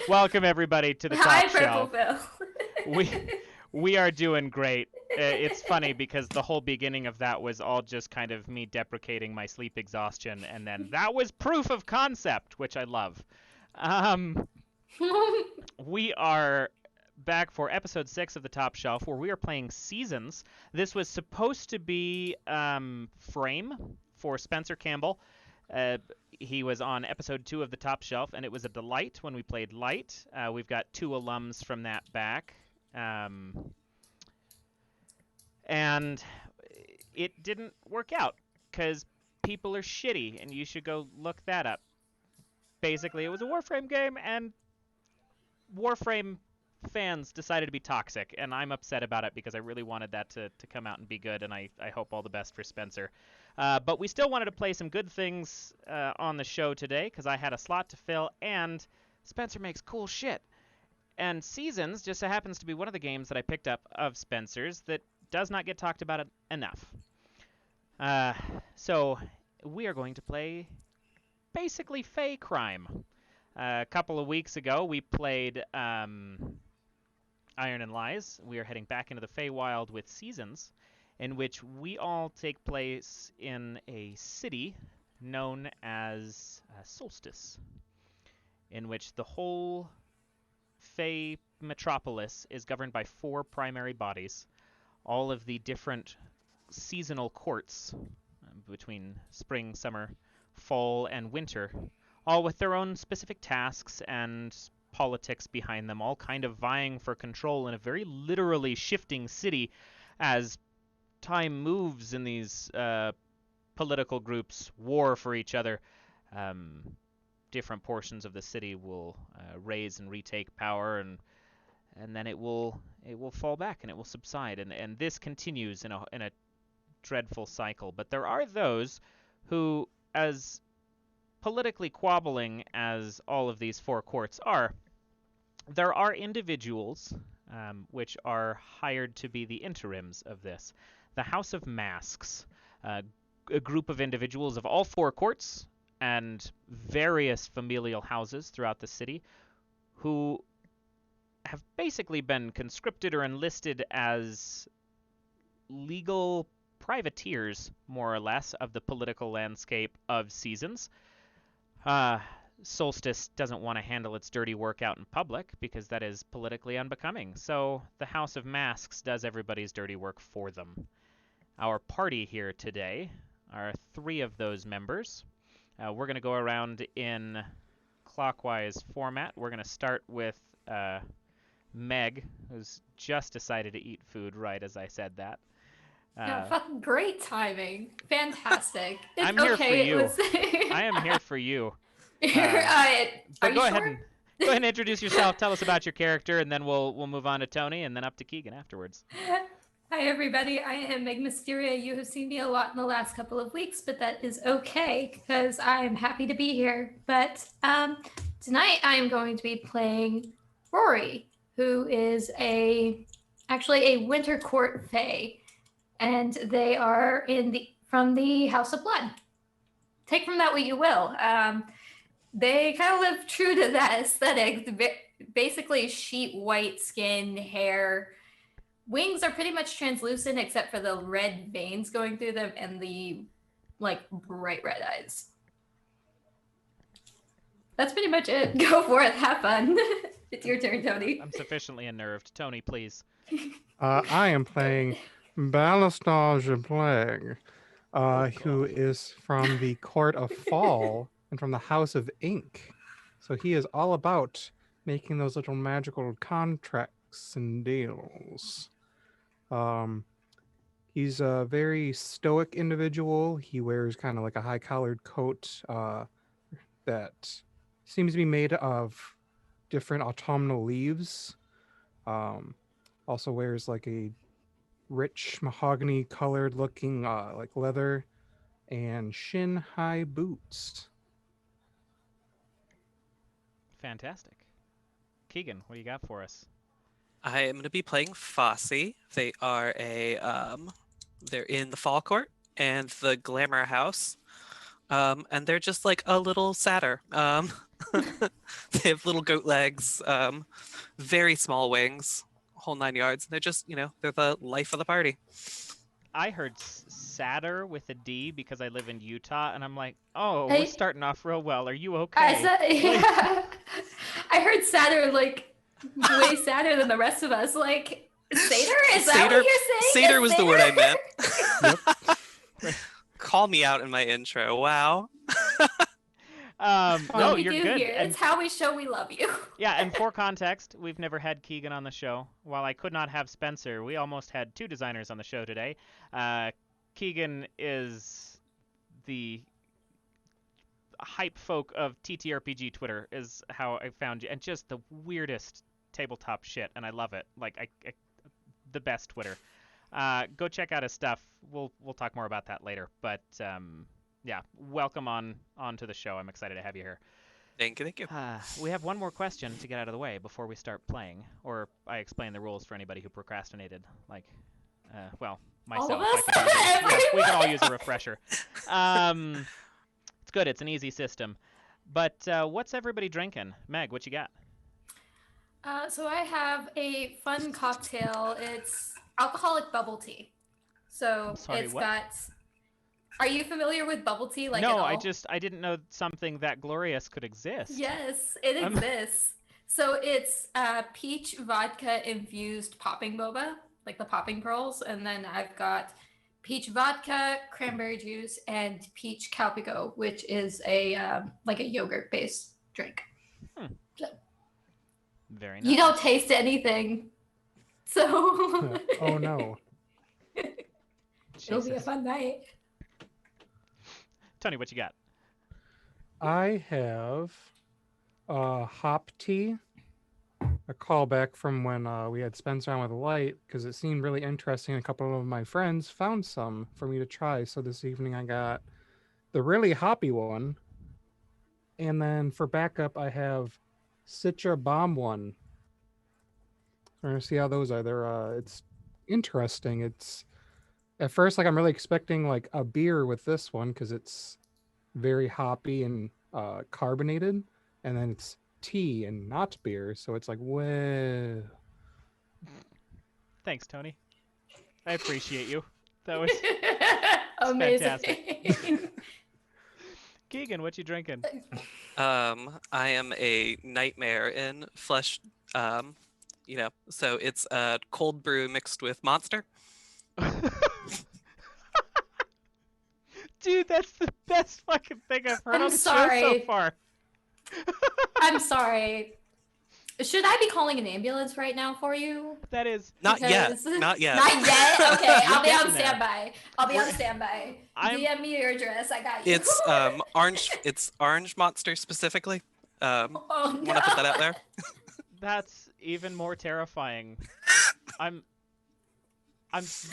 Welcome everybody to the Hi, top Purple shelf. Phil. We are doing great. It's funny because the whole beginning of that was all just kind of me deprecating my sleep exhaustion, and then that was proof of concept, which I love. Um, we are back for episode 6 of the top shelf, where we are playing Seasons. This was supposed to be Frame for Spencer Campbell. He was on episode 2 of the top shelf, and it was a delight when we played Light. We've got 2 alums from that back. And it didn't work out because people are shitty, and you should go look that up. Basically, it was a Warframe game, and Warframe fans decided to be toxic, and I'm upset about it because I really wanted that to come out and be good, and I hope all the best for Spencer. But we still wanted to play some good things on the show today because I had a slot to fill, and Spencer makes cool shit. And Seasons just so happens to be one of the games that I picked up of Spencer's that does not get talked about enough. So we are going to play basically Fey Crime. A couple of weeks ago, we played Iron and Lies. We are heading back into the Feywild with Seasons, in which we all take place in a city known as Solstice, in which the whole Fey metropolis is governed by 4 primary bodies. All of the different seasonal courts between spring, summer, fall, and winter, all with their own specific tasks and politics behind them, all kind of vying for control in a very literally shifting city as time moves in these political groups war for each other. Different portions of the city will raise and retake power, and then it will fall back and it will subside, and this continues in a dreadful cycle. But there are those who, as politically quabbling as all of these 4 courts are, there are individuals which are hired to be the interims of this. The House of Masks, a group of individuals of all 4 courts and various familial houses throughout the city who have basically been conscripted or enlisted as legal privateers, more or less, of the political landscape of Seasons. Solstice doesn't want to handle its dirty work out in public because that is politically unbecoming, so the House of Masks does everybody's dirty work for them. Our party here today are 3 of those members. We're going to go around in clockwise format. We're going to start with Meg, who's just decided to eat food right as I said that. Fucking great timing. Fantastic. I'm here for okay. you. I am here for you. Are But you go sure? ahead and introduce yourself. Tell us about your character, and then we'll move on to Tony, and then up to Keegan afterwards. Hi, everybody. I am Meg Mysteria. You have seen me a lot in the last couple of weeks, but that is okay because I am happy to be here. But tonight I am going to be playing Rorri, who is actually a Winter Court Fae, and they are from the House of Blood. Take from that what you will. They kind of live true to that aesthetic. Basically, sheet white skin, hair. Wings are pretty much translucent except for the red veins going through them and the bright red eyes. That's pretty much it. Go for it. Have fun. It's your turn, Tony. I'm sufficiently unnerved. Tony, please. I am playing Balastar, who is from the Court of Fall and from the House of Ink. So he is all about making those little magical contracts and deals. He's a very stoic individual. He wears kind of like a high-collared coat that seems to be made of different autumnal leaves. Also wears like a rich mahogany colored looking like leather and shin high boots. Fantastic. Keegan, what do you got for us? I am going to be playing Fosse. They are they're in the Fall Court and the Glamour House. And they're just like a little sadder. They have little goat legs, very small wings, whole 9 yards. They're just, they're the life of the party. I heard Satyr with a D because I live in Utah, and I'm like, oh, we're Hey. starting off real well. Are you I okay? said, yeah. I heard sadder, like way sadder than the rest of us. Like satyr? Is that what you're saying? Satyr A was the word I satyr? meant. Call me out in my intro. Wow. No, we you're do good. here. And It's how we show we love you. yeah, and for context, we've never had Keegan on the show. While I could not have Spencer, we almost had 2 designers on the show today. Keegan is the hype folk of TTRPG Twitter, is how I found you, and just the weirdest tabletop shit, and I love it. Like, the best Twitter. Go check out his stuff. We'll talk more about that later. But yeah, welcome on to the show. I'm excited to have you here. Thank you. We have one more question to get out of the way before we start playing, or I explain the rules for anybody who procrastinated. Like, well, myself. All of us? We can all use a refresher. It's good. It's an easy system. But what's everybody drinking? Meg, what you got? So I have a fun cocktail. It's alcoholic bubble tea. So Sorry, it's what? got. Are you familiar with bubble tea? Like No, at all? I didn't know something that glorious could exist. Yes, it exists. So it's peach vodka infused popping boba, like the popping pearls, and then I've got peach vodka, cranberry juice, and peach calpico, which is a like a yogurt based drink. So Very nice. you don't taste anything, so Oh no. it'll be a Jesus. fun night. Tony, what you got? I have hop tea, a callback from when we had Spencer on with Light, because it seemed really interesting. A couple of my friends found some for me to try. So this evening I got the really hoppy one. And then for backup, I have Citra Bomb one. We're going to see how those are. It's interesting. It's at first, like, I'm really expecting like a beer with this one because it's very hoppy and carbonated, and then it's tea and not beer, so it's like, whoa. Thanks, Tony. I appreciate you. That was Amazing. Keegan, what you drinking? I am a nightmare in flesh, so it's cold brew mixed with Monster. Dude, that's the best fucking thing I've heard I'm on the show so sorry. far. I'm sorry. Should I be calling an ambulance right now for you? That is Not yet. Because- Not yet. Not yet? Okay, I'll be on getting there. standby. I'll be on We're- standby. I'm- DM me your address. I got you. It's orange. It's orange Monster specifically. Oh no. Want to put that out there? That's even more terrifying. I'm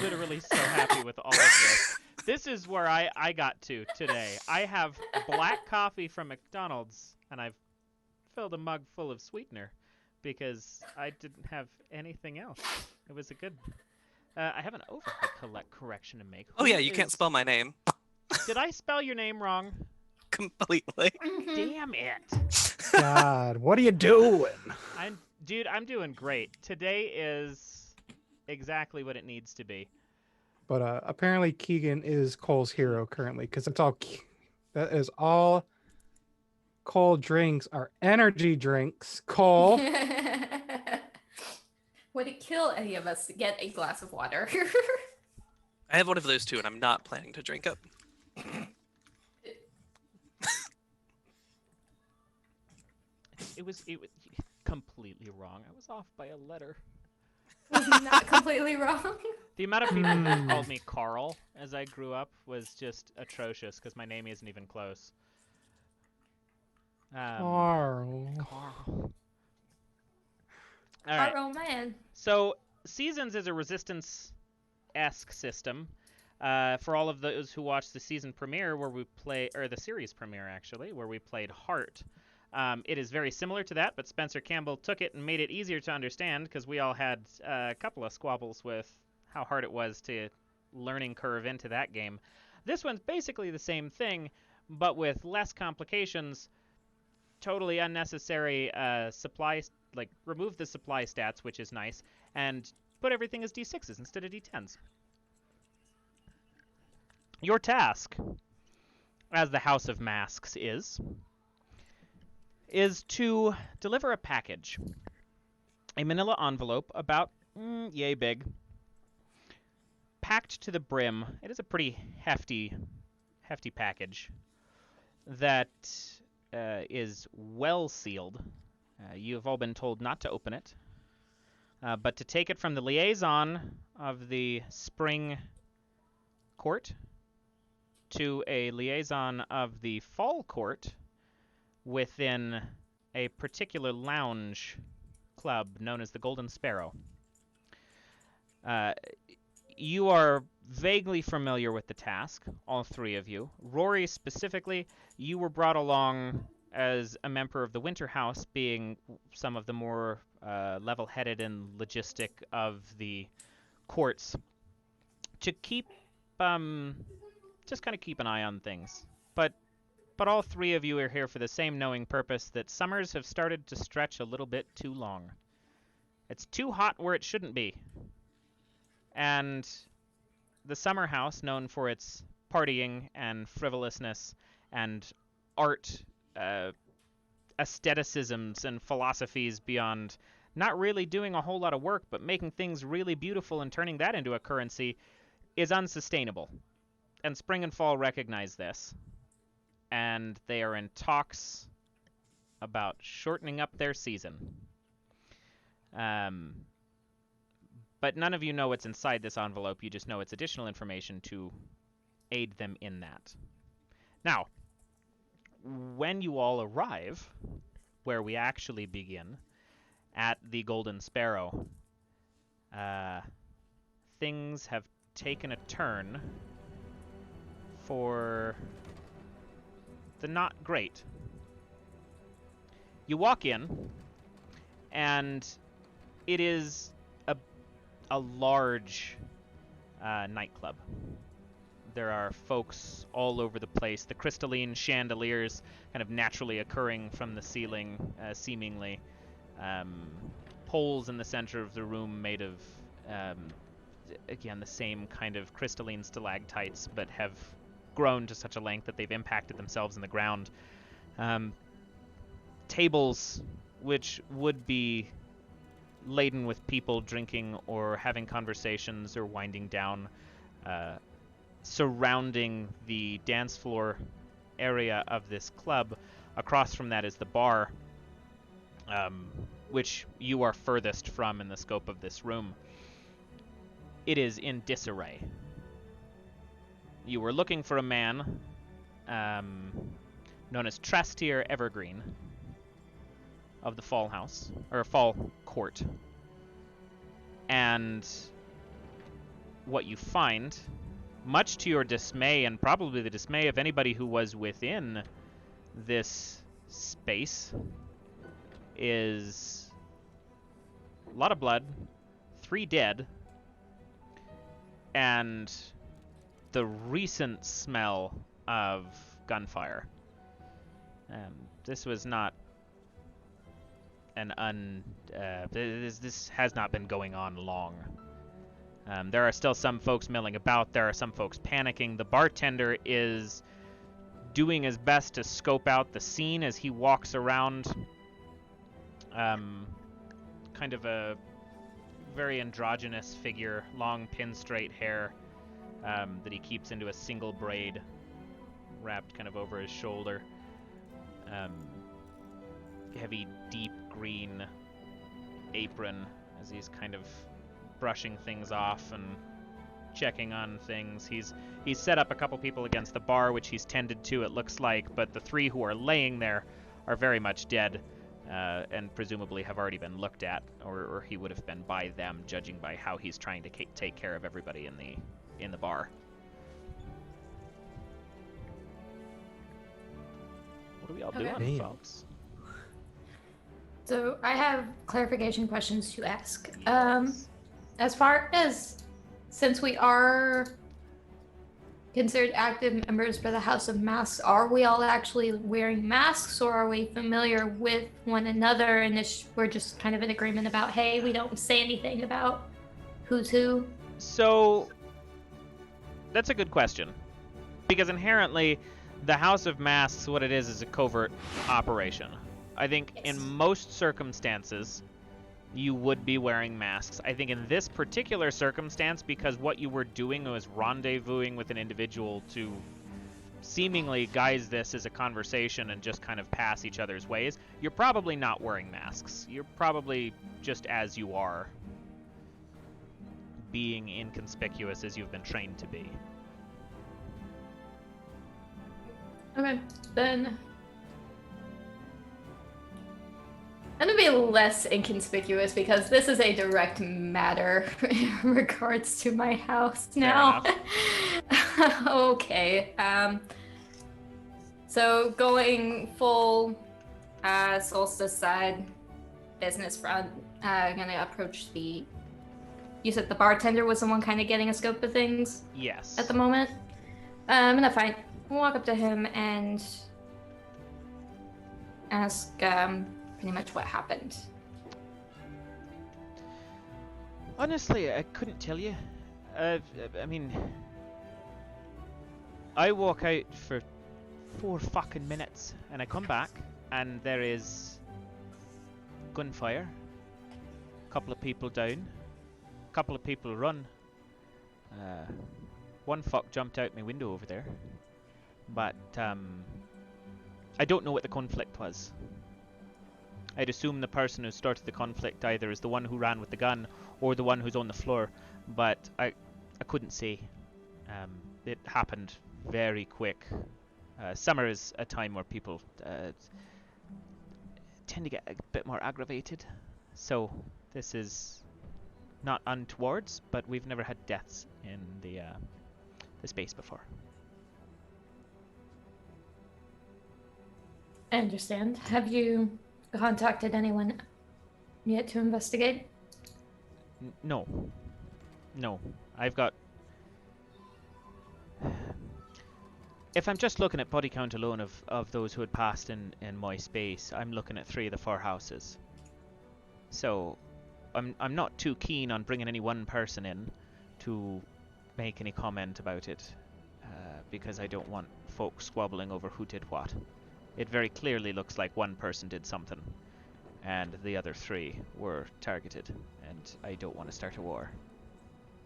literally so happy with all of this. This is where I got to today. I have black coffee from McDonald's, and I've filled a mug full of sweetener because I didn't have anything else. It was a good... I have an overhead correction to make. Oh Who yeah, you can't is- spell my name Did I spell your name wrong? completely. Mhm. Damn it. God, what are you doing? I'm doing great. Today is exactly what it needs to be. But apparently Keegan is Cole's hero currently, because that is all Cole drinks are energy drinks. Cole. Would it kill any of us to get a glass of water? I have one of those too, and I'm not planning to drink it. It was completely wrong. I was off by a letter. Not completely wrong. The amount of people who called me Carl as I grew up was just atrocious because my name isn't even close. Carl. Carl. All right. Oh man. So Seasons is a Resistance-esque system. For all of those who watched the season premiere, or the series premiere actually, where we played Heart. It is very similar to that, but Spencer Campbell took it and made it easier to understand because we all had a couple of squabbles with how hard it was to learning curve into that game. This one's basically the same thing, but with less complications. totally unnecessary supply, like remove the supply stats, which is nice, and put everything as D6s instead of D10s. Your task, as the House of Masks is to deliver a package. A manila envelope about yay big, packed to the brim. It is a pretty hefty package that is well sealed. You have all been told not to open it, but to take it from the liaison of the spring court to a liaison of the fall court within a particular lounge club known as the Golden Sparrow. You are vaguely familiar with the task, all three of you. Rorri specifically, you were brought along as a member of the Winter House, being some of the more level-headed and logistic of the courts, to keep just kind of keep an eye on things. But all three of you are here for the same knowing purpose that summers have started to stretch a little bit too long. It's too hot where it shouldn't be. And the summer house, known for its partying and frivolousness and art aestheticisms and philosophies beyond not really doing a whole lot of work, but making things really beautiful and turning that into a currency, is unsustainable. And spring and fall recognize this. And they are in talks about shortening up their season. But none of you know what's inside this envelope. You just know it's additional information to aid them in that. Now, when you all arrive, where we actually begin, at the Golden Sparrow, things have taken a turn for the not great. You walk in, and it is a large nightclub. There are folks all over the place. The crystalline chandeliers kind of naturally occurring from the ceiling, seemingly. Poles in the center of the room made of, again, the same kind of crystalline stalactites, but have grown to such a length that they've impacted themselves in the ground. Tables which would be laden with people drinking or having conversations or winding down, surrounding the dance floor area of this club. Across from that is the bar, which you are furthest from in the scope of this room. It is in disarray. You were looking for a man known as Trastier Evergreen of the Fall House, or Fall Court. And what you find, much to your dismay, and probably the dismay of anybody who was within this space, is a lot of blood, 3 dead, and the recent smell of gunfire. This was not this has not been going on long. There are still some folks milling about. There are some folks panicking. The bartender is doing his best to scope out the scene as he walks around. Kind of a very androgynous figure, long pin-straight hair that he keeps into a single braid wrapped kind of over his shoulder. Heavy, deep green apron as he's kind of brushing things off and checking on things. He's set up a couple people against the bar, which he's tended to, it looks like, but the 3 who are laying there are very much dead, and presumably have already been looked at, or he would have been by them, judging by how he's trying to take care of everybody in the bar. What are we all doing, Okay. folks? So I have clarification questions to ask. Yes. As far as, since we are considered active members for the House of Masks, are we all actually wearing masks, or are we familiar with one another and we're just kind of in agreement about, hey, we don't say anything about who's who? So, that's a good question. Because inherently, the House of Masks, what it is a covert operation. I think in most circumstances, you would be wearing masks. I think in this particular circumstance, because what you were doing was rendezvousing with an individual to seemingly guise this as a conversation and just kind of pass each other's ways, you're probably not wearing masks. You're probably just as you are, being inconspicuous as you've been trained to be. Okay, then I'm gonna be less inconspicuous because this is a direct matter in regards to my house now. Okay. So going full solstice side business front, I'm gonna approach the. You said the bartender was the one kind of getting a scope of things. Yes. At the moment, I'm gonna walk up to him and ask pretty much what happened. Honestly, I couldn't tell you. I mean, I walk out for 4 fucking minutes and I come back and there is gunfire, a couple of people down, a couple of people run. One fuck jumped out my window over there, but I don't know what the conflict was. I'd assume the person who started the conflict either is the one who ran with the gun or the one who's on the floor, but I couldn't say. It happened very quick. Summer is a time where people tend to get a bit more aggravated, so this is not untowards, but we've never had deaths in the space before. I understand. Have you contacted anyone yet to investigate? No. I've got... If I'm just looking at body count alone of those who had passed in my space, I'm looking at 3 of the 4 houses. So, I'm not too keen on bringing any one person in to make any comment about it, because I don't want folks squabbling over who did what. It very clearly looks like one person did something, and the other 3 were targeted, and I don't want to start a war.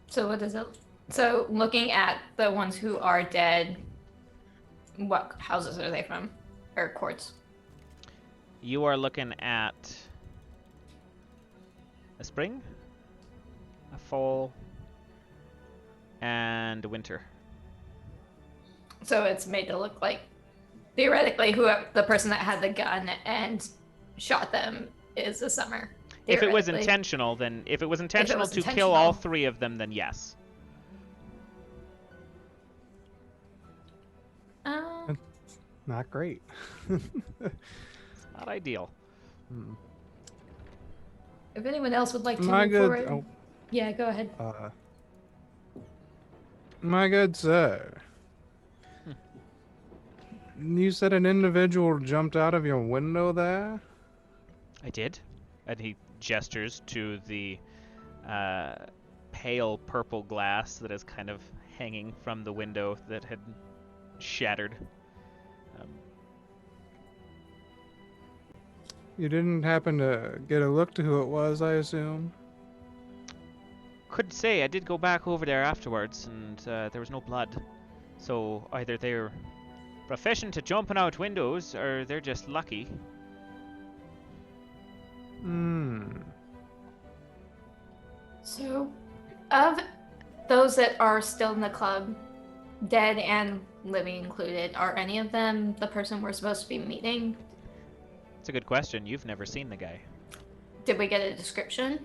So what is it? So looking at the ones who are dead, what houses are they from? Or courts? You are looking at a spring, a fall, and a winter. So it's made to look like, theoretically, the person that had the gun and shot them is a summer. If it was intentional, then if it was intentional to kill all 3 of them, then yes. Not great. It's not ideal. If anyone else would like to move forward, Oh, yeah, go ahead. my good sir. You said an individual jumped out of your window there? I did. And he gestures to the pale purple glass that is kind of hanging from the window that had shattered. You didn't happen to get a look to who it was, I assume? Couldn't say. I did go back over there afterwards, and there was no blood. So either they're proficient at jumping out windows, or they're just lucky. So, of those that are still in the club, dead and living included, are any of them the person we're supposed to be meeting? It's a good question. You've never seen the guy. Did we get a description?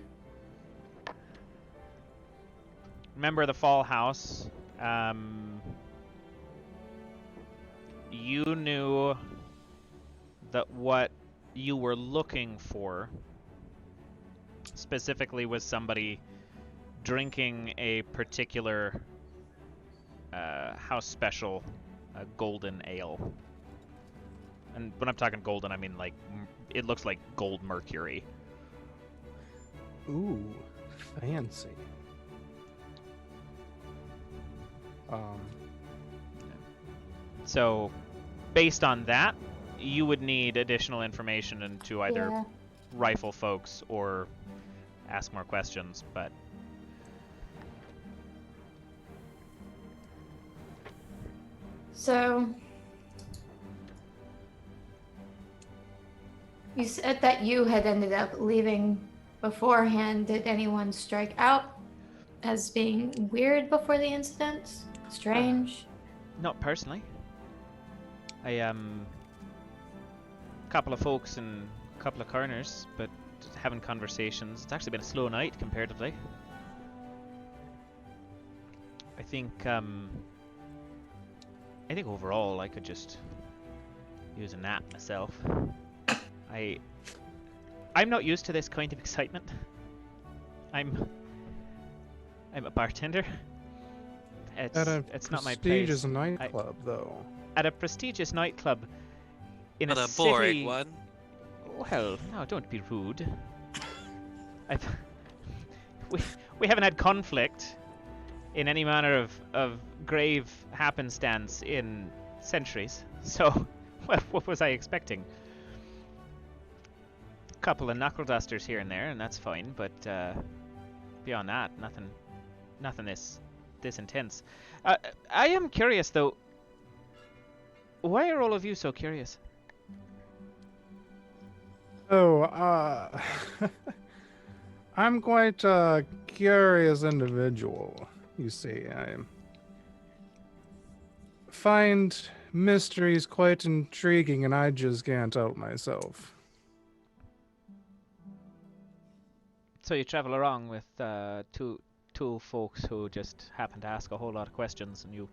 Remember the fall house? You knew that what you were looking for specifically was somebody drinking a particular house special golden ale. And when I'm talking golden, I mean like it looks like gold mercury. Ooh, fancy. So, based on that, you would need additional information into either Yeah. rifle folks or ask more questions, but So, you said that you had ended up leaving beforehand. Did anyone strike out as being weird before the incident? Strange? not personally. I couple of folks and a couple of corners, but having conversations. It's actually been a slow night comparatively. I think overall I could just use a nap myself. I'm not used to this kind of excitement. I'm a bartender. It's not my place. Prestigious nightclub, though. At a prestigious nightclub in But a a city. boring one. Well, no, don't be rude. We haven't had conflict in any manner of grave happenstance in centuries. So, well, what was I expecting? A couple of knuckle dusters here and there, and that's fine. But beyond that, nothing this intense. I am curious though. Why are all of you so curious? Oh, I'm quite a curious individual, you see. I find mysteries quite intriguing, and I just can't help myself. So you travel along with two folks who just happen to ask a whole lot of questions, and you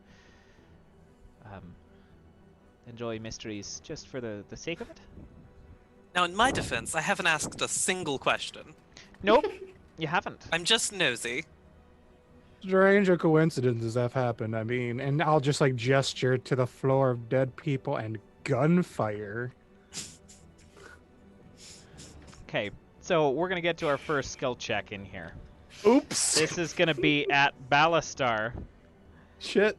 enjoy mysteries just for the sake of it? Now, in my defense, I haven't asked a single question. Nope, you haven't. I'm just nosy. Stranger coincidences have happened, I mean, and I'll just like gesture to the floor of dead people and gunfire. Okay, so we're gonna get to our first skill check in here. Oops! This is gonna be at Balastar. Shit.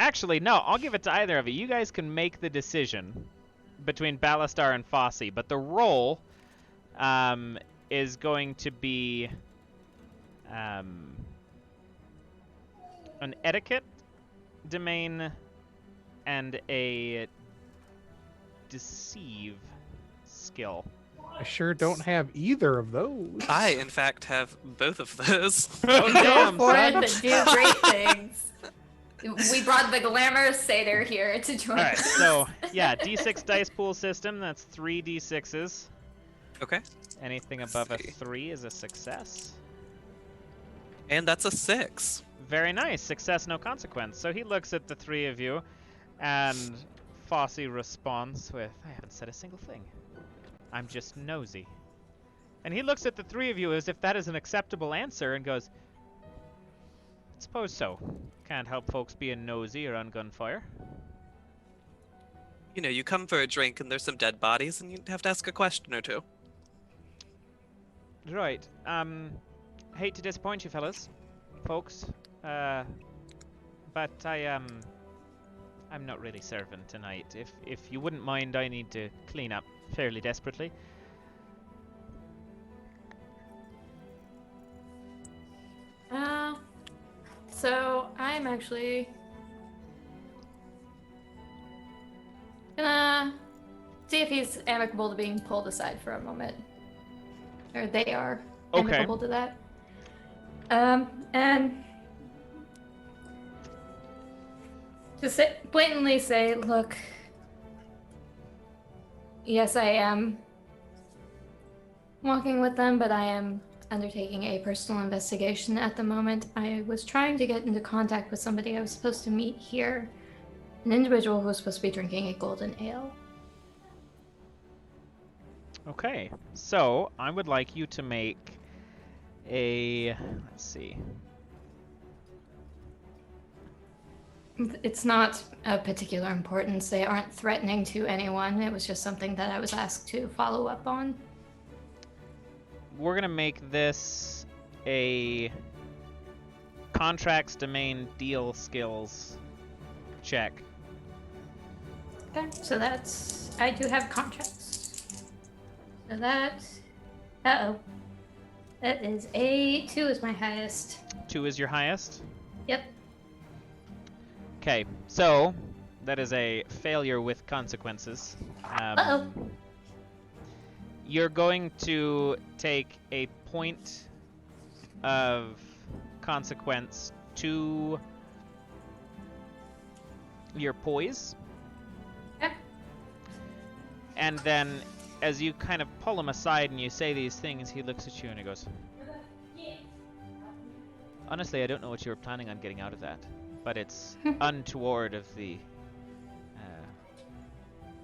Actually, no, I'll give it to either of you. You guys can make the decision between Balastar and Fosse, but the roll is going to be an etiquette domain and a deceive skill. I sure don't have either of those. I, in fact, have both of those. Oh, damn, For son. it, do great things. We brought the glamour satyr here to join Alright, us. so, yeah, D6 dice pool system, that's 3 D6s. Okay. Anything above a see. 3 is a success. And that's a 6. Very nice. Success, no consequence. So he looks at the three of you, and Fosse responds with, I haven't said a single thing. I'm just nosy. And he looks at the three of you as if that is an acceptable answer and goes, I suppose so. Can't help folks being nosy or on gunfire. You know, you come for a drink and there's some dead bodies and you have to ask a question or two. Right. Hate to disappoint you fellas, folks. But I'm not really serving tonight. If you wouldn't mind, I need to clean up fairly desperately. So I'm actually gonna see if he's amicable to being pulled aside for a moment. Or they are Okay. amicable to that. And just blatantly say, look, yes, I am walking with them, but I am undertaking a personal investigation at the moment. I was trying to get into contact with somebody I was supposed to meet here, an individual who was supposed to be drinking a golden ale. Okay, so I would like you to make a, let's see, It's not of particular importance. They aren't threatening to anyone. It was just something that I was asked to follow up on. We're going to make this a contracts, domain, deal skills check. Okay, so that's... I do have contracts. So that... Uh-oh. That is a 2 is my highest. 2 is your highest? Yep. Okay, so that is a failure with consequences. Uh-oh. You're going to take a point of consequence to your poise. Okay. And then as you kind of pull him aside and you say these things, he looks at you and he goes, honestly, I don't know what you were planning on getting out of that, but it's untoward of the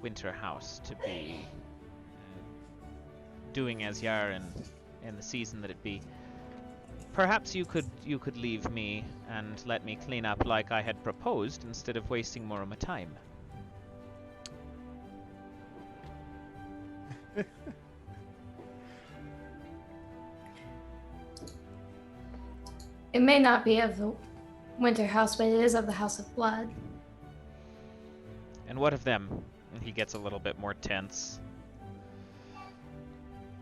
winter house to be doing as you are in the season that it be. Perhaps you could leave me and let me clean up like I had proposed instead of wasting more of my time. It may not be of the Winter House, but it is of the House of Blood. And what of them? And he gets a little bit more tense.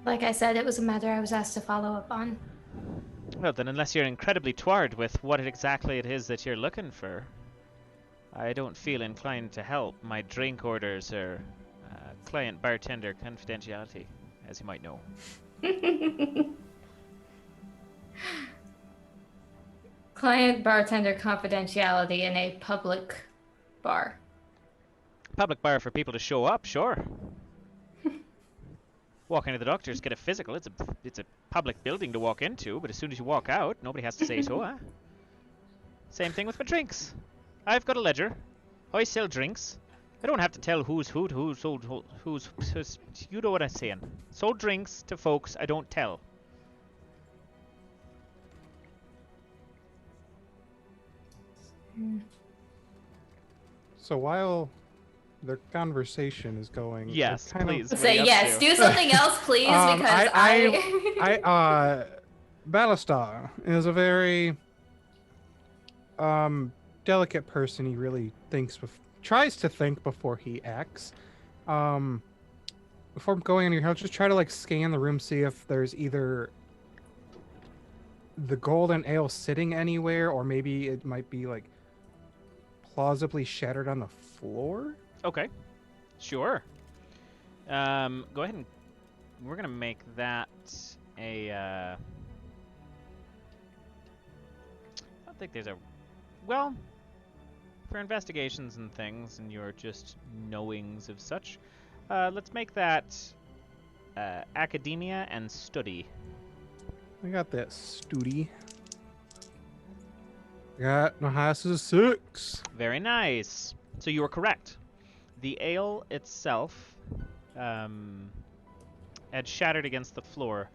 Like I said, it was a matter I was asked to follow up on. Well, then unless you're incredibly toward with what exactly it is that you're looking for, I don't feel inclined to help. My drink orders are client-bartender confidentiality, as you might know. Client-bartender confidentiality in a public bar. Public bar for people to show up, sure. Walk into the doctors, get a physical. It's a public building to walk into, but as soon as you walk out, nobody has to say so, huh? Same thing with my drinks. I've got a ledger. I sell drinks. I don't have to tell who's you know what I'm saying. Sold drinks to folks I don't tell. So while the conversation is going, Yes, please. What are Say you up yes. to? Do something else, please, because Balastar is a very delicate person. He really tries to think before he acts. Before going on your house, just try to scan the room, see if there's either the golden ale sitting anywhere, or maybe it might be plausibly shattered on the floor. Okay, sure. Go ahead and we're gonna make that a. I don't think there's a. Well, for investigations and things, and your just knowings of such, let's make that academia and study. I got that studi. Got my highest is a 6. Very nice. So you were correct. The ale itself had shattered against the floor.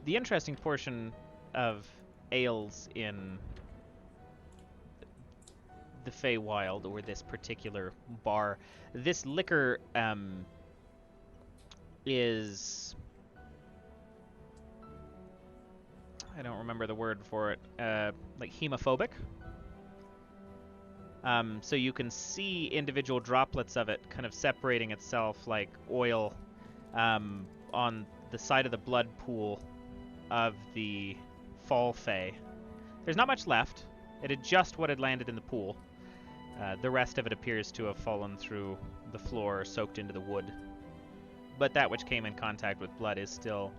The interesting portion of ales in the Feywild, or this particular bar, this liquor is... I don't remember the word for it. Hemophobic. So you can see individual droplets of it kind of separating itself like oil on the side of the blood pool of the fall Fey. There's not much left. It had just what had landed in the pool. The rest of it appears to have fallen through the floor or soaked into the wood. But that which came in contact with blood is still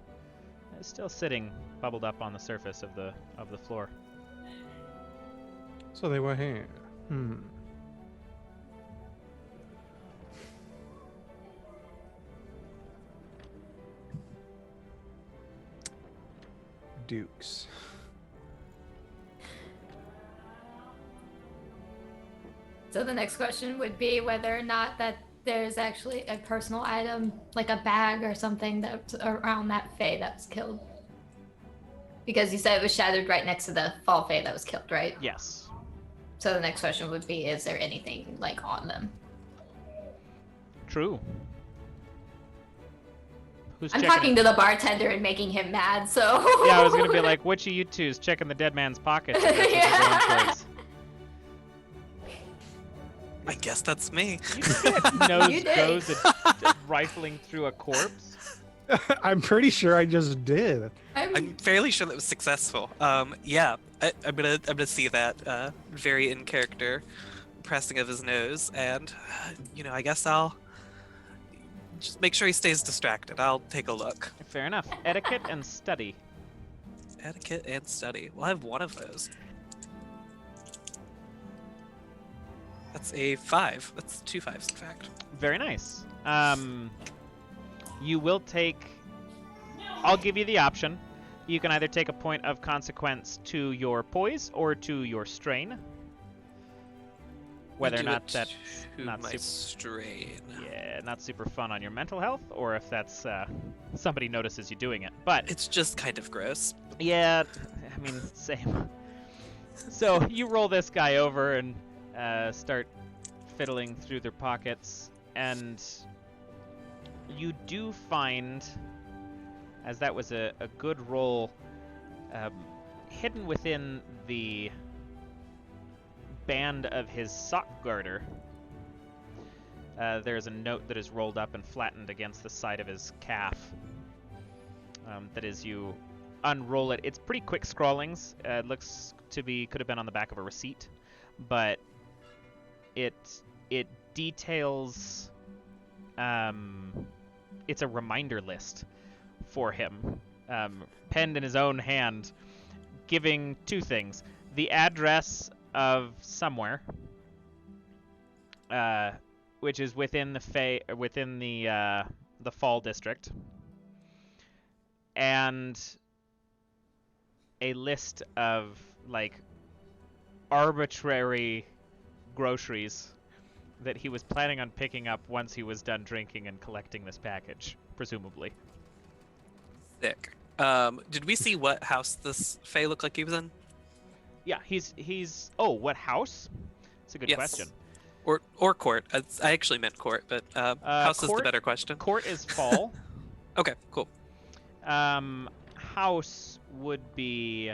sitting bubbled up on the surface of the floor. So they were here. Dukes. So the next question would be whether or not that there's actually a personal item, like a bag or something that's around that Fae that was killed. Because you said it was shattered right next to the fall Fae that was killed, right? Yes. So the next question would be, is there anything like on them? True. Who's I'm checking talking it? to the bartender and making him mad, so... Yeah, I was gonna be like, which of you two is checking the dead man's pockets? If that's what you're going towards? I guess that's me. You get nose You did. goes rifling through a corpse. I'm pretty sure I just did. I'm fairly sure that was successful. Yeah, I'm gonna see that very in character pressing of his nose, and I guess I'll just make sure he stays distracted. I'll take a look. Fair enough. Etiquette and study. Etiquette and study. Well, I have one of those. That's a 5. That's 2 5s, in fact. Very nice. You will take... I'll give you the option. You can either take a point of consequence to your poise or to your strain. Whether or not that's not my super... strain. Yeah, not super fun on your mental health, or if that's somebody notices you doing it. But It's just kind of gross. yeah, I mean, same. So you roll this guy over and start fiddling through their pockets, and you do find, as that was a good roll, hidden within the band of his sock garter, there's a note that is rolled up and flattened against the side of his calf. That is, you unroll it. It's pretty quick scrawlings. It looks to be, could have been on the back of a receipt, but it details, it's a reminder list for him, penned in his own hand, giving 2 things: the address of somewhere, which is within the Fall district, and a list of like arbitrary groceries that he was planning on picking up once he was done drinking and collecting this package, presumably. Sick. Did we see what house this Fae looked like he was in? Yeah, he's. Oh, what house? It's a good Yes. question. Or court. I actually meant court, but house is the court- better question. Court is Fall. Okay, cool. House would be.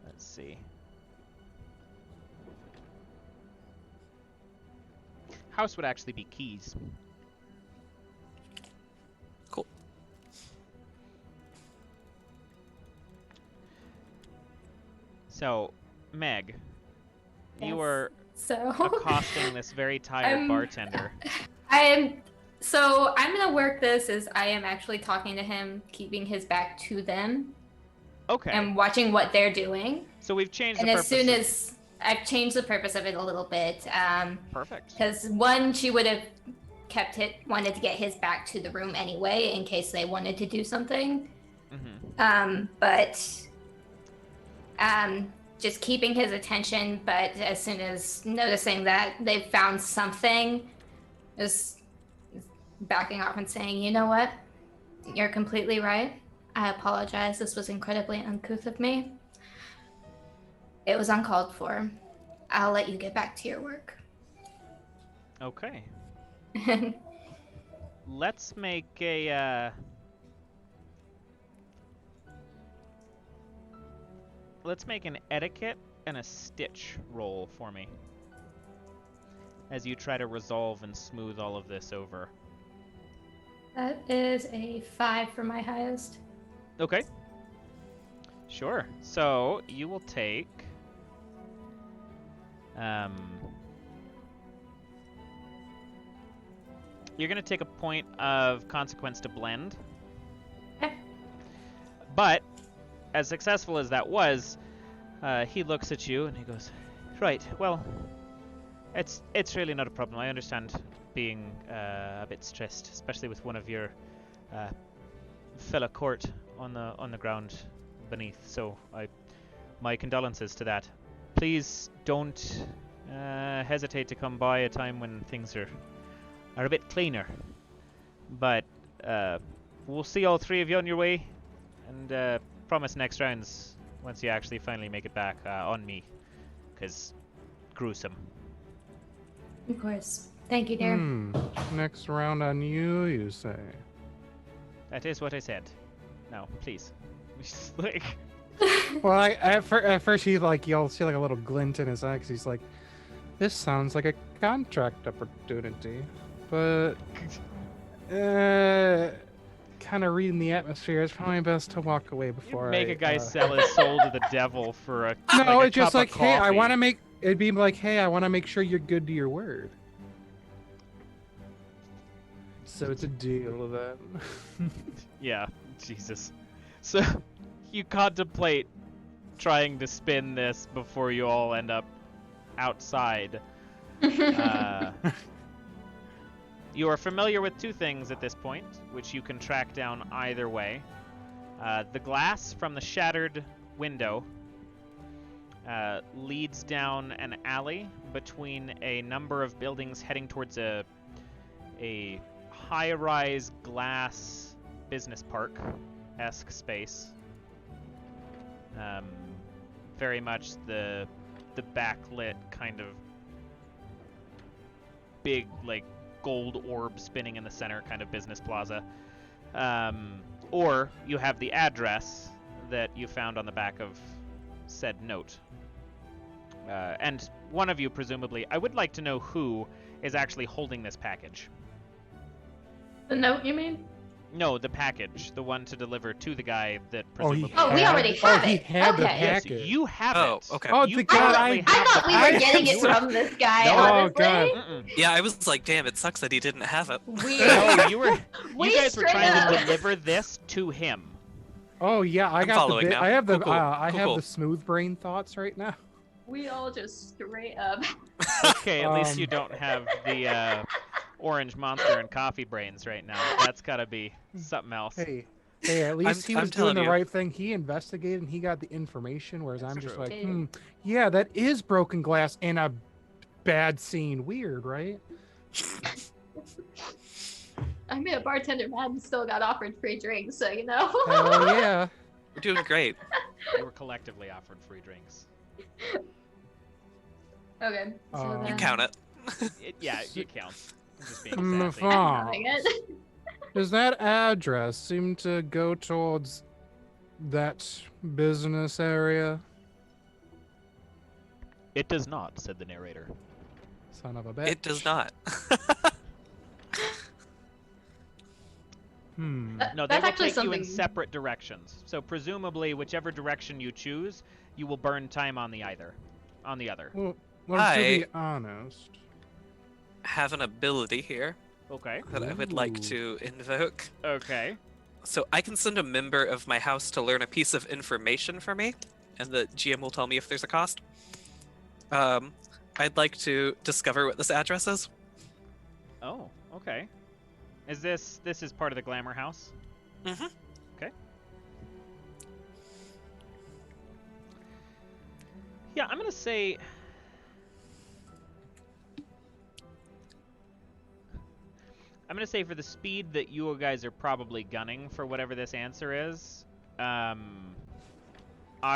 Let's see. House would actually be Keys. Cool. So, Meg, you Yes. were So accosting this very tired I'm- bartender. I'm gonna work this as I am actually talking to him, keeping his back to them, Okay. and watching what they're doing. So we've changed And the as purpose. soon as I've changed the purpose of it a little bit, Perfect. because one, she would have wanted to get his back to the room anyway in case they wanted to do something. But just keeping his attention. But as soon as noticing that they've found something, just backing off and saying, "You know what? You're completely right. I apologize. This was incredibly uncouth of me. It was uncalled for. I'll let you get back to your work." Okay. Let's make a. Let's make an etiquette and a stitch roll for me, as you try to resolve and smooth all of this over. That is a 5 for my highest. Okay. Sure. So you will take. You're going to take a point of consequence to blend. Okay. But, as successful as that was, he looks at you and he goes, "Right, well, it's really not a problem. I understand being a bit stressed, especially with one of your fellow court on the ground beneath. So my condolences to that. Please don't hesitate to come by a time when things are a bit cleaner. But we'll see all 3 of you on your way, and promise next rounds once you actually finally make it back on me, because gruesome. Of course. Thank you, dear. Next round on you, you say. That is what I said. No, please. Like, Well, at first he like you'll see like a little glint in his eye 'cause he's like, this sounds like a contract opportunity, but kind of reading the atmosphere, it's probably best to walk away you before make I a guy sell his soul to the devil for a No, like a it's just cup of like, hey, I coffee. want to make. It'd be like, hey, I want to make sure you're good to your word. So it's a deal then. Yeah, Jesus. So you contemplate trying to spin this before you all end up outside. You are familiar with two things at this point, which you can track down either way. The glass from the shattered window leads down an alley between a number of buildings heading towards a high-rise glass business park-esque space. Very much the backlit kind of big, like, gold orb spinning in the center kind of business plaza. Or you have the address that you found on the back of said note. And one of you, presumably, I would like to know who is actually holding this package. The note, you mean? No, the package, the one to deliver to the guy that Oh, presumably. Oh, we already have he it. had the Okay. Yes, package. you have Oh, it. okay. Oh, You the God, currently I have thought the we were I- getting it from this guy, No. Oh, honestly. God. Mm-mm. Yeah, I was like, damn, it sucks that he didn't have it. We, No, you were. we You guys were straight trying up- to deliver this to him. Oh yeah, I I'm got the following bit. now. I have the Cool, cool. I Cool, have cool. the smooth brain thoughts right now. We all just straight up. Okay, at least you Um, don't have the orange monster and coffee brains right now. That's gotta be something else. Hey, at least he I'm was doing telling the you. right thing. He investigated and he got the information, whereas That's I'm just true. like, yeah, that is broken glass in a bad scene. Weird, right? I made a bartender mad and still got offered free drinks, so you know. Hell yeah. We're doing great. They were collectively offered free drinks. Okay. So You then... You count it. Yeah, it counts. I'm just being Mm, sassy. fuck. I'm counting it. Does that address seem to go towards that business area? It does not, said the narrator. Son of a bitch. It does not. No, they That's will actually take you in something- separate directions. So presumably, whichever direction you choose, you will burn time on the other. Well, to be I- honest. Have an ability here Okay. that I would like Ooh. to invoke. Okay. So I can send a member of my house to learn a piece of information for me, and the GM will tell me if there's a cost. I'd like to discover what this address is. Oh, okay. Is this is part of the Glamour House? Mm-hmm. Okay. Yeah, I'm gonna say. I'm gonna say for the speed that you guys are probably gunning for whatever this answer is, I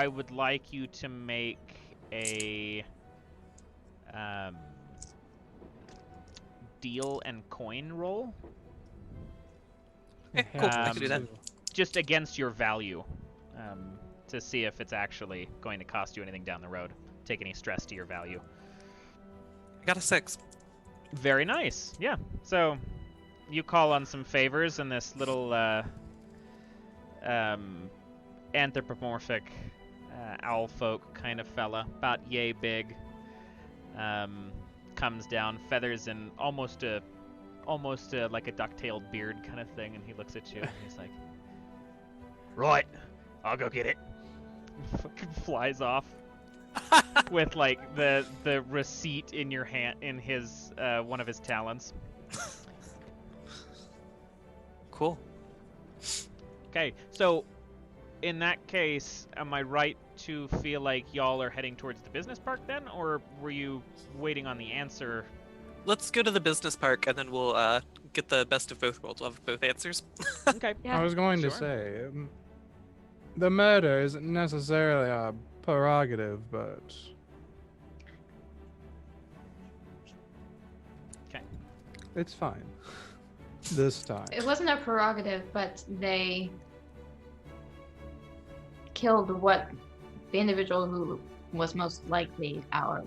would like you to make a deal and coin roll. Yeah, cool. I can do that. Just against your value, to see if it's actually going to cost you anything down the road. Take any stress to your value. I got a 6. Very nice. Yeah. So you call on some favors, and this little anthropomorphic owl folk kind of fella, about yay big, comes down, feathers and almost a like a duck-tailed beard kind of thing, and he looks at you and he's like, "Right, I'll go get it." Fucking flies off with like the receipt in your hand, in his one of his talons. Cool. Okay, so in that case, am I right to feel like y'all are heading towards the business park then, or were you waiting on the answer? Let's go to the business park, and then we'll get the best of both worlds. We'll have both answers. Okay. Yeah. I was going to Sure. say, the murder isn't necessarily a prerogative, but It's fine. This time. It wasn't a prerogative, but they killed the individual who was most likely our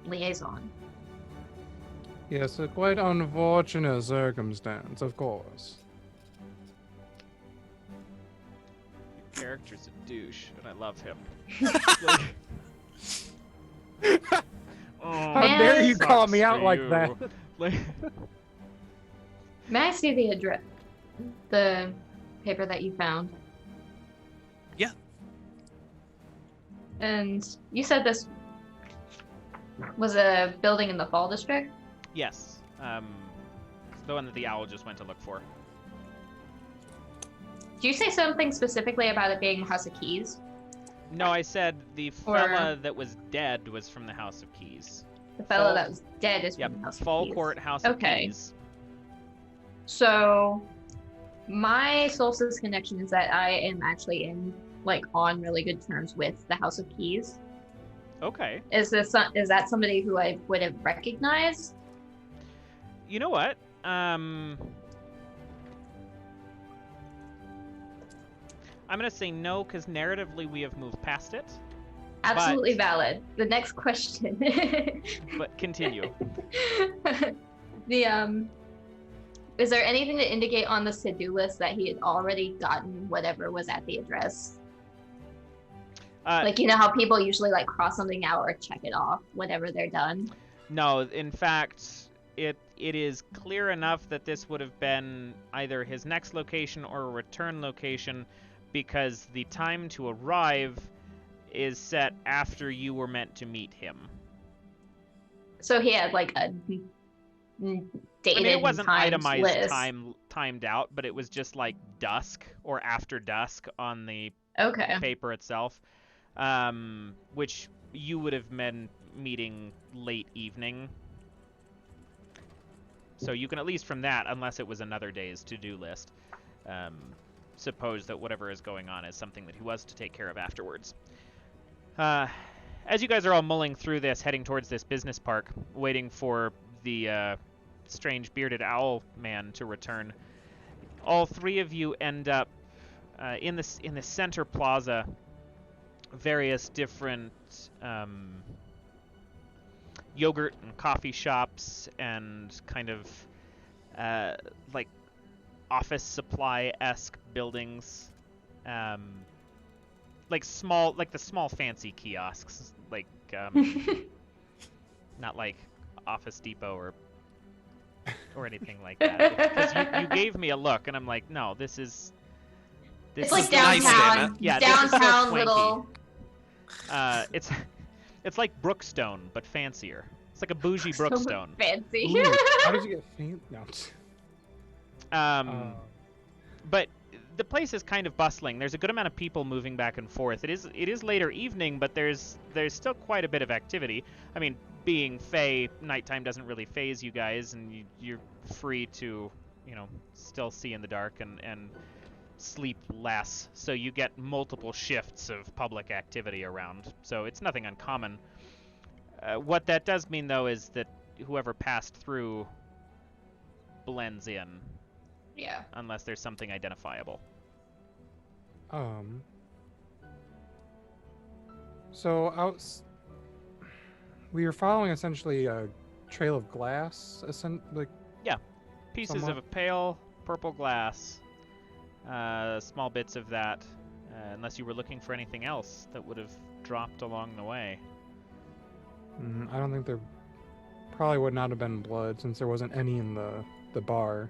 liaison. Yes, a quite unfortunate circumstance, of course. The character's a douche, and I love him. How dare you call me out like that? May I see the address, the paper that you found? Yeah. And you said this was a building in the Fall District? Yes. The one that the owl just went to look for. Do you say something specifically about it being House of Keys? No, I said the fella that was dead was from the House of Keys. The fellow Fall- that was dead is Yep, from the House of Fall Keys. Court House Okay. of Keys. So, my solstice connection is that I am actually on really good terms with the House of Keys. Okay. Is that somebody who I would have recognized? You know what? I'm gonna say no, because narratively we have moved past it. Absolutely But- valid. The next question. But continue. Is there anything to indicate on the to-do list that he had already gotten whatever was at the address? Like, you know how people usually like cross something out or check it off whenever they're done? No, in fact, it is clear enough that this would have been either his next location or a return location, because the time to arrive is set after you were meant to meet him. So he had like a dated I mean, it wasn't timed itemized list. timed out, but it was just like dusk or after dusk on the Okay. paper itself, which you would have been meeting late evening. So you can at least from that, unless it was another day's to-do list, suppose that whatever is going on is something that he was to take care of afterwards. As you guys are all mulling through this, heading towards this business park, waiting for the strange bearded owl man to return, all three of you end up in the center plaza. Various different yogurt and coffee shops and kind of like office supply-esque buildings, like the small fancy kiosks, like not like Office Depot or anything like that. Because you gave me a look, and I'm like, no, this is. It's like is nice, downtown, damn Yeah, this is so downtown swanky. little. It's like Brookstone, but fancier. It's like a bougie So Brookstone. fancy. Ooh, how did you get faint? No. But the place is kind of bustling. There's a good amount of people moving back and forth. It is later evening, but there's still quite a bit of activity. I mean, being Fae, nighttime doesn't really phase you guys, and you're free to, still see in the dark and sleep less. So you get multiple shifts of public activity around. So it's nothing uncommon. What that does mean, though, is that whoever passed through blends in. Yeah. Unless there's something identifiable. So we were following essentially a trail of glass, Pieces Somewhat. of pale purple glass. Small bits of that. Unless you were looking for anything else that would have dropped along the way. I don't think there probably would not have been blood since there wasn't any in the bar.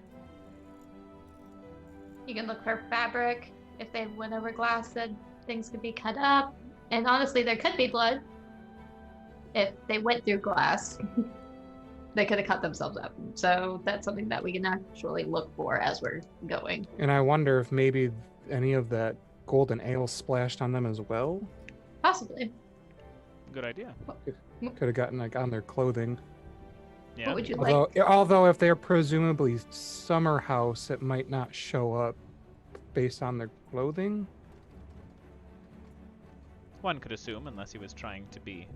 You can look for fabric. If they went over glass, then things could be cut up. And honestly, there could be blood. If they went through glass, they could have cut themselves up. So that's something that we can actually look for as we're going. And I wonder if maybe any of that golden ale splashed on them as well. Possibly. Good idea. Could have gotten on their clothing. Yeah. What would you Although if they're presumably summer house, it might not show up based on their clothing. One could assume, unless he was trying to be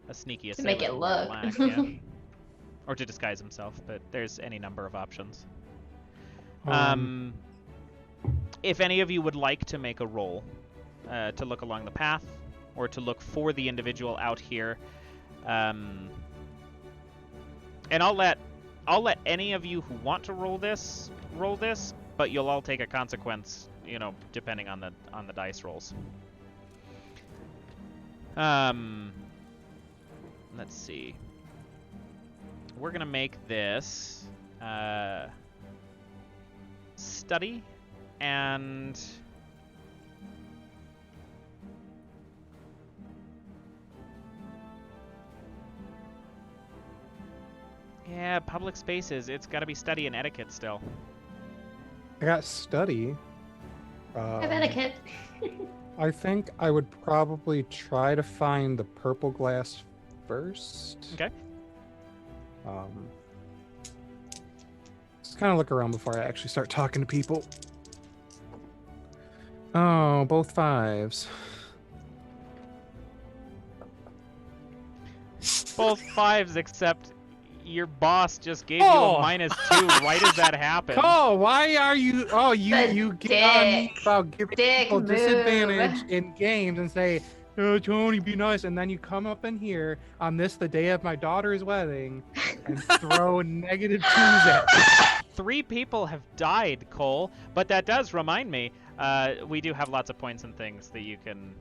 a sneaky To make assailant it in look. black, yeah. or to disguise himself, but there's any number of options. If any of you would like to make a roll to look along the path or to look for the individual out here, and I'll let any of you who want to roll this, but you'll all take a consequence, depending on the dice rolls. Let's see. We're gonna make this study and yeah, public spaces. It's got to be study and etiquette still. I got study. I have etiquette. I think I would probably try to find the purple glass first. Okay. Just kind of look around before I actually start talking to people. Oh, both 5s. Both 5s, except your boss just gave you a -2 right as that happened. Oh, why are you? Oh, you get on me about giving people move. disadvantage in games and say, "Oh, Tony, be nice," and then you come up in here on the day of my daughter's wedding and throw -2s at me. 3 people have died, Cole, but that does remind me, we do have lots of points and things that you can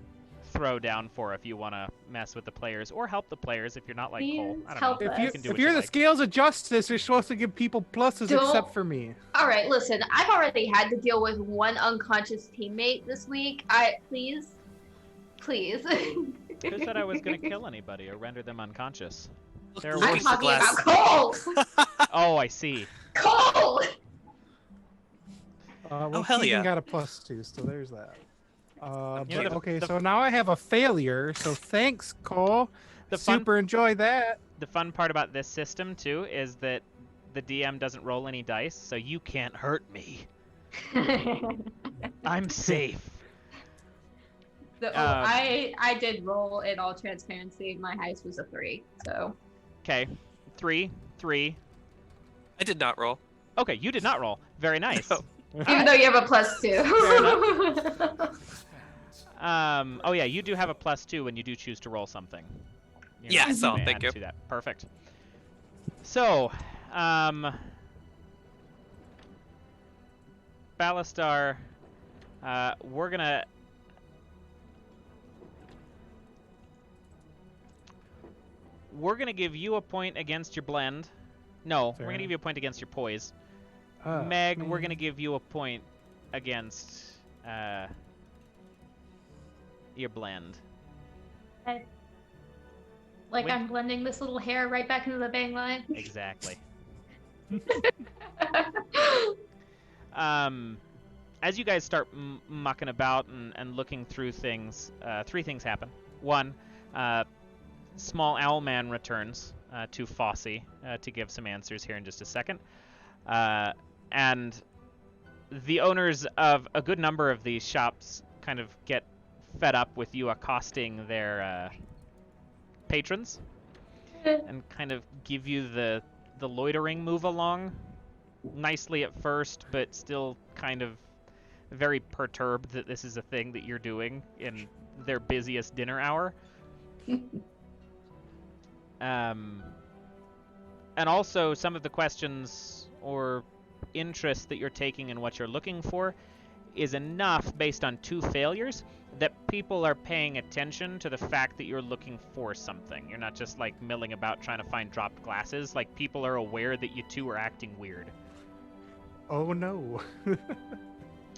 throw down for if you want to mess with the players or help the players if you're not like Cole. I don't know. You can do If what you're you the like. scales of justice, you're supposed to give people pluses except for me. All right, listen. I've already had to deal with one unconscious teammate this week. Please. Who said I was going to kill anybody or render them unconscious? There I'm were talking about Cole. Oh, I see. Cole. Well, hell Keegan yeah. got a +2, so there's that. You know, Okay, so now I have a failure. So thanks, Cole. Super enjoy that. The fun part about this system too is that the DM doesn't roll any dice, so you can't hurt me. I'm safe. I did roll in all transparency. My highest was a 3. So. Okay, 3. I did not roll. Okay, you did not roll. Very nice. No. Even though you have a +2. Oh yeah, you do have a +2 when you do choose to roll something. Yeah, so may thank add you. to that. Perfect. So, Balastar, we're gonna give you a point against your blend. No, Fair we're gonna give you a point against your poise. Meg, man. we're gonna give you a point against your blend. Like Wait. I'm blending this little hair right back into the bang line. Exactly. As you guys start mucking about and looking through things, 3 things happen. 1, small owl man returns to Fosse to give some answers here in just a second. And the owners of a good number of these shops kind of get fed up with you accosting their patrons and kind of give you the loitering move along nicely at first, but still kind of very perturbed that this is a thing that you're doing in their busiest dinner hour. And also some of the questions or interest that you're taking in what you're looking for is enough based on 2 failures that people are paying attention to the fact that you're looking for something. You're not just like milling about trying to find dropped glasses. Like, people are aware that you 2 are acting weird. Oh no.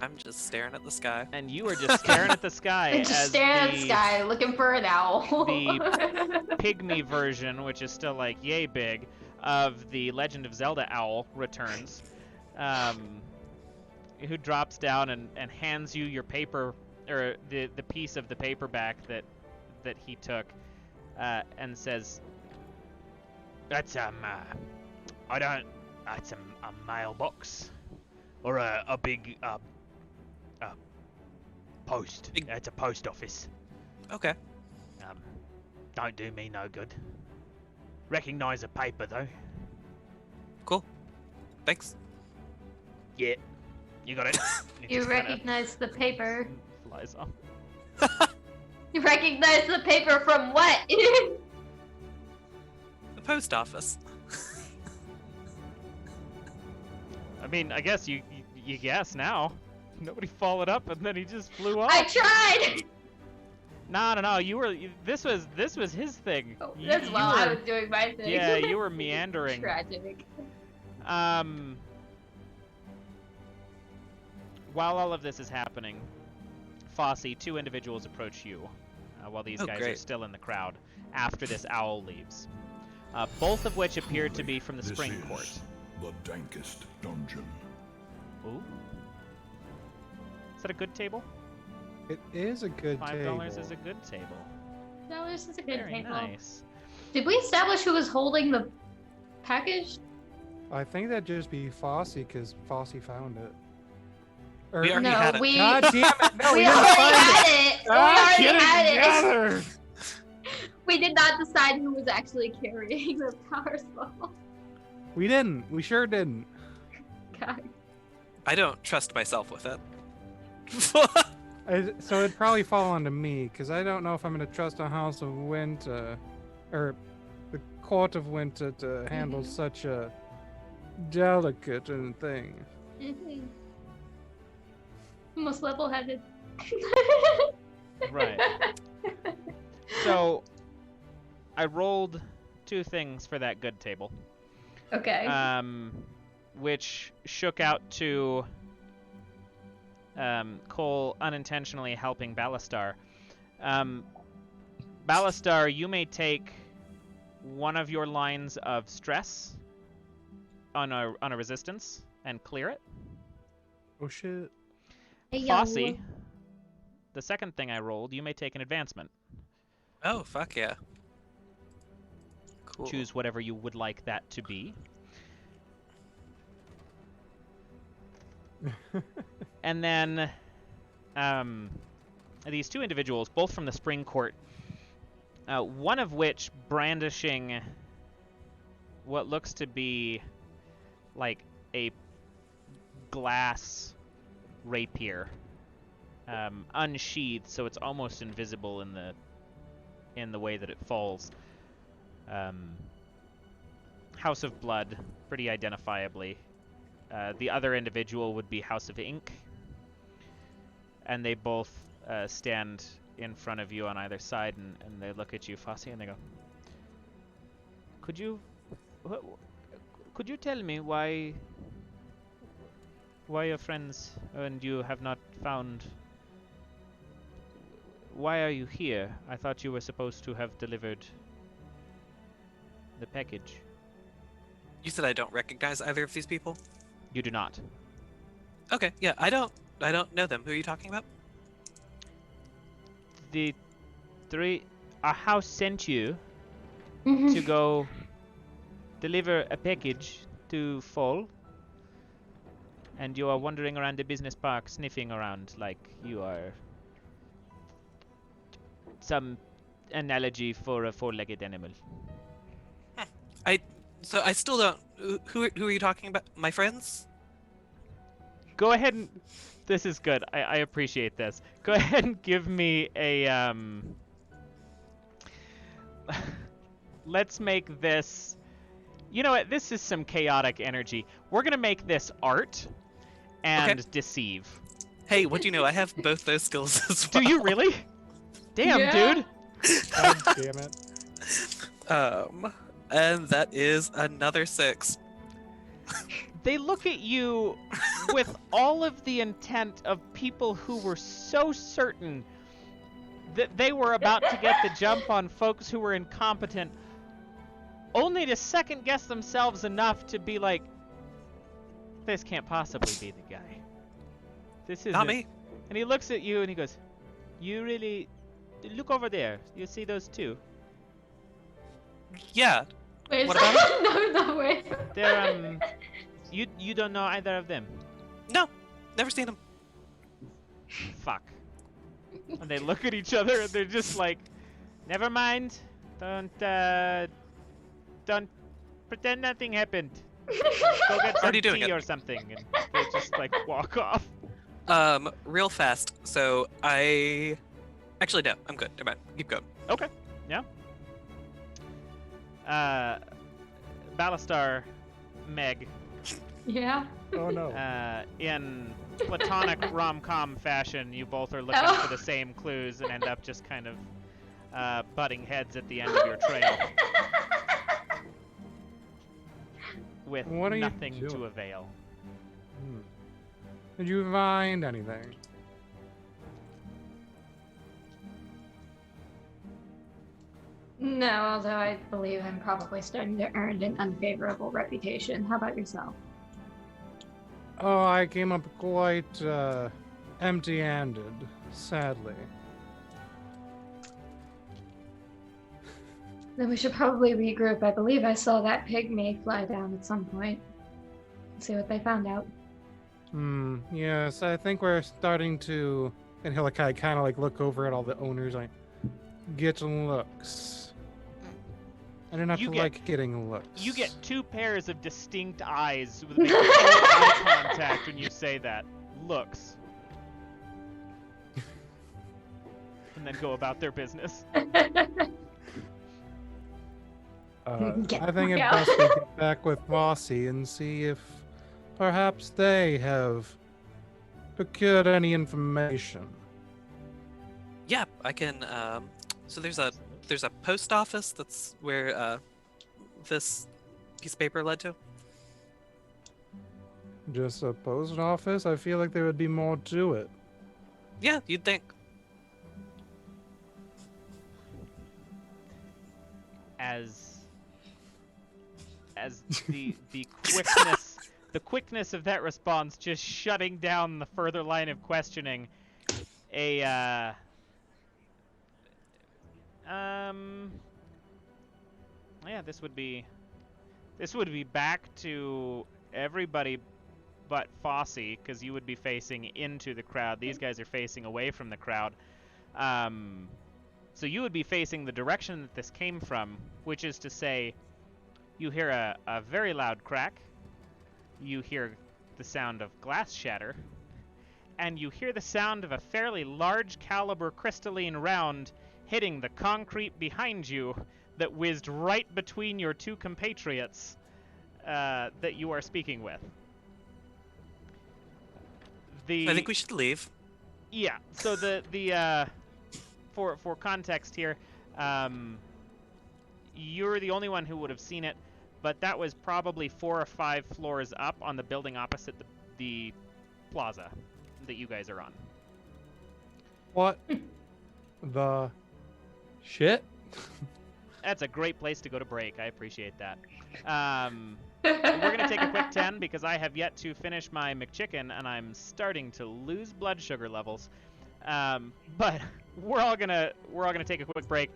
I'm just staring at the sky. And you are just staring at the sky. Just as staring at the sky, looking for an owl. the pygmy version, which is still like yay big, of the Legend of Zelda owl returns, who drops down and hands you your paper, or the piece of the paperback that he took, and says, "That's that's a mailbox, or a big post. It's a post office. Okay. Don't do me no good. Recognize a paper though. Thanks. Yeah. You got it. You just kinda recognize the paper. flies off. You recognize the paper from what? The post office. I mean, I guess you guess now. Nobody followed up, and then he just flew off. I tried. No. This was his thing. Oh, You- that's you while I were- was doing my thing. Yeah, you were meandering. Tragic. While all of this is happening, Fosse, 2 individuals approach you, while these Oh, guys are great. still in the crowd. After this owl leaves, both of which appear to be from the This Spring is Court. The dankest dungeon. Ooh. Is that a good table? It is a good $5 table. is a good table. No, this is a good Very table. nice. Did we establish who was holding the package? I think that'd just be Fosse because Fosse found it. Or, We already No, had it. we God damn it! No, We we didn't already find had it. it. We already had it. Together. We did not decide who was actually carrying the power spell. We didn't. We sure didn't. God. I don't trust myself with it. So it'd probably fall onto me because I don't know if I'm going to trust a House of Winter or the Court of Winter to handle such a delicate thing. Mm-hmm. Almost level-headed. Right. So, I rolled 2 things for that good table. Okay. Which shook out to Cole unintentionally helping Balastar. Balastar, you may take one of your lines of stress on a resistance and clear it. Oh shit. Fosse, the second thing I rolled, you may take an advancement. Oh, fuck yeah. Cool. Choose whatever you would like that to be. And then these 2 individuals, both from the Spring Court, one of which brandishing what looks to be like a glass rapier, unsheathed, so it's almost invisible in the way that it falls. House of Blood, pretty identifiably. The other individual would be House of Ink, and they both stand in front of you on either side, and they look at you, Fosse, and they go, Could you tell me why your friends and you have not found... Why are you here? I thought you were supposed to have delivered the package. You said I don't recognize either of these people? You do not. Okay, yeah, I don't know them. Who are you talking about? The 3... Our house sent you Mm-hmm. to go deliver a package to Fosse, and you are wandering around the business park sniffing around like you are some analogy for a 4-legged animal. So I still don't. Who are you talking about? My friends? Go ahead and... This is good. I appreciate this. Go ahead and give me a... Let's make this... You know what? This is some chaotic energy. We're going to make this art and Okay. deceive. Hey, what do you know? I have both those skills as well. Do you really? Damn, Yeah. dude. God damn it. And that is another 6. They look at you with all of the intent of people who were so certain that they were about to get the jump on folks who were incompetent, only to second guess themselves enough to be like, this can't possibly be the guy. This is Not me. And he looks at you and he goes, you really... Look over there. You see those 2? Yeah. Wait, What about no, wait. They're, you don't know either of them. No. Never seen him. Fuck. And they look at each other and they're just like, never mind. Don't pretend nothing happened. Go get some Already doing tea it. or something, and they just like walk off. Real fast. So I actually no, I'm good. Never mind. Keep going. Okay. Yeah. Balastar, Meg, Yeah. Oh no. in platonic rom-com fashion, you both are looking for the same clues and end up just kind of butting heads at the end of your trail with What are you nothing to doing? avail. Did you find anything? No, although I believe I'm probably starting to earn an unfavorable reputation. How about yourself? Oh, I came up quite empty-handed, sadly. Then we should probably regroup. I believe I saw that pygmy fly down at some point. See what they found out. Yes, I think we're starting to... And Hilikai kind of like look over at all the owners, like, get looks. I do not You get- like getting looks. You get two pairs of distinct eyes with full eye contact when you say that. Looks. And then go about their business. Get I think the it's fuck out. best we get back with Fosse and see if perhaps they have procured any information. Yeah, I can. So there's a post office. That's where this piece of paper led to. Just a post office? I feel like there would be more to it. Yeah, you'd think. As the quickness of that response just shutting down the further line of questioning, yeah, this would be back to everybody but Fosse, because you would be facing into the crowd. These guys are facing away from the crowd. So you would be facing the direction that this came from, which is to say, you hear a very loud crack, you hear the sound of glass shatter, and you hear the sound of a fairly large caliber crystalline round hitting the concrete behind you that whizzed right between your two compatriots that you are speaking with. I think we should leave. Yeah, so for context here, you're the only one who would have seen it, but that was probably 4 or 5 floors up on the building opposite the plaza that you guys are on. What the shit? That's a great place to go to break. I appreciate that. We're going to take a quick 10 because I have yet to finish my McChicken and I'm starting to lose blood sugar levels. But we're all gonna take a quick break.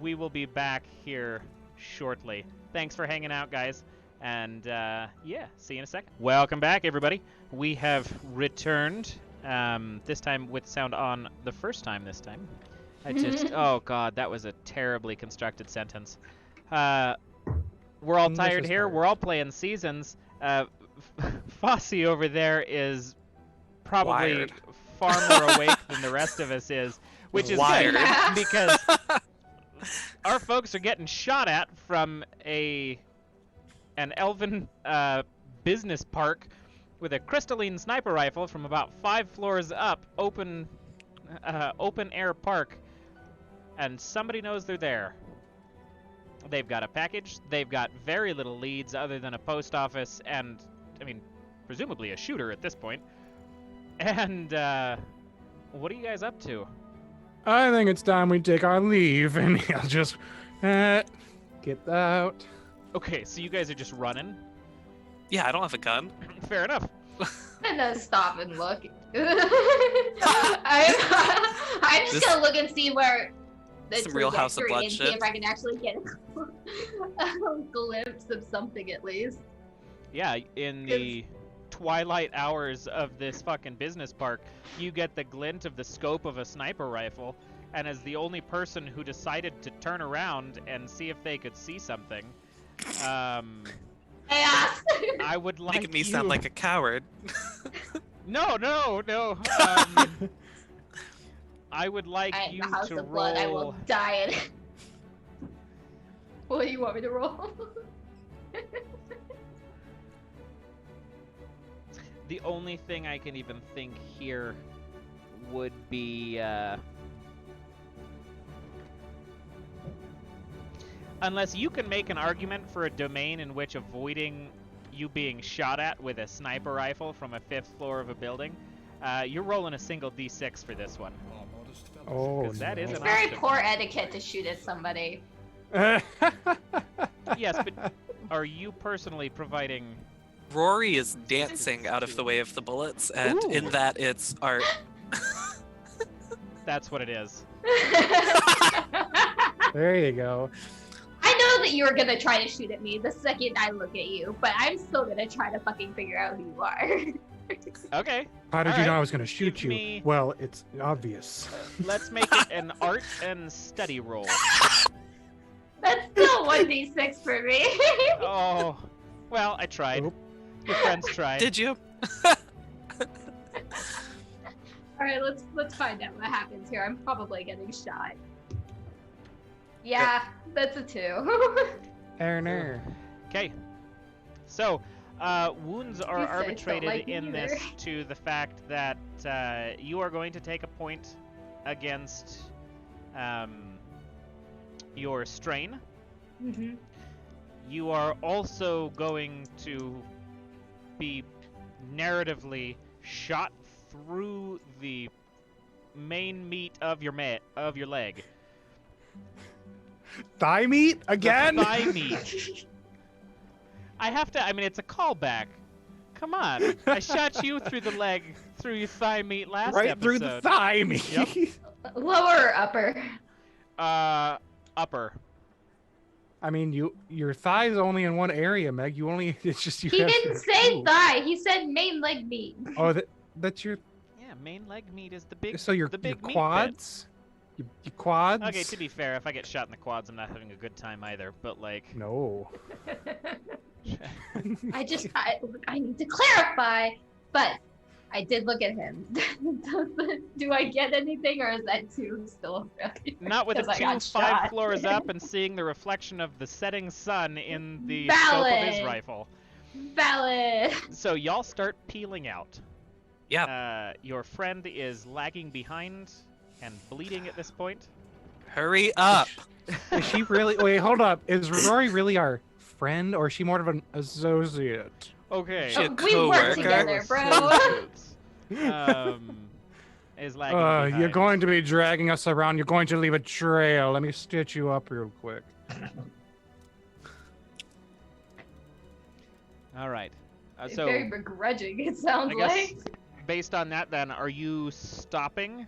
We will be back here shortly. Thanks for hanging out, guys. And yeah, see you in a second. Welcome back, everybody. We have returned. This time with sound on the first time this time. Oh god, that was a terribly constructed sentence. We're all tired here. We're all playing seasons. Fosse over there is probably Wired. far more awake than the rest of us is, which is Wired. good because our folks are getting shot at from an elven business park with a crystalline sniper rifle from about 5 floors up, open air park, and somebody knows they're there. They've got a package. They've got very little leads other than a post office and, I mean, presumably a shooter at this point. And what are you guys up to? I think it's time we take our leave, and he'll just get out. Okay, so you guys are just running? Yeah, I don't have a gun. Fair enough. And then stop and look. I'm just gonna look and see where the Some Real House of trajectory and see Blood if I can actually get a glimpse of something at least. Yeah, in the twilight hours of this fucking business park, you get the glint of the scope of a sniper rifle, and as the only person who decided to turn around and see if they could see something, Chaos. I would like Making me you... sound like a coward. No. I would like I am you the House to of Blood. I will roll. die in it. What do you want me to roll? The only thing I can even think here would be unless you can make an argument for a domain in which avoiding you being shot at with a sniper rifle from a 5th floor of a building, you're rolling a single d6 for this one. Oh, 'Cause that is no. an Very option. poor etiquette to shoot at somebody. Yes, but are you personally providing... Rory is dancing out of the way of the bullets, and in Ooh. that it's art. That's what it is. There you go. I know that you were gonna try to shoot at me the second I look at you, but I'm still gonna try to fucking figure out who you are. Okay, How did All you know right, I was going to shoot give you? me- Well, it's obvious. let's make it an art and study roll. That's still 1d6 for me. Oh, well, I tried. Oop. Your friends tried. Did you? Alright, let's find out what happens here. I'm probably getting shot. Yeah, that's a 2. Erner. Okay. So, wounds are These guys don't arbitrated like me in either. this to the fact that you are going to take a point against your strain. Mm-hmm. You are also going to be narratively shot through the main meat of your leg. Thigh meat The again? thigh meat. I mean, it's a callback. Come on. I shot you through the leg, through your thigh meat last Right episode. through the thigh meat. Yep. Lower or upper? Upper. I mean, your thigh is only in one area, Meg. It's just you. He have didn't your say two. thigh. He said main leg meat. Oh, that's your. Yeah, main leg meat is the big. So your the big meat quads. Your quads. bit. Okay, to be fair, if I get shot in the quads, I'm not having a good time either. But like, No. I need to clarify, but I did look at him. Do I get anything, or is that 2 still? not with a Because I 2 got 5 shot. floors up and seeing the reflection of the setting sun in the scope of his Valid. rifle. Valid. So y'all start peeling out. Yeah. Your friend is lagging behind and bleeding at this point. Hurry up. Is she really? Wait, hold up. Is Rory really our friend, or is she more of an associate? Okay. She a We work coworker. together, bro. Is lagging behind. You're going to be dragging us around. You're going to leave a trail. Let me stitch you up real quick. All right. It's So, very begrudging, it sounds I guess like. based on that, then, are you stopping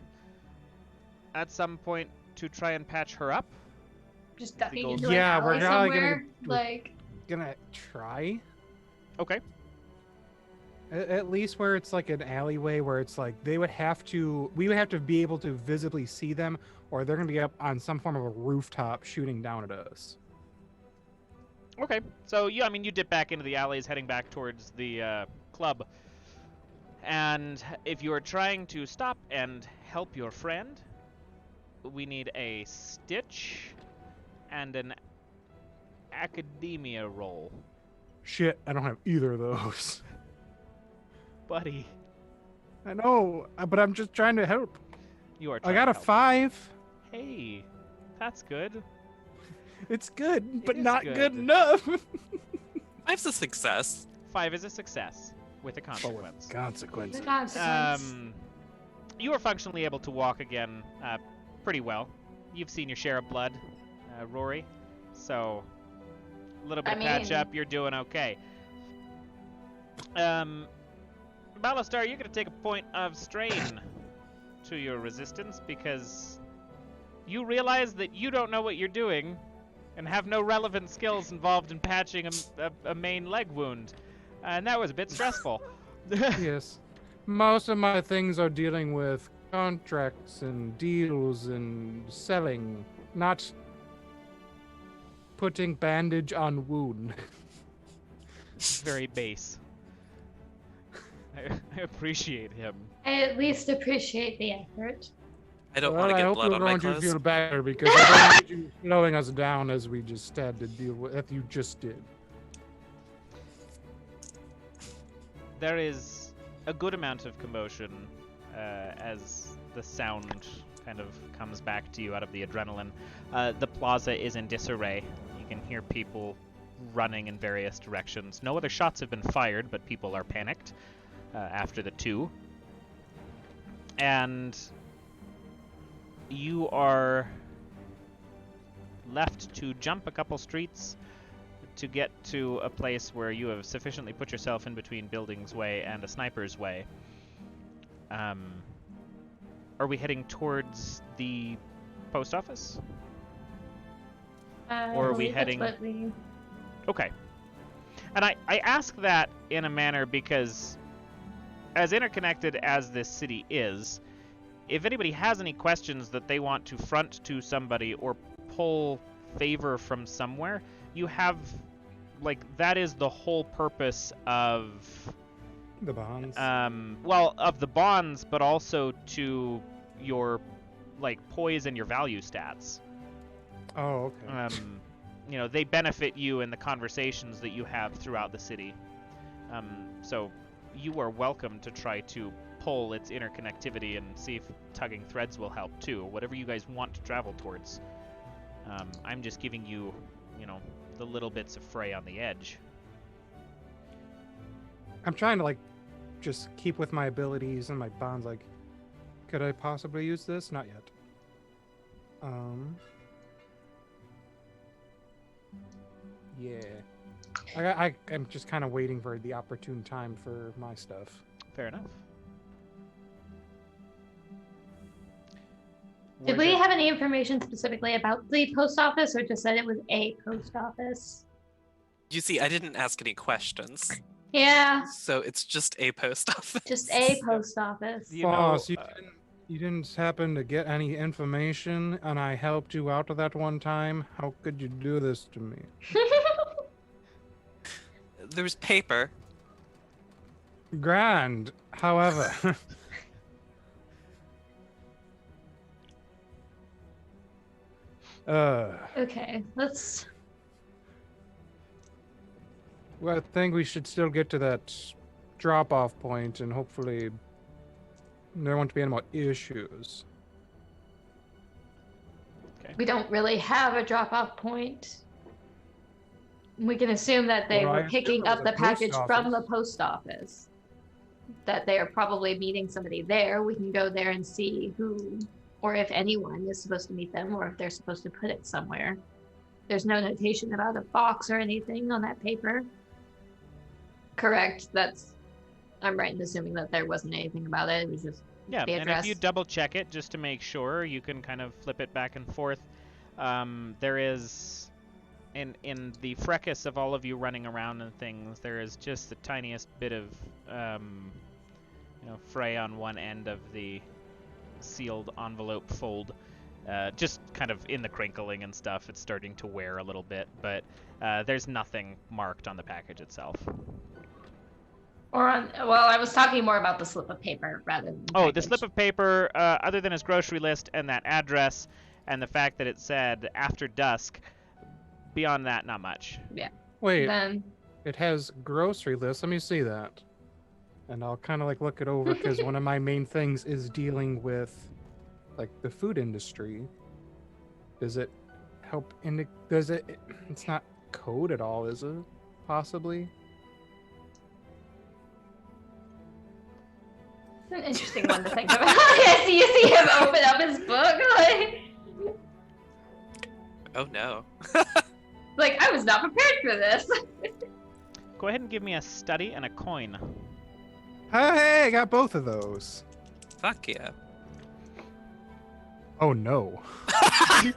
at some point to try and patch her up? Just ducking goes- into Yeah, an we're alley probably somewhere. gonna- Like, Gonna try. Okay. At least where it's like an alleyway where it's like we would have to be able to visibly see them, or they're gonna be up on some form of a rooftop shooting down at us. Okay. So you dip back into the alleys, heading back towards the club. And if you are trying to stop and help your friend, we need a stitch and an academia roll, Shit, I don't have either of those. buddy. I know, but I'm just trying to help. You are. I trying got to a help. 5. Hey, that's good. It's good, but is not good. good enough. 5's a success. 5 is a success with a Oh, consequence. consequences. the consequence. You are functionally able to walk again pretty well. You've seen your share of blood, Rory. So, a little bit I of patch mean- up, you're doing okay. Balastar, you're going to take a point of strain to your resistance because you realize that you don't know what you're doing and have no relevant skills involved in patching a main leg wound. And that was a bit stressful. Yes. Most of my things are dealing with contracts and deals and selling, not putting bandage on wound. very base. I appreciate him. I at least appreciate the effort. I don't want to I get hope blood you're on my going to clothes. feel better because I don't need you slowing us down as we just had to deal with, as you just did. There is a good amount of commotion as the sound kind of comes back to you out of the adrenaline. The plaza is in disarray. You can hear people running in various directions. No other shots have been fired, but people are panicked after the two. And you are left to jump a couple streets to get to a place where you have sufficiently put yourself in between Building's Way and a Sniper's Way. Are we heading towards the post office? Or are we I believe that's heading- what we- Okay. And I ask that in a manner because, as interconnected as this city is, if anybody has any questions that they want to front to somebody or pull favor from somewhere, you have, like, that is the whole purpose of, The bonds. well, of the bonds, but also to your, like, poise and your value stats. Oh, okay. You know, they benefit you in the conversations that you have throughout the city. So you are welcome to try to pull its interconnectivity and see if tugging threads will help too. Whatever you guys want to travel towards. I'm just giving you, you know, the little bits of fray on the edge. I'm trying to, like, just keep with my abilities and my bonds. Like, could I possibly use this? Not yet. Yeah. I'm just kind of waiting for the opportune time for my stuff. Fair enough. Did Where's we your- have any information specifically about the post office, or just that it was a post office? You see, I didn't ask any questions, Yeah, so it's just a post office. just a post office. You know, Boss, you didn't happen to get any information, and I helped you out that one time. How could you do this to me? There's paper. Grand. However, Okay, let's. well, I think we should still get to that drop-off point, and hopefully there won't be any more issues. We don't really have a drop-off point. We can assume that they Well, I were picking assume it up was the a post package from the office. post office. That they are probably meeting somebody there. We can go there and see who, or if anyone is supposed to meet them, or if they're supposed to put it somewhere. There's no notation about a box or anything on that paper. Correct. I'm right in assuming that there wasn't anything about it. It was just Yeah, the and address. if you double check it just to make sure, you can kind of flip it back and forth. There is, in the fracas of all of you running around and things, there is just the tiniest bit of, fray on one end of the sealed envelope fold. Just kind of in the crinkling and stuff. It's starting to wear a little bit, but there's nothing marked on the package itself. Or on. Well, I was talking more about the slip of paper rather than. Oh, the slip of paper, other than his grocery list and that address, and the fact that it said after dusk, beyond that, not much. Wait, Then. it has grocery list. Let me see that. And I'll kind of like look it over because one of my main things is dealing with like the food industry. Does it help it's not code at all, is it? Possibly? It's an interesting one to think about. You see him open up his book, Oh no. like I was not prepared for this. Go ahead and give me a study and a coin. Hey, I got both of those. Fuck yeah. Oh no. I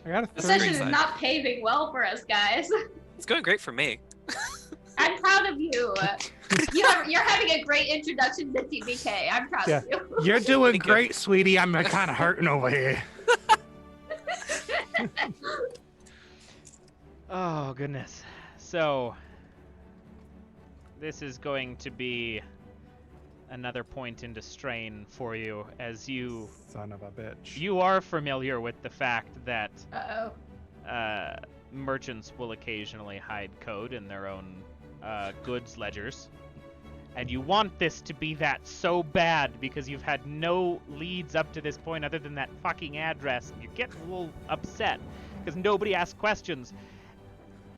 got a This Session is exciting. not paving well for us, guys. It's going great for me. I'm proud of you. You're having a great introduction to TBK. I'm proud Yeah. of you. You're doing Thank you. great, sweetie. I'm kind of hurting over here. Oh, goodness. So, this is going to be another point into strain for you, as you Son of a bitch. are familiar with the fact that Uh-oh. merchants will occasionally hide code in their own goods ledgers. And you want this to be that so bad because you've had no leads up to this point other than that fucking address. And you're getting a little upset because nobody asked questions.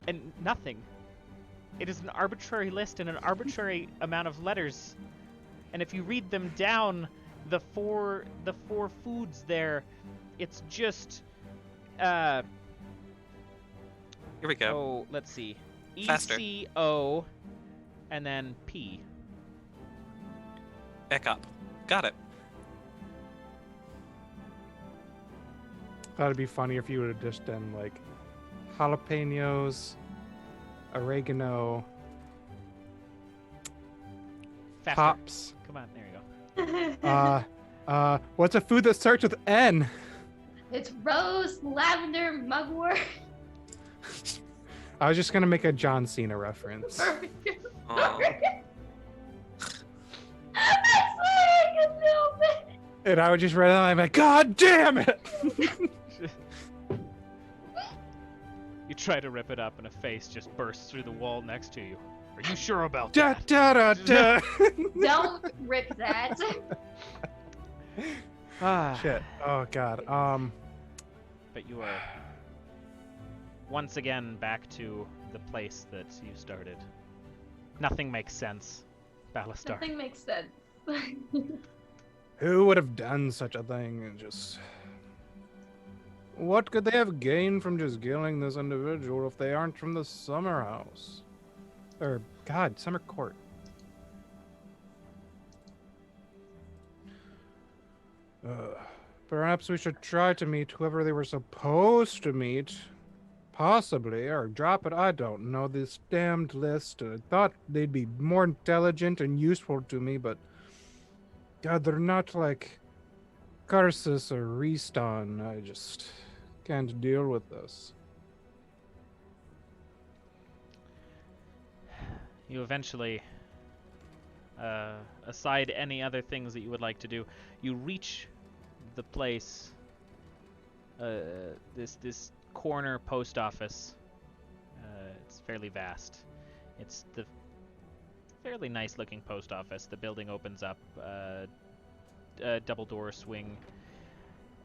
And nothing. It is an arbitrary list and an arbitrary amount of letters. And if you read them down, the four foods there, it's just Here we go. oh, let's see. Faster. ECO and then P. Back up. Got it. Thought it'd be funny if you would have just done like jalapenos, oregano, Faster. hops. Come on, there you go. What's a food that starts with N? It's rose, lavender, mugwort. I was just gonna make a John Cena reference. Aw. I swear I couldn't help it. And I would just read it and I'm like, God damn it! You try to rip it up and a face just bursts through the wall next to you. Are you sure about Da that? da da da. Don't rip that. Ah. Shit. Oh god. But you are once again back to the place that you started. Nothing makes sense, Balastar. Nothing makes sense. Who would have done such a thing? And just what could they have gained from just killing this individual if they aren't from the summer house? Or God, summer court. Perhaps we should try to meet whoever they were supposed to meet. Possibly, or drop it. I don't know. This damned list. I thought they'd be more intelligent and useful to me, but God, they're not like Karsus or Reston. I just can't deal with this. You eventually, aside any other things that you would like to do, you reach the place, this corner post office. It's fairly vast. It's the fairly nice looking post office. The building opens up, a double door swing,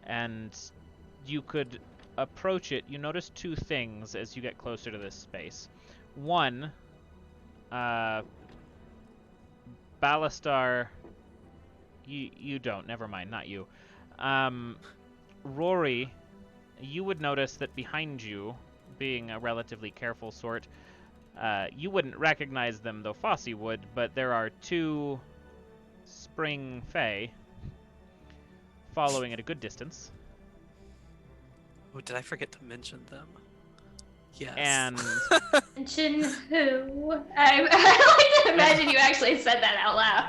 and you could approach it. You notice two things as you get closer to this space. One, Balastar, you don't, never mind, not you. Rorri, you would notice that behind you, being a relatively careful sort, you wouldn't recognize them, though Fosse would, but there are two spring fae following at a good distance. Oh, did I forget to mention them? Yes. And Mention who? I like to imagine you actually said that out loud.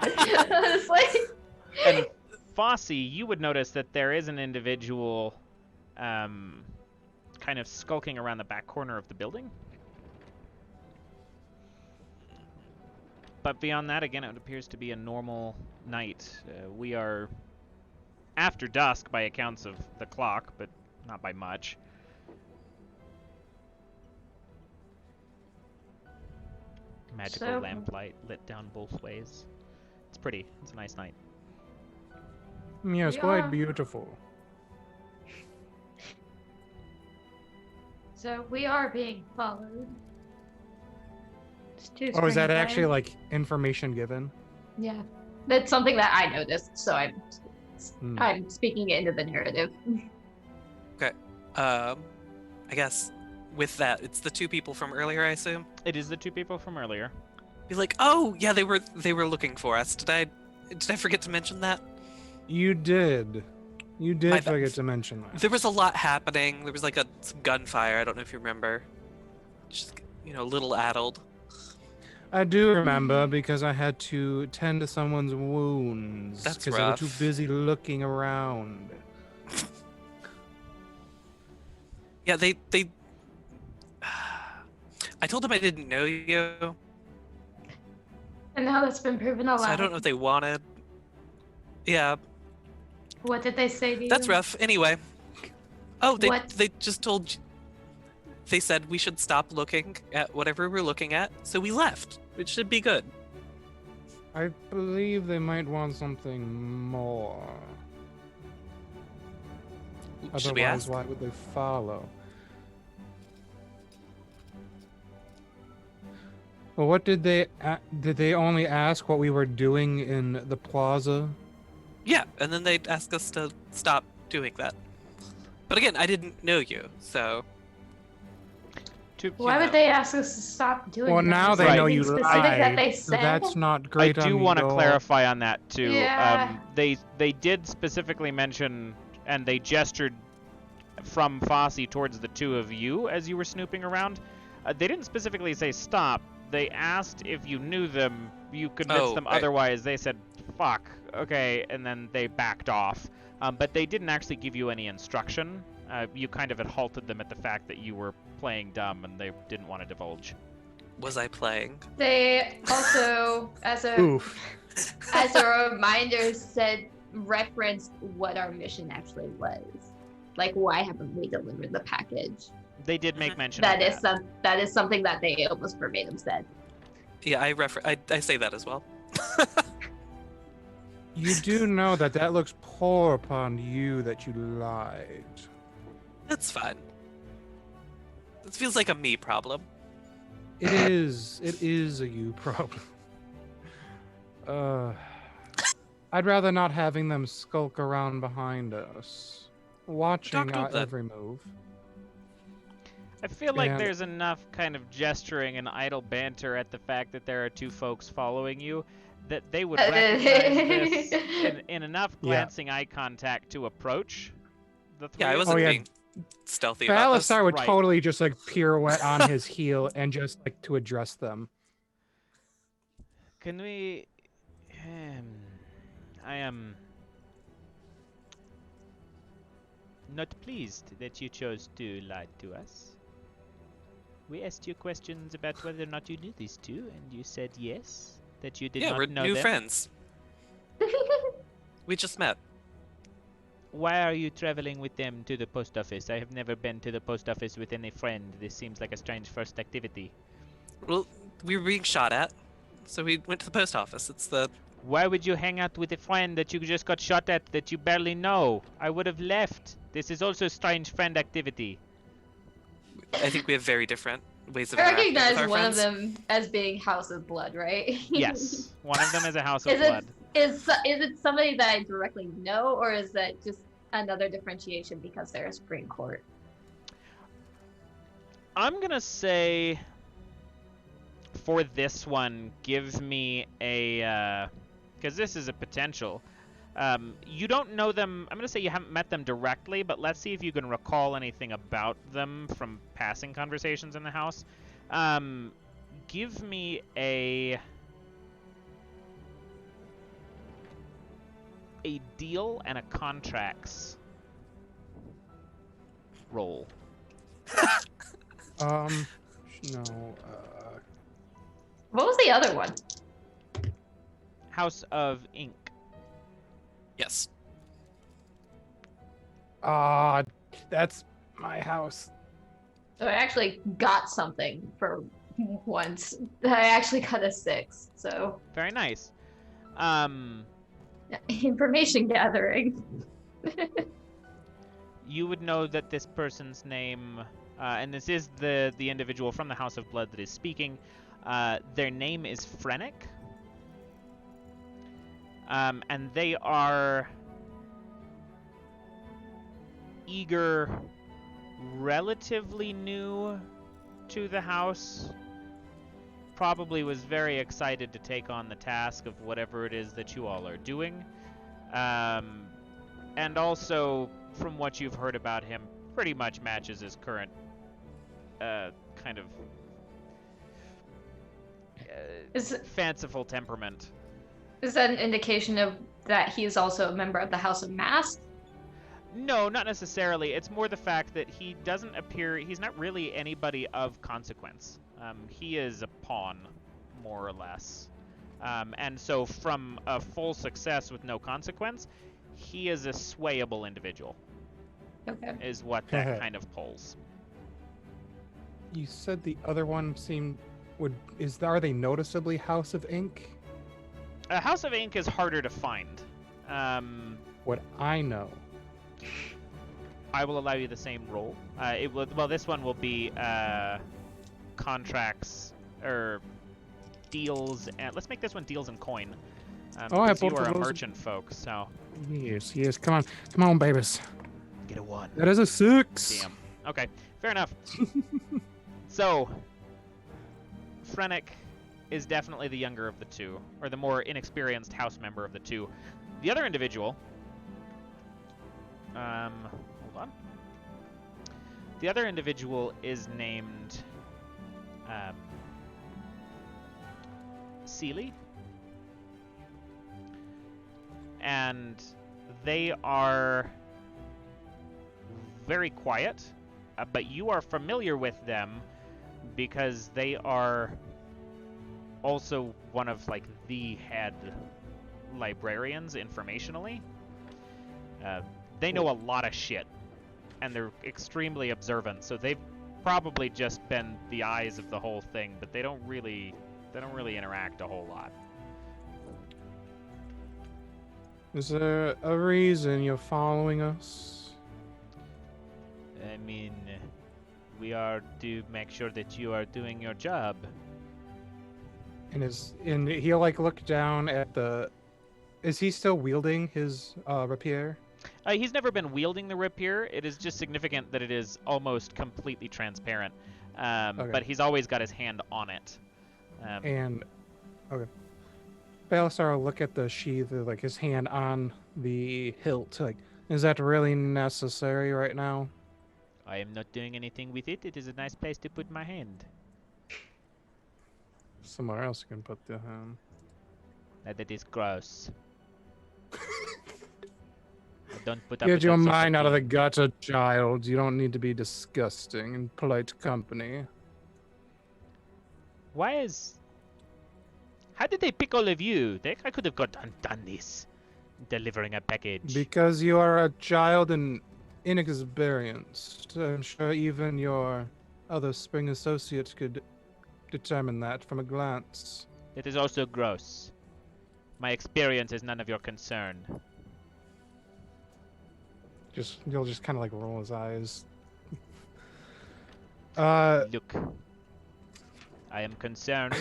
It's like... and Fosse, you would notice that there is an individual kind of skulking around the back corner of the building. But beyond that, again, it appears to be a normal night. We are after dusk by accounts of the clock, but not by much. Magical So- lamplight lit down both ways. It's pretty. It's a nice night. Yes, We quite are- beautiful. So we are being followed. It's two Oh, is that spring actually fae. like information given? Yeah, that's something that I noticed. So Hmm. I'm speaking it into the narrative. I guess with that, it's the two people from earlier, I assume. It is the two people from earlier. Be like, oh yeah, they were looking for us. Did I forget to mention that? You did. You My did bad. forget to mention that. There was a lot happening. There was like some gunfire. I don't know if you remember. Just a little addled. I do remember because I had to tend to someone's wounds That's because they were rough. too busy looking around. Yeah, they I told them I didn't know you, And now that's been proven a so I lie. don't know if they wanted. Yeah, What did they say to you? that's rough. Anyway. Oh, What? they just told. They said we should stop looking at whatever we're looking at, so we left. It should be good. I believe they might want something more. Should we Otherwise, ask? why would they follow? Well, what did they only ask what we were doing in the plaza? Yeah, and then they asked us to stop doing that. But again, I didn't know you, so Why would they ask us to stop doing Well, that? now Is they there know anything you specific lied. that they So said? that's not I great. do want to amigo. clarify on that too. Yeah. They did specifically mention, and they gestured from Fosse towards the two of you as you were snooping around. They didn't specifically say stop. They asked if you knew them. You convinced them right. otherwise. They said, fuck, okay, and then they backed off. But they didn't actually give you any instruction. You kind of had halted them at the fact that you were playing dumb and they didn't want to divulge. was I playing? They also, as a Oof. reminder, referenced what our mission actually was. Like, why haven't we delivered the package? They did make mention That of is that is something that they almost verbatim said. Yeah, I say that as well. You do know that looks poor upon you that you lied. That's fine. This feels like a me problem. It is a you problem. I'd rather not having them skulk around behind us, watching Talk to our them. every move. I feel like And- there's enough kind of gesturing and idle banter at the fact that there are two folks following you that they would recognize this in enough Yeah. glancing eye contact to approach the three Yeah, I of wasn't Oh, yeah. being stealthy about this. Balastar would Right. totally just like pirouette on his heel and just like to address them. Can we... I am not pleased that you chose to lie to us. We asked you questions about whether or not you knew these two, and you said yes, that you did Yeah, not we're know new them. friends. We just met. Why are you traveling with them to the post office? I have never been to the post office with any friend. This seems like a strange first activity. Well, we were being shot at, so we went to the post office. It's the Why would you hang out with a friend that you just got shot at that you barely know? I would have left. This is also strange friend activity. I think we have very different ways of I interacting with recognize our one friends. of them as being House of Blood, right? Yes, one of them is a House of Is Blood. Is it somebody that I directly know, or is that just another differentiation because they're a Supreme Court? I'm gonna say for this one, give me a because this is a potential. You don't know them. I'm gonna say you haven't met them directly, but let's see if you can recall anything about them from passing conversations in the house. Give me a deal and a contracts roll. No. What was the other one? House of Ink. Yes. That's my house. So I actually got something for once. I actually got a 6. So Very nice. information gathering. You would know that this person's name, and this is the individual from the House of Blood that is speaking. Their name is Frenic. And they are eager, relatively new to the house. Probably was very excited to take on the task of whatever it is that you all are doing. And also, from what you've heard about him, pretty much matches his current kind of fanciful temperament. Is that an indication of that he is also a member of the House of Mask? No, not necessarily. It's more the fact that he doesn't appear, he's not really anybody of consequence. He is a pawn, more or less. And so from a full success with no consequence, he is a swayable individual, Okay. is what that kind of pulls. You said the other one are they noticeably House of Ink? House of Ink is harder to find. What I know. I will allow you the same roll. This one will be contracts or deals, and let's make this one deals in coin. Oh, I because you both are of a those- merchant folk, so Yes. Come on, babies. get a 1. That is a 6. Damn. Okay, fair enough. So, Frennick is definitely the younger of the two, or the more inexperienced house member of the two. The other individual, hold on. The other individual is named Seely, and they are very quiet, but you are familiar with them because they are also one of like the head librarians informationally. They know a lot of shit, and they're extremely observant, so they've probably just been the eyes of the whole thing, but they don't really interact a whole lot. Is there a reason you're following us? I mean, we are to make sure that you are doing your job. And he'll like look down at the. Is he still wielding his rapier? He's never been wielding the rapier. It is just significant that it is almost completely transparent. Okay. But he's always got his hand on it. Okay. Balastar will look at the sheath, like his hand on the hilt. Like, is that really necessary right now? I am not doing anything with it. It is a nice place to put my hand. Somewhere else you can put the hand. That is gross. I don't put up Get with your that sort mind out of the thing. gutter, child. You don't need to be disgusting in polite company. How did they pick all of you? I could have done this. Delivering a package. Because you are a child and inexperienced. I'm sure even your other spring associates could determine that from a glance. It is also gross. My experience is none of your concern. He'll just kind of like roll his eyes. Look, I am concerned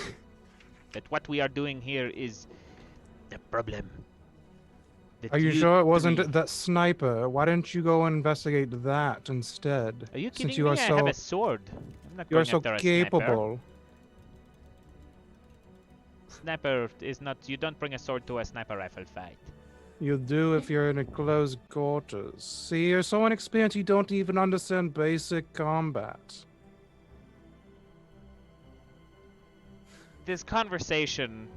that what we are doing here is the problem. That Are you sure it wasn't three- that sniper? Why didn't you go and investigate that instead? Are you Since kidding you me? are I so have a sword. I'm not you are going so after a sniper. capable. Sniper is not. You don't bring a sword to a sniper rifle fight. You do if you're in a close quarters. See, you're so inexperienced you don't even understand basic combat. This conversation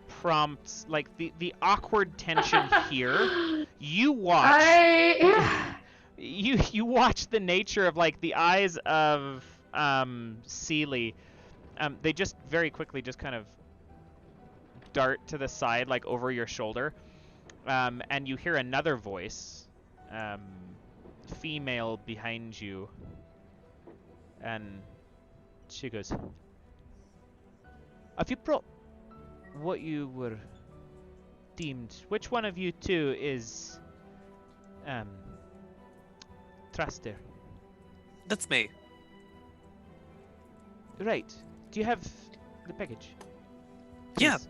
prompts like the awkward tension here. You watch. You watch the nature of like the eyes of Seely. They just very quickly just kind of dart to the side, like over your shoulder, and you hear another voice, female behind you, and she goes, "Have you brought what you were deemed? Which one of you two is Truster?" That's me. Right. Do you have the package? Yeah. Please.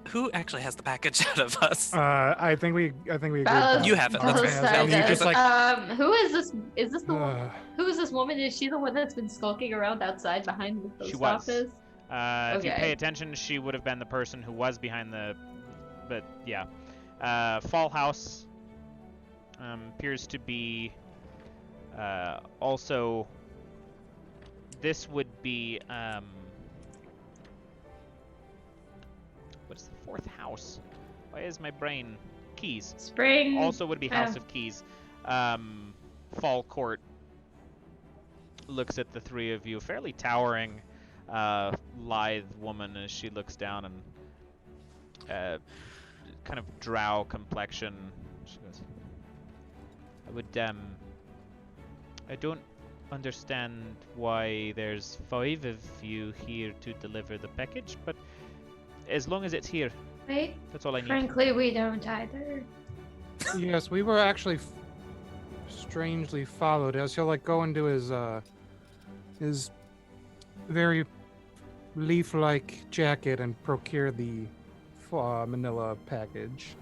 Who actually has the package out of us? I think we agreed. You have it, that's Okay. fine. And you just like who is this? Is this the one? uh, Who is this woman? Is she the one that's been skulking around outside behind the She post was. office? If you Okay. pay attention, she would have been the person who was behind the. But yeah, Fall House appears to be also. This would be what's the fourth house? Why is my brain Keys? Spring. Also would be House Oh. of Keys. Fall Court looks at the three of you, fairly towering, lithe woman as she looks down and kind of drow complexion. She goes, I don't understand why there's 5 of you here to deliver the package, but as long as it's here, Right? that's all I need. Frankly, we don't either. Yes, we were actually strangely followed as he'll like go into his very leaf-like jacket and procure the manila package.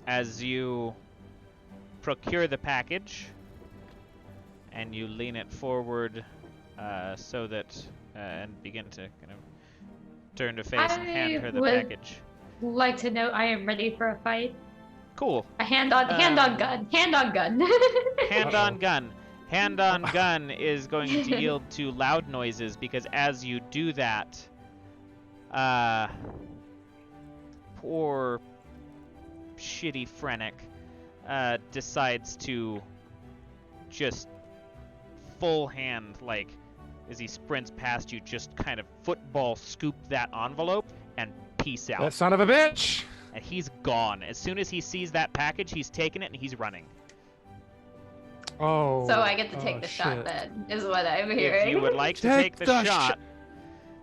As you procure the package and you lean it forward so that and begin to kind of turn to face and hand her the would- package. Like to know I am ready for a fight. Cool. A hand on gun. Hand on gun. Hand Uh-oh. on gun. Hand on gun is going to yield to loud noises because as you do that, poor shitty Frennick decides to just full hand, like as he sprints past you, just kind of football scoop that envelope and peace out. That son of a bitch! And he's gone. As soon as he sees that package, he's taking it and he's running. Oh. So I get to take oh, the shot shit. then, is what I'm If hearing. you would like to Take take the the shot,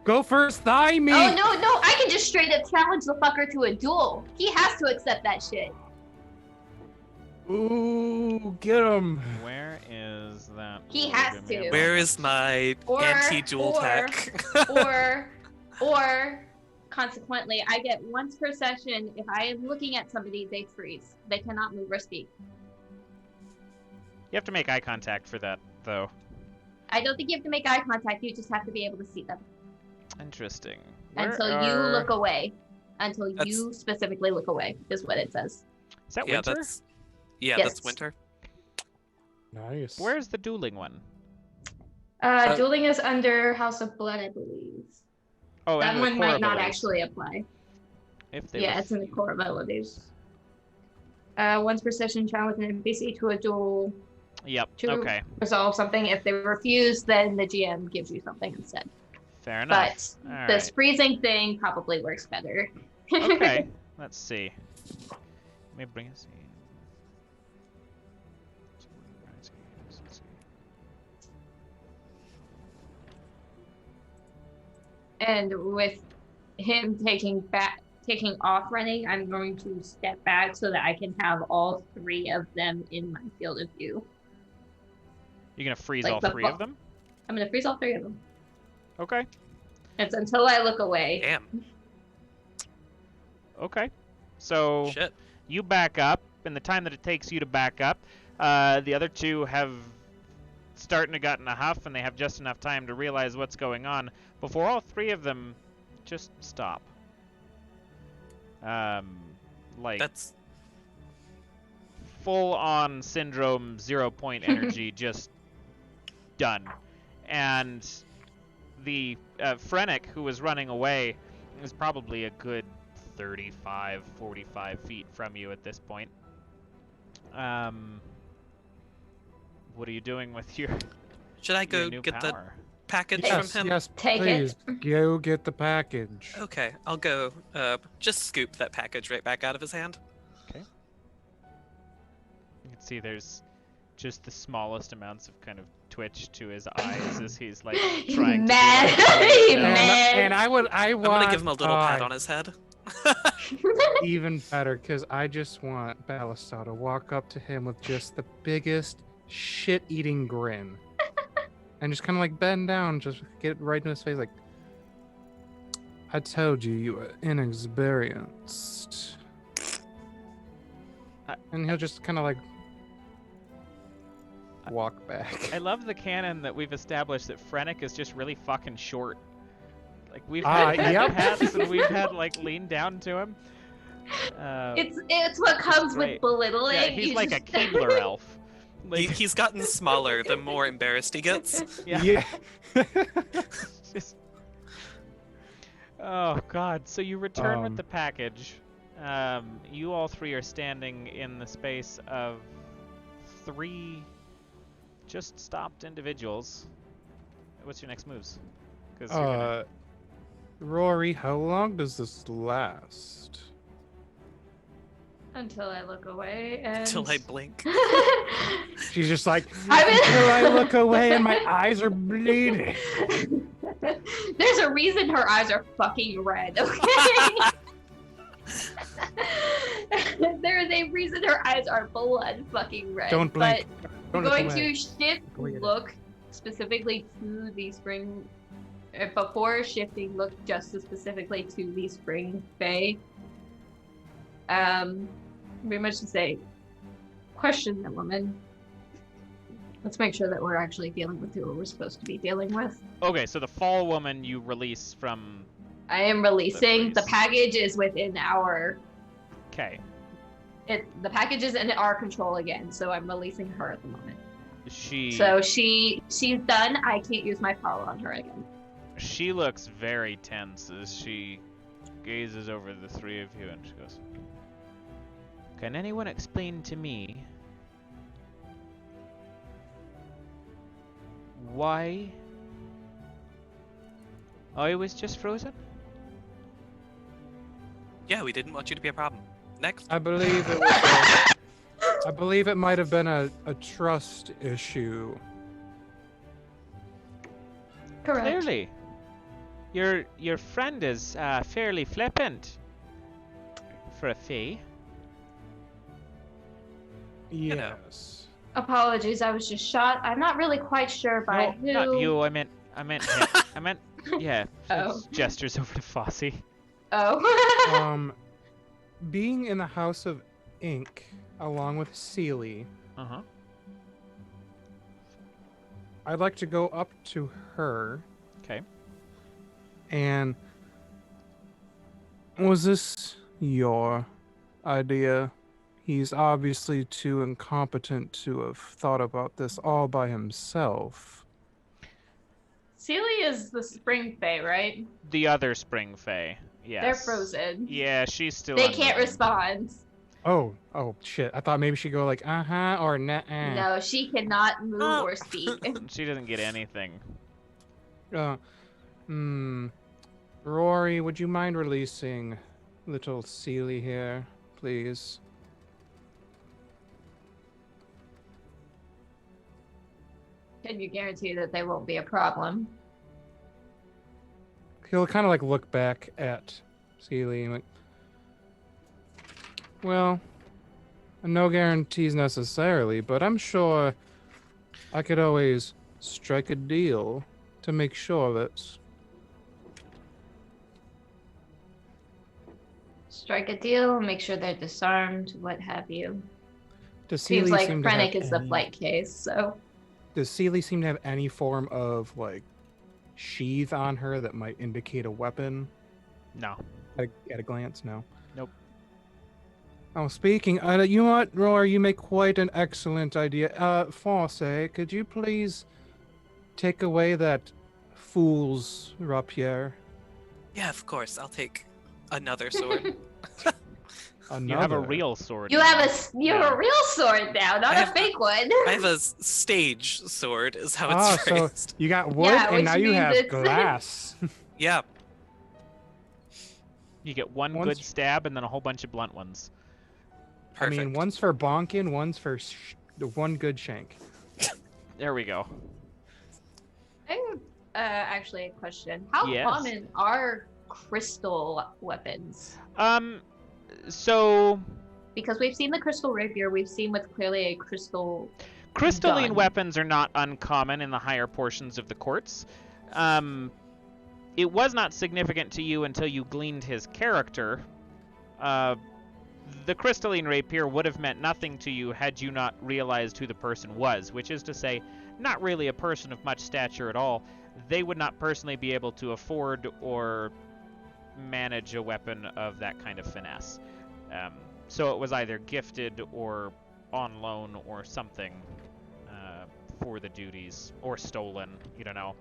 Go first, thigh me! Oh no, I can just straight up challenge the fucker to a duel. He has to accept that shit. Ooh, get him! where is that? He Ooh, has give me a to. Where is my Or- anti-duel or- tech? or consequently, I get once per session. If I am looking at somebody, they freeze. They cannot move or speak. You have to make eye contact for that, though. I don't think you have to make eye contact. You just have to be able to see them Interesting. until you look away. Until you specifically look away, is what it says. Is that Yeah, winter? that's Yes. that's winter. Nice. Where's the dueling one? Dueling is under House of Blood, I believe. Oh, That and the one might not abilities. actually apply. If they Yeah, were- it's in the core abilities. Once per session, challenge an NPC to a duel Yep. to Okay. resolve something. If they refuse, then the GM gives you something instead. Fair enough. But All this right. freezing thing probably works better. Okay. Let's see. Let me bring us. And with him taking off running, I'm going to step back so that I can have all 3 of them in my field of view. You're gonna freeze Like all the 3 fu- of them? I'm going to freeze all 3 of them. Okay. It's until I look away. Damn. Okay. So Shit. you back up, in the time that it takes you to back up, the other 2 have starting to gotten a huff, and they have just enough time to realize what's going on before all 3 of them just stop. Like That's full-on syndrome, 0-point energy, just done. And the Frennick, who was running away, is probably a good 35, 45 feet from you at this point. What are you doing with your should I your go new get the power? package Yes, from him? yes, Take please. it. Go get the package. Okay, I'll go. Just scoop that package right back out of his hand. You can see there's just the smallest amounts of kind of twitch to his eyes as he's like trying Mad. to do He's it. mad. And I want I'm gonna give him a little pat on his head. even better because I just want Balastar to walk up to him with just the biggest shit-eating grin, and just kind of like bend down, just get right in his face, like, "I told you you were inexperienced," and he'll just kind of like walk back. I love the canon that we've established that Frennick is just really fucking short. Like we've Ah, had yep. hats and we've had like lean down to him. It's what comes great. with belittling. Yeah, he's You like a just- Keebler elf. Like, He's gotten smaller the more embarrassed he gets. yeah. Just- Oh god! So you return with the package. You all 3 are standing in the space of just stopped individuals. What's your next moves? 'Cause you're gonna... Rory, how long does this last? Until I look away and... Till I blink. She's just like, I'm in- until I look away and my eyes are bleeding. There's a reason her eyes are fucking red, okay? There is a reason her eyes are blood fucking red. Don't blink. But Don't we're look going away. to shift Go ahead. look specifically to the spring. Before shifting look just specifically to the spring fae. Very much to say, question the woman. Let's make sure that we're actually dealing with who we're supposed to be dealing with. Okay, so the fall woman you release from... I am releasing. The priest. package is within our. Okay. The package is in our control again, so I'm releasing her at the moment. She... So she's done. I can't use my power on her again. She looks very tense as she gazes over the three of you and she goes, "Can anyone explain to me why I was just frozen?" Yeah, we didn't want you to be a problem. Next. I believe it was I believe it might have been a trust issue. Correct. Clearly. Your friend is fairly flippant for a fee. know. Yes. Apologies, I was just shot. I'm not really quite sure by who. Not you. I meant him. I meant yeah. Oh. Gestures over to Fosse. Oh. Being in the House of Ink along with Seely, Uh-huh. I'd like to go up to her. Okay. And was this your idea? He's obviously too incompetent to have thought about this all by himself. Celia is the spring fae, right? The other spring fae. Yes. They're frozen. Yeah, she's still They can't unmoving. respond. Oh shit. I thought maybe she'd go like, uh-huh, or nah. No, she cannot move or speak. She doesn't get anything. Rory, would you mind releasing little Seely here, please? Can you guarantee that they won't be a problem? He'll kind of like look back at Seely and like, well, no guarantees necessarily, but I'm sure I could always strike a deal to make sure that. Strike a deal, make sure they're disarmed, what have you. Does Seems Seely like seem to have Krennic is the any- flight case, so. Does Seely seem to have any form of like sheath on her that might indicate a weapon? No. At a glance, no. Nope. Oh, speaking, you know what, Rory, you make quite an excellent idea. Fosse, could you please take away that fool's rapier? Yeah, of course. I'll take another sword. Another. You have a real sword. You now. have a real sword now, not I a have- fake one. I have a stage sword, is how Ah, it's so phrased. you got wood Yeah, and which now you means have it's- glass. Yeah. You get one Once- good stab and then a whole bunch of blunt ones. I Perfect. mean, one's for bonking, one's for one good shank. There we go. I have actually a question. How Yes. common are crystal weapons? So Because we've seen the crystal rapier, we've seen with clearly a crystal. crystalline Done. weapons are not uncommon in the higher portions of the courts. It was not significant to you until you gleaned his character. The crystalline rapier would have meant nothing to you had you not realized who the person was, which is to say, not really a person of much stature at all. They would not personally be able to afford or manage a weapon of that kind of finesse. So it was either gifted or on loan or something for the duties, or stolen, you don't know.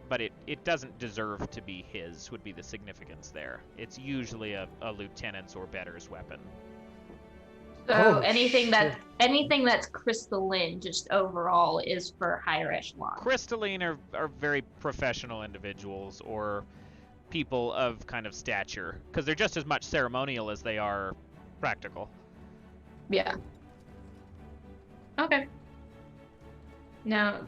But it doesn't deserve to be his, would be the significance there. It's usually a lieutenant's or better's weapon. So Oh, anything shit. that's crystalline, just overall, is for higher echelon. Crystalline are very professional individuals or people of kind of stature, because they're just as much ceremonial as they are practical. Yeah. Okay. Now,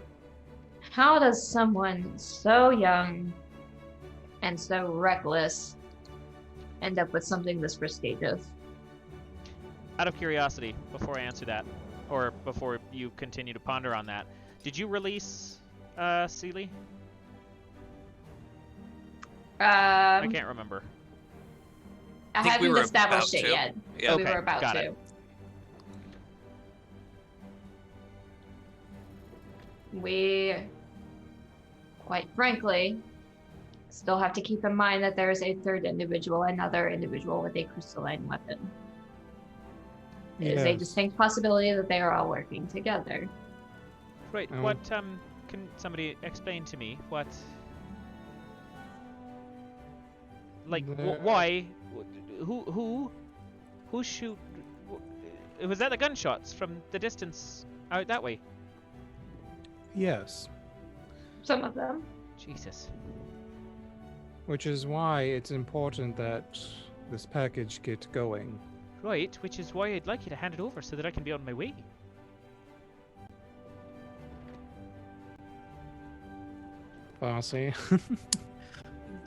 how does someone so young and so reckless end up with something this prestigious? Out of curiosity, before I answer that, or before you continue to ponder on that, did you release Sealy? I can't remember. I think we haven't were established about it to. yet. Yeah. We Okay, were about got to. it. We, quite frankly, still have to keep in mind that there is a third individual, another individual with a crystalline weapon. It is a Yes. distinct possibility that they are all working together. Right. Oh. What can somebody explain to me what? Like The- why? Who shoot? Was that the gunshots from the distance out that way? Yes. Some of them. Jesus. Which is why it's important that this package get going. Right, which is why I'd like you to hand it over so that I can be on my way. Fosse.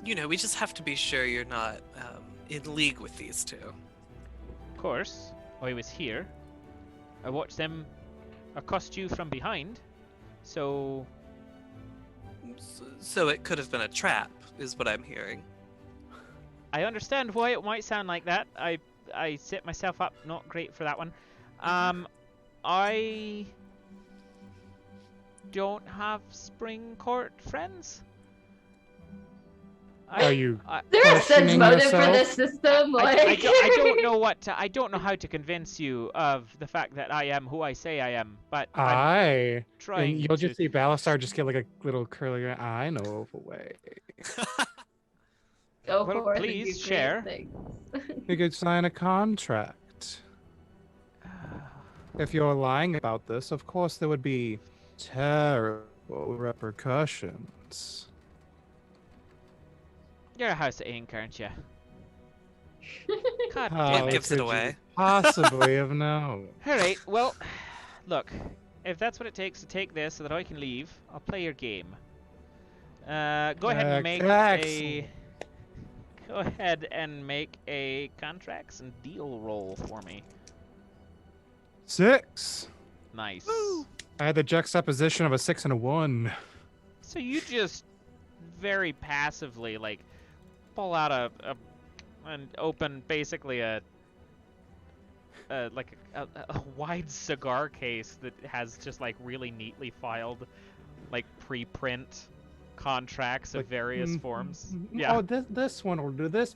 You know, we just have to be sure you're not in league with these two. Of course, I was here. I watched them accost you from behind, so So it could have been a trap, is what I'm hearing. I understand why it might sound like that. I set myself up not great for that one. I don't have spring court friends. Are you? There is such Questioning motive for yourself? this system. Like, I don't know what I don't know how to convince you of the fact that I am who I say I am, but I'm Aye. trying And you'll to. just see Balastar just get like a little curly. I know of a way. Go Well, forth and please do great share. things. You could sign a contract. If you're lying about this, of course there would be terrible repercussions. You're a house of ink, aren't you? God How damn it. gives it could you away. Possibly have known. All right. Well, look. If that's what it takes to take this so that I can leave, I'll play your game. Go ahead and make a. Excellent. Go ahead and make a contracts and deal roll for me. 6. Nice. I had the juxtaposition of a 6 and a 1. So you just very passively like pull out and open basically a wide cigar case that has just like really neatly filed like pre-print contracts of Like, various forms. Mm-hmm. Yeah. Oh, this one will do. This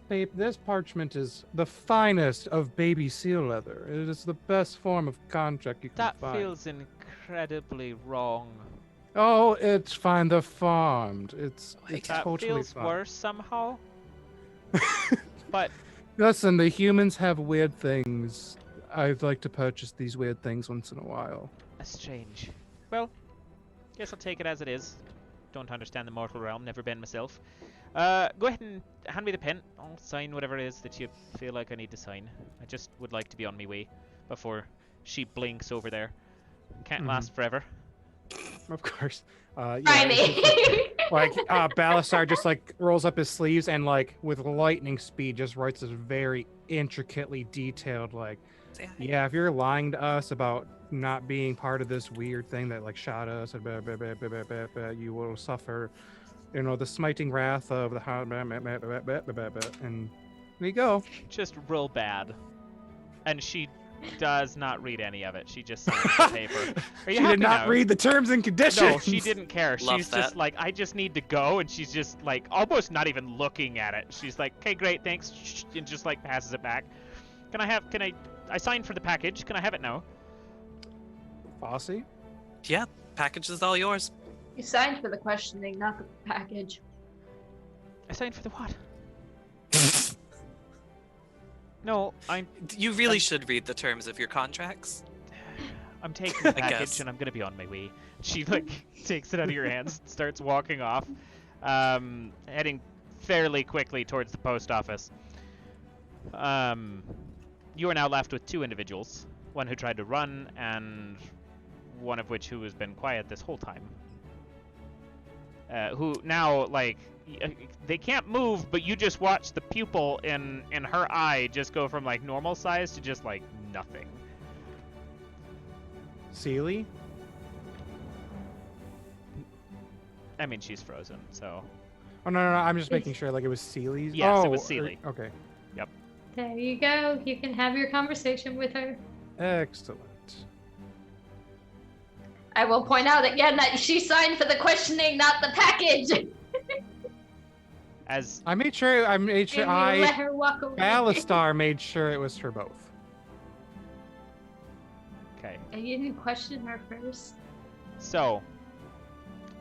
parchment is the finest of baby seal leather. It is the best form of contract you can That find. feels incredibly wrong. Oh, it's fine. They're farmed. It's That totally feels fine. worse somehow. But Listen, the humans have weird things. I'd like to purchase these weird things once in a while. that's strange. Well, guess I'll take it as it is. Don't understand the mortal realm, never been myself. Go ahead and hand me the pen. I'll sign whatever it is that you feel like I need to sign. I just would like to be on my way before she blinks over there. Can't last forever. Of course. Yeah, Try it's me. just like Balastar just like rolls up his sleeves and like with lightning speed just writes this very intricately detailed like, Say hi. yeah, if you're lying to us about not being part of this weird thing that like shot us, and you will suffer, you know, the smiting wrath of the and there you go. Just real bad. And she does not read any of it. She just signs the paper. Are you She happy did not now? read the terms and conditions. No, she didn't care. Love She's just that. like, I just need to go, and she's just like almost not even looking at it. She's like, okay, great, thanks, and just like passes it back. I signed for the package. Can I have it now? Fosse? Yeah, package is all yours. You signed for the questioning, not the package. I signed for the what? No, You really should read the terms of your contracts. I'm taking the I package guess. and I'm gonna be on my way. She takes it out of your hands, starts walking off, heading fairly quickly towards the post office. You are now left with two individuals, one who tried to run and one of which who has been quiet this whole time. Who now, they can't move, but you just watch the pupil in her eye just go from normal size to just nothing. Sealy? I mean, she's frozen, so. Oh, no, I'm just making sure it was Sealy's. Yes, it was Sealy. Okay. There you go. You can have your conversation with her. Excellent. I will point out again that she signed for the questioning, not the package. As I made sure And you let her walk away. Balastar made sure it was for both. okay, And you didn't question her first. so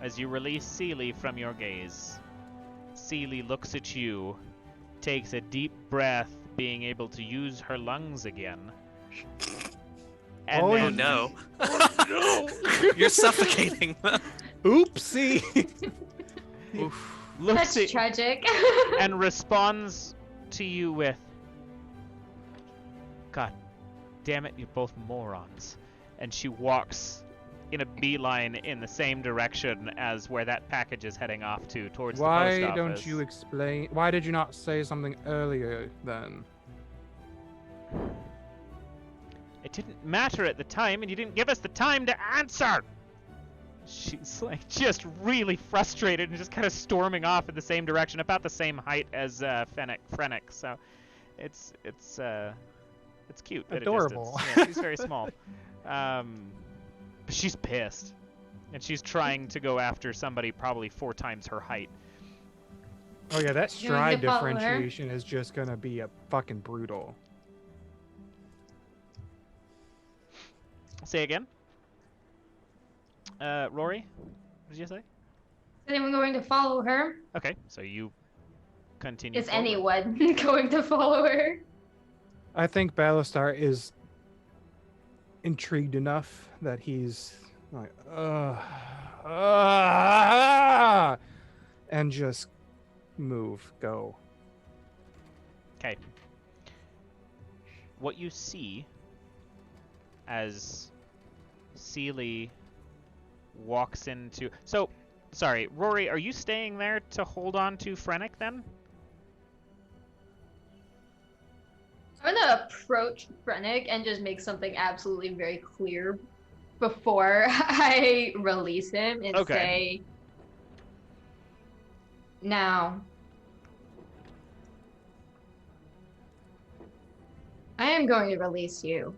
as you release Sealy from your gaze, Sealy looks at you, takes a deep breath, being able to use her lungs again. And Oh, then, no. no! You're suffocating them. Oopsie! Oof. looks That's at tragic. and responds to you with, "God damn it, you're both morons." And she walks in a beeline in the same direction as where that package is heading off to, towards the post Why office. don't you explain? Why did you not say something earlier then? It didn't matter at the time, and you didn't give us the time to answer! She's just really frustrated and just kind of storming off in the same direction, about the same height as Fennec, so it's cute at Adorable. a distance. Yeah, she's very small. But she's pissed, and she's trying to go after somebody probably 4 times her height. Oh yeah, that You want stride to follow her? differentiation is just gonna be a fucking brutal. Say again. Rory, what did you say? Is anyone going to follow her? Okay, so you continue. Is forward. anyone going to follow her? I think Balastar is intrigued enough that he's like, and just go. Okay. What you see as Sealy walks into... So, sorry, Rory, are you staying there to hold on to Frennick then? I'm gonna approach Brennick and just make something absolutely very clear before I release him and Okay. say, now, I am going to release you.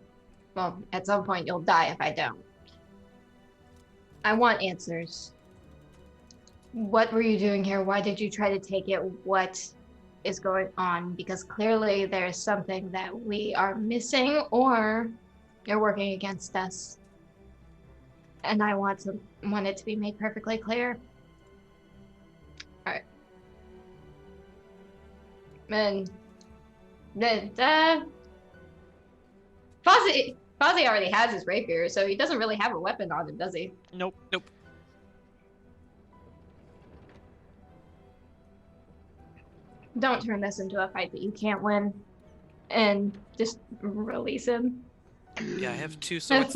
Well, at some point you'll die if I don't. I want answers. What were you doing here? Why did you try to take it? What is going on? Because clearly there's something that we are missing or you're working against us. And I want it to be made perfectly clear. Alright. Fosse already has his rapier, so he doesn't really have a weapon on him, does he? Nope. Don't turn this into a fight that you can't win. And just release him. Yeah, I have 2 And swords.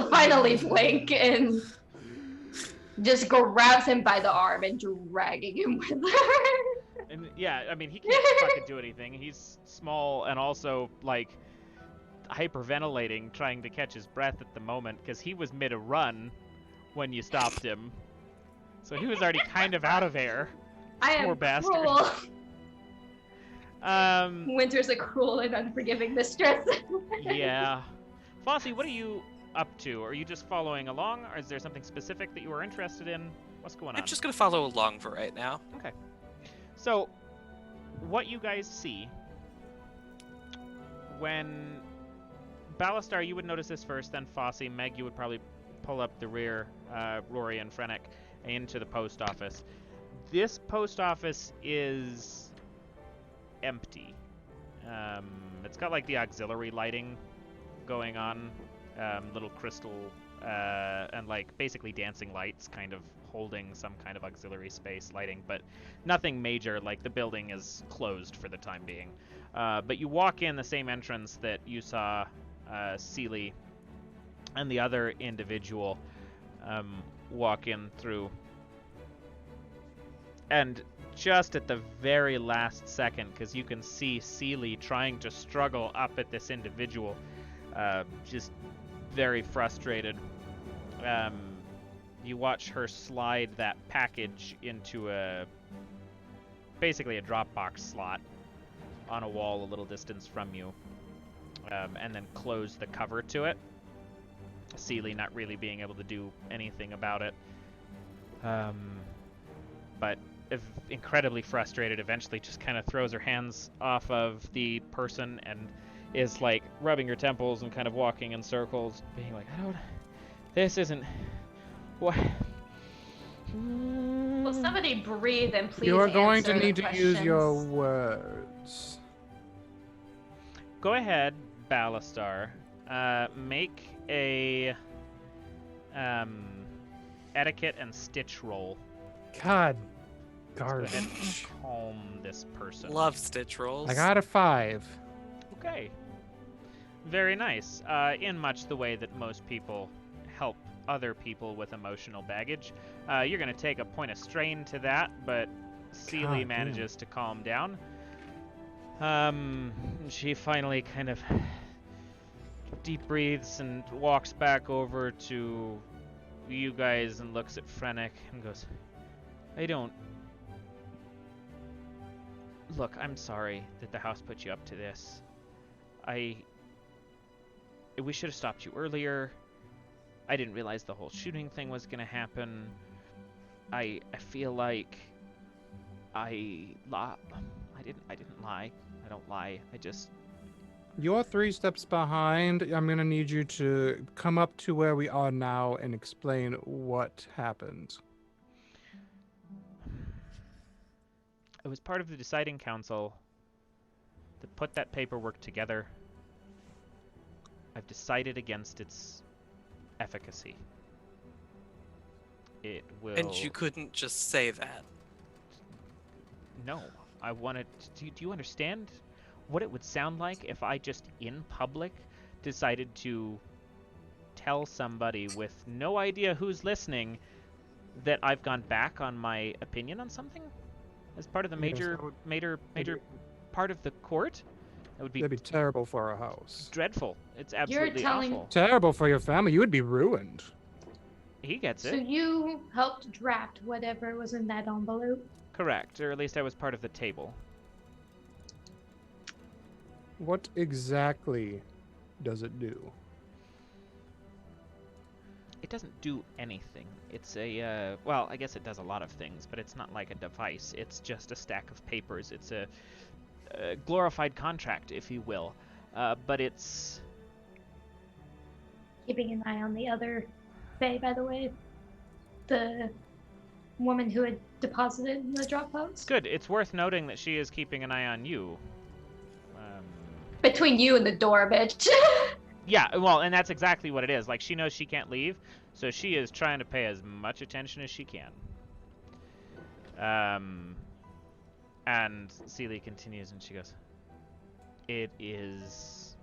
finally blink and just grabs him by the arm and dragging him with her. And yeah, I mean, he can't fucking do anything. He's small and also, like, hyperventilating, trying to catch his breath at the moment, because he was mid-a-run when you stopped him. So he was already kind of out of air. I Poor am bastard. cruel. Winter's a cruel and unforgiving mistress. Yeah. Fosse, what are you up to? Are you just following along, or is there something specific that you are interested in? What's going on? I'm just gonna follow along for right now. Okay. So, what you guys see when Balastar, you would notice this first, then Fosse, Meg, you would probably pull up the rear, Rory and Frennick, into the post office. This post office is empty. It's got like the auxiliary lighting going on, little crystal and like basically dancing lights kind of holding some kind of auxiliary space lighting, but nothing major. Like the building is closed for the time being. But you walk in the same entrance that you saw Sealy and the other individual walk in through. And just at the very last second, because you can see Sealy trying to struggle up at this individual, just very frustrated. You watch her slide that package into basically a Dropbox slot on a wall a little distance from you, and then close the cover to it. Sealy not really being able to do anything about it. But incredibly frustrated, eventually just kind of throws her hands off of the person and is like rubbing her temples and kind of walking in circles, being like, this isn't what. Will somebody breathe and please You are going answer to the need to use your questions? words. Go ahead, Balastar. Make a etiquette and stitch roll. God, Go ahead and garbage. calm this person. Love stitch rolls. I got a 5. Okay. Very nice. In much the way that most people help other people with emotional baggage. You're going to take a point of strain to that, but Sealy God manages to calm down. She finally kind of deep breathes and walks back over to you guys and looks at Frennick and goes, Look, I'm sorry that the house put you up to this. We should have stopped you earlier. I didn't realize the whole shooting thing was gonna happen. I feel like I didn't lie. I don't lie. You're 3 steps behind. I'm going to need you to come up to where we are now and explain what happened. It was part of the deciding council that put that paperwork together. I've decided against its efficacy. It will... And you couldn't just say that. No. I wanted... Do you understand what it would sound like if I just, in public, decided to tell somebody with no idea who's listening that I've gone back on my opinion on something? As part of the major part of the court? That would be That'd be terrible for our house. dreadful. It's absolutely telling- awful. Terrible for your family. You would be ruined. He gets So it. you helped draft whatever was in that envelope. Correct. Or at least I was part of the table. What exactly does it do? It doesn't do anything. It's a, well, I guess it does a lot of things, but it's not like a device. It's just a stack of papers. It's a glorified contract, if you will. But it's... Keeping an eye on the other Faye, by the way. The woman who had deposited in the Dropbox. good. It's worth noting that she is keeping an eye on you. Between you and the door, bitch. Yeah, well, and that's exactly what it is. Like, she knows she can't leave, so she is trying to pay as much attention as she can. And Sealy continues, and she goes, it is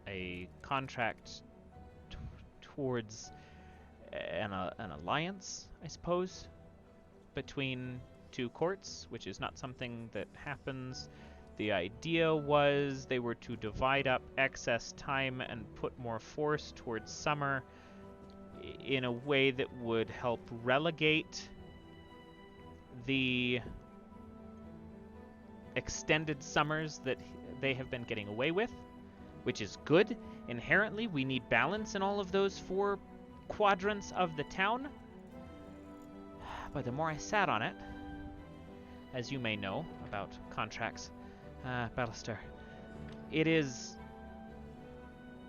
a contract towards an alliance, I suppose, between 2 courts, which is not something that happens. The idea was they were to divide up excess time and put more force towards summer in a way that would help relegate the extended summers that they have been getting away with, which is good. Inherently, we need balance in all of those 4 quadrants of the town. But the more I sat on it, as you may know about contracts, Balastar, it is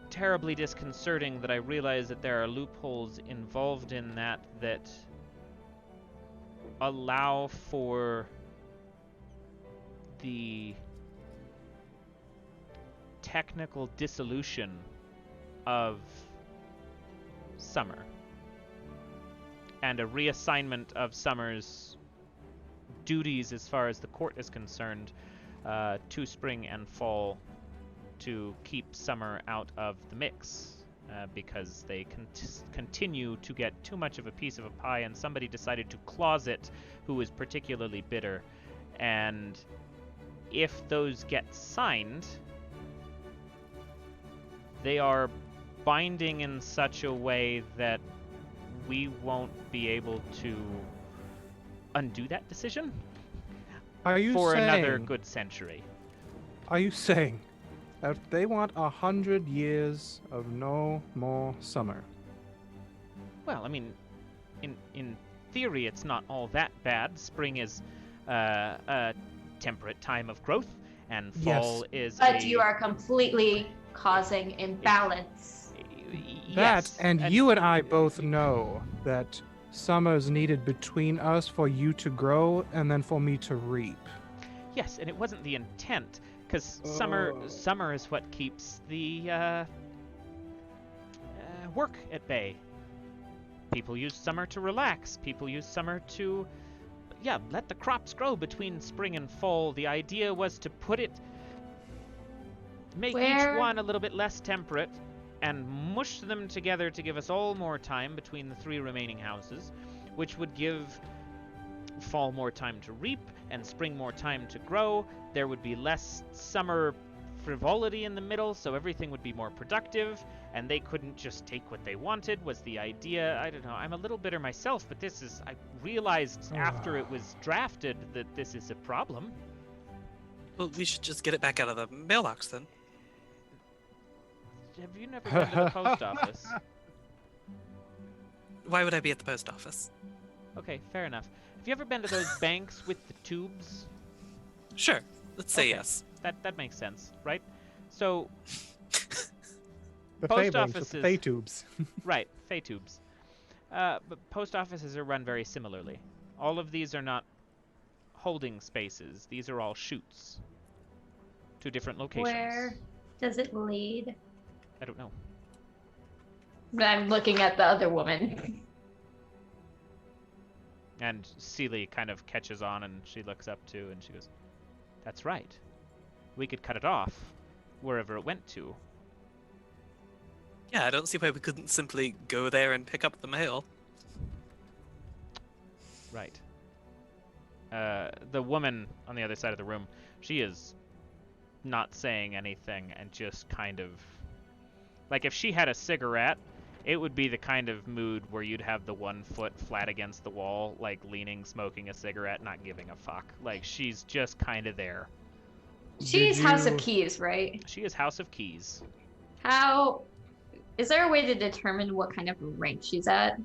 terribly disconcerting that I realize that there are loopholes involved in that allow for the technical dissolution of summer and a reassignment of summer's duties as far as the court is concerned to spring and fall to keep summer out of the mix. Because they continue to get too much of a piece of a pie, and somebody decided to clause it who was particularly bitter. And if those get signed, they are binding in such a way that we won't be able to undo that decision Are you for saying, another good century. Are you saying that they want 100 years of no more summer? Well, I mean, in theory, it's not all that bad. Spring is a temperate time of growth, and fall is But you are completely causing imbalance. Yes, and you and I both know that summer is needed between us for you to grow and then for me to reap. Yes, and it wasn't the intent, because summer is what keeps the work at bay. People use summer to relax. People use summer to, let the crops grow between spring and fall. The idea was to make each one a little bit less temperate and mush them together to give us all more time between the 3 remaining houses, which would give fall more time to reap and spring more time to grow. There would be less summer frivolity in the middle, so everything would be more productive, and they couldn't just take what they wanted, was the idea. I don't know, I'm a little bitter myself, but I realized after it was drafted that this is a problem. Well, we should just get it back out of the mailbox then. Have you never been to the post office? Why would I be at the post office? Okay, fair enough. Have you ever been to those banks with the tubes? Sure, let's say Okay. yes. That makes sense, right? So, The Post Fey banks with offices- the Fey tubes. right, Fey tubes. But post offices are run very similarly. All of these are not holding spaces. These are all chutes to different locations. Where does it lead? I don't know. I'm looking at the other woman. And Seely kind of catches on, and she looks up too, and she goes, "That's right. We could cut it off wherever it went to." Yeah, I don't see why we couldn't simply go there and pick up the mail. Right. The woman on the other side of the room, she is not saying anything and just kind of... Like, if she had a cigarette, it would be the kind of mood where you'd have the one foot flat against the wall, like leaning, smoking a cigarette, not giving a fuck. Like, she's just kind of there. She's Did House of you- Keys, right? She is House of Keys. How is there a way to determine what kind of rank she's at?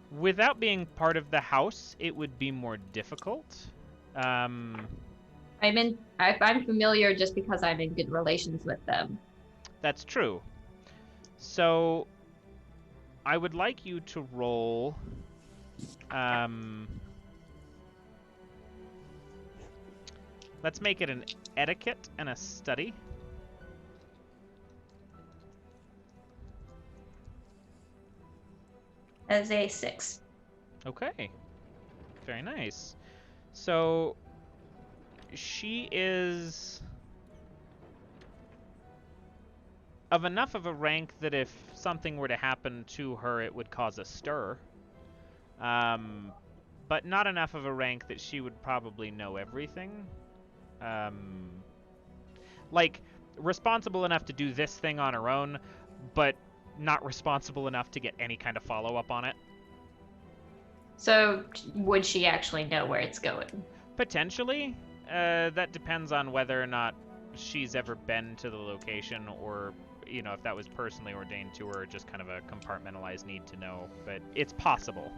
Without being part of the house, it would be more difficult. I'm familiar just because I'm in good relations with them. That's true. So, I would like you to roll... let's make it an etiquette and a study. As a 6. Okay. Very nice. So, she is of enough of a rank that if something were to happen to her, it would cause a stir. But not enough of a rank that she would probably know everything. Like, responsible enough to do this thing on her own, but not responsible enough to get any kind of follow-up on it. So would she actually know where it's going? Potentially. That depends on whether or not she's ever been to the location, or, you know, if that was personally ordained to her, or just kind of a compartmentalized need to know. But it's possible.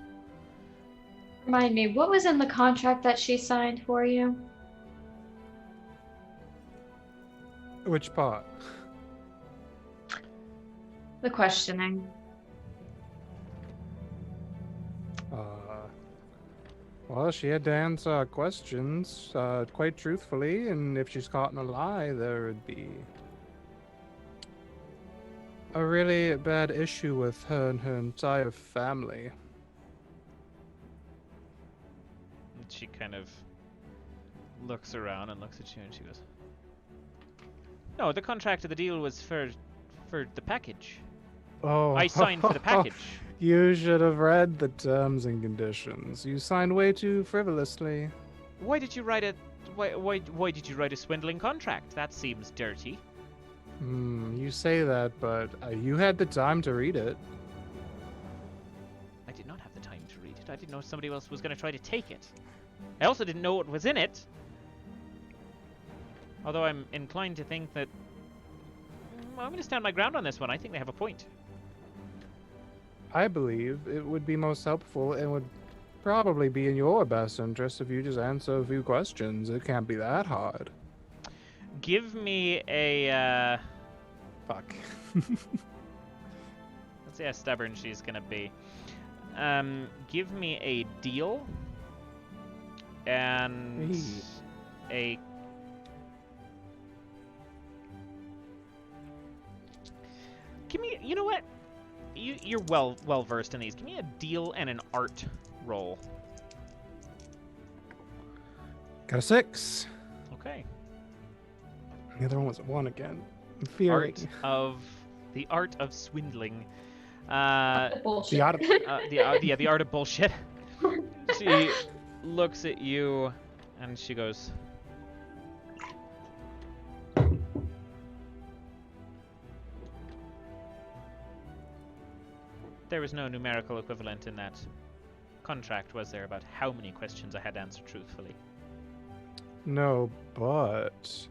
Remind me, what was in the contract that she signed for you? Which part? The questioning. Well, she had to answer questions quite truthfully, and if she's caught in a lie, there would be a really bad issue with her and her entire family. And she kind of looks around and looks at you and she goes, "No, the contract of the deal was for the package. Oh, I signed for the package." You should have read the terms and conditions. You signed way too frivolously. Why did you write a why did you write a swindling contract? That seems dirty. You say that, but you had the time to read it. I did not have the time to read it. I didn't know somebody else was going to try to take it. I also didn't know what was in it. Although I'm inclined to think that well, I'm going to stand my ground on this one. I think they have a point. I believe it would be most helpful and would probably be in your best interest if you just answer a few questions. It can't be that hard. Give me a Fuck. let's see how stubborn she's going to be. Give me a deal and a give me, you know what? You're well versed in these. Give me a deal and an art roll. Got a 6. Okay. The other one was a 1 again. I'm fearing. The art of swindling. Bullshit. The art of- The art of bullshit. She looks at you and she goes, "There was no numerical equivalent in that contract, was there, about how many questions I had to answer truthfully?" No, but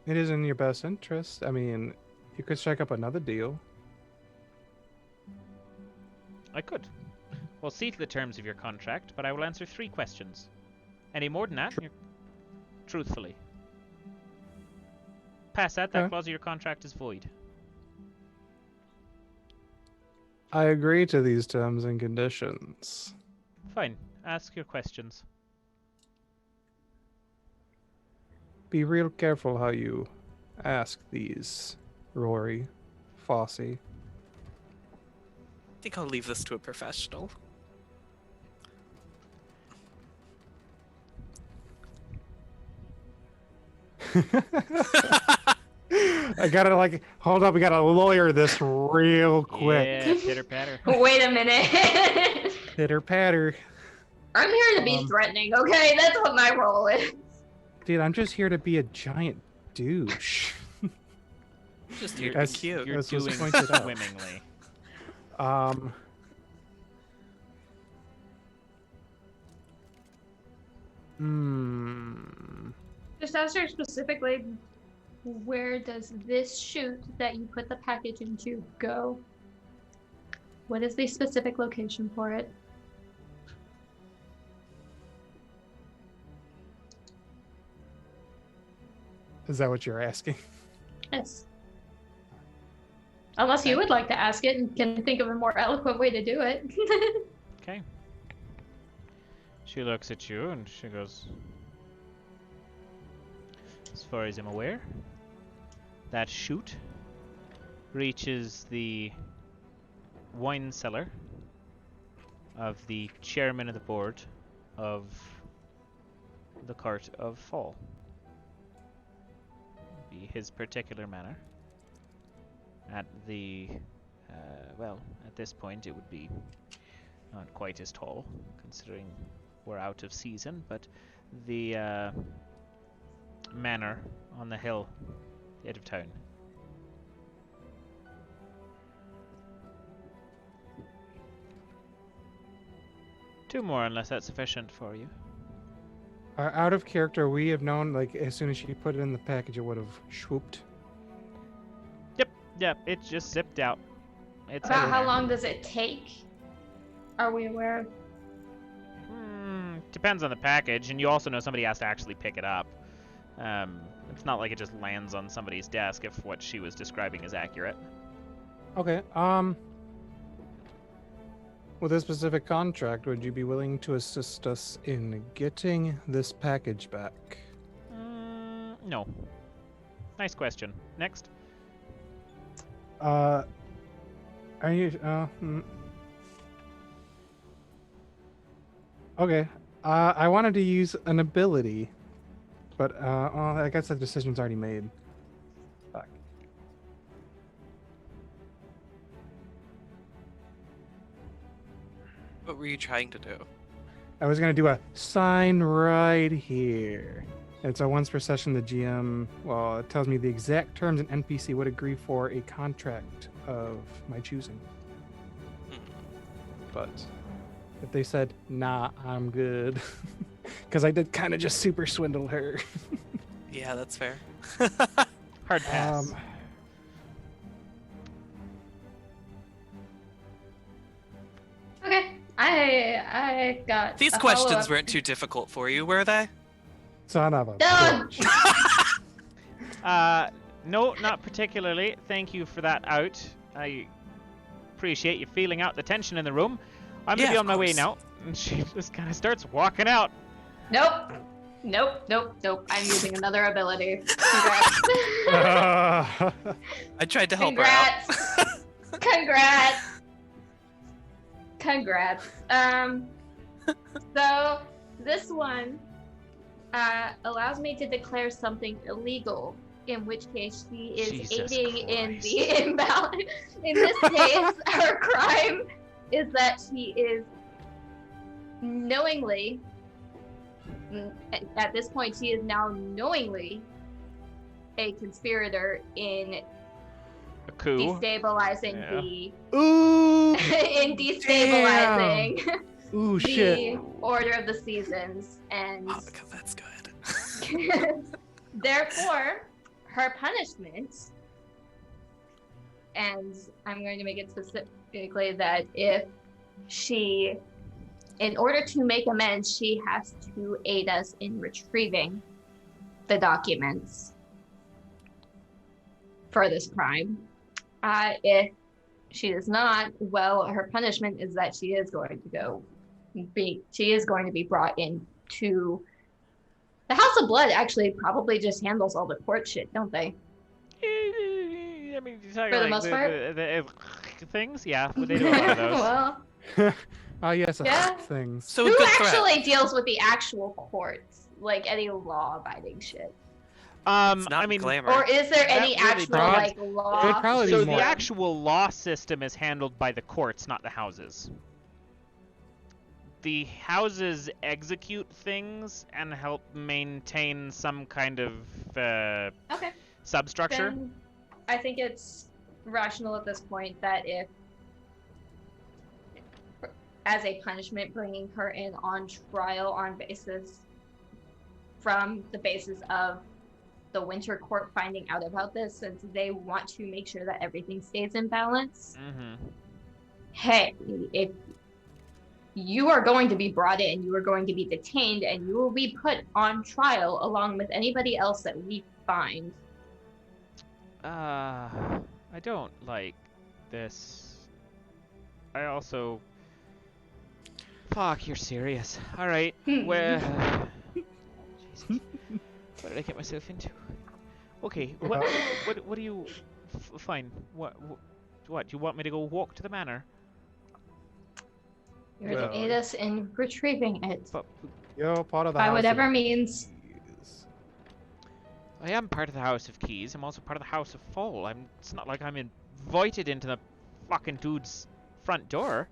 it is in your best interest. I mean, you could strike up another deal. I could. We'll see to the terms of your contract, but I will answer 3 questions. Any more than that, you're truthfully. Past that Okay. clause of your contract is void. I agree to these terms and conditions. Fine. Ask your questions. Be real careful how you ask these, Rory, Fosse. I think I'll leave this to a professional. I gotta hold up. We gotta lawyer this real quick. Yeah, pitter patter. Wait a minute. Pitter patter. I'm here to be threatening, okay? That's what my role is. Dude, I'm just here to be a giant douche. Just here to be That's- cute. You're This was doing pointed out. swimmingly. Just ask her specifically, where does this chute that you put the package into go? What is the specific location for it? Is that what you're asking? Yes. Unless you would like to ask it and can think of a more eloquent way to do it. Okay. She looks at you and she goes, "As far as I'm aware, that chute reaches the wine cellar of the chairman of the board of the Court of Fall. Be his particular manor. At the, well, at this point it would be not quite as tall, considering we're out of season, but the manor on the hill, the edge of town. Two more, unless that's sufficient for you. Out of character, we have known, as soon as she put it in the package, it would have swooped. Yep, it just zipped out. It's About in how there. long does it take? Are we aware of? Depends on the package, and you also know somebody has to actually pick it up. It's not like it just lands on somebody's desk if what she was describing is accurate. Okay, With a specific contract, would you be willing to assist us in getting this package back? No. Nice question. Next. Are you? Okay. I wanted to use an ability, but I guess the decision's already made. Fuck. What were you trying to do? I was gonna do a sign right here. And so once per session, the GM, well, it tells me the exact terms an NPC would agree for a contract of my choosing. But if they said, nah, I'm good, because I did kind of just super swindle her. Yeah, that's fair. Hard pass. Okay, I got These a questions follow-up. weren't too difficult for you, were they? Son of a Done. bitch. No, not particularly. Thank you for that out. I appreciate you feeling out the tension in the room. I'm gonna Yeah, be of on my way course. now. And she just kind of starts walking out. Nope. I'm using another ability. Congrats. I tried to help her out. Congrats. So this one allows me to declare something illegal, in which case she is Jesus aiding in Christ. the imbalance. In this case, her crime is that she is knowingly, at this point, she is now knowingly a conspirator in A coup. destabilizing Yeah. Ooh! in destabilizing Ooh, the shit. order of the seasons, and Oh, that's good. therefore her punishment, and I'm going to make it specifically that if she, in order to make amends, she has to aid us in retrieving the documents for this crime. If she does not, well, her punishment is that she is going to be brought into the House of Blood. Actually, probably just handles all the court shit, don't they? I mean, you're talking For the like most part? the things, yeah. They do a lot of those. Well, Yes, Yeah. things. So who good threat. actually deals with the actual courts, like any law-abiding shit? It's not I mean, glamour. Or is there That any really actual broad- like law? It'd probably be so more- the actual law system is handled by the courts, not the houses. The houses execute things and help maintain some kind of Okay. substructure. Then I think it's rational at this point that if, as a punishment, bringing her in on trial on from the basis of the Winter Court finding out about this, since they want to make sure that everything stays in balance. Mm-hmm. Hey, if you are going to be brought in, you are going to be detained, and you will be put on trial along with anybody else that we find. I don't like this. I also. Fuck, you're serious. All right. Where? Jesus. What did I get myself into? Okay. What do you? Fine. What? Do you want me to go walk to the manor? You're Well- to aid us in retrieving it But Yo, part of the by House whatever of means. Keys. I am part of the House of Keys. I'm also part of the House of Fall. It's not like I'm invited into the fucking dude's front door.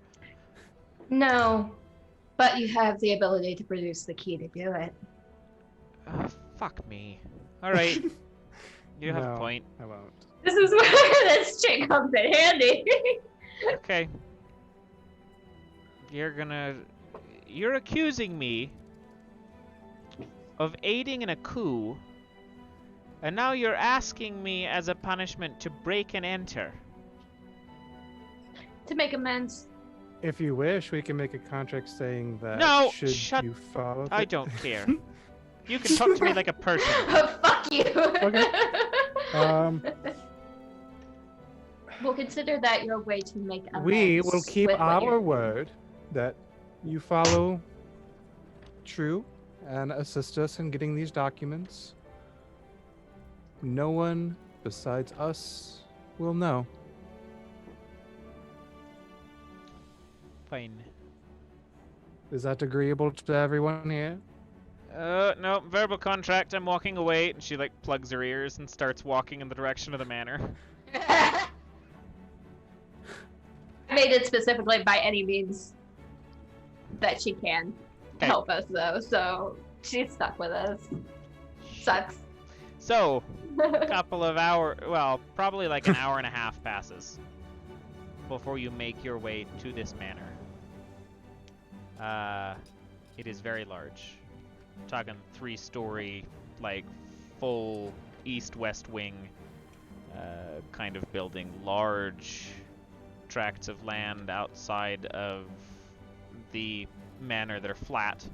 No, but you have the ability to produce the key to do it. Fuck me. All right. You have a No. point. I won't. This is where this chick comes in handy. Okay. You're accusing me of aiding in a coup, and now you're asking me as a punishment to break and enter. To make amends. If you wish, we can make a contract saying that No, should shut- you follow I it- don't care. You can talk to me like a person. Oh, fuck you. Okay. Um, We'll consider that your way to make amends. We will keep with what you're our doing. word that you follow true and assist us in getting these documents. No one besides us will know. Fine. Is that agreeable to everyone here? No, verbal contract. I'm walking away. And she like plugs her ears and starts walking in the direction of the manor. I made it specifically by any means that she can Okay. help us, though, so she's stuck with us. Sucks. So, a couple of hours, well, probably like an hour and a half passes before you make your way to this manor. It is very large. I'm talking 3-story, like full east-west wing kind of building. Large tracts of land outside of the manor that are flat,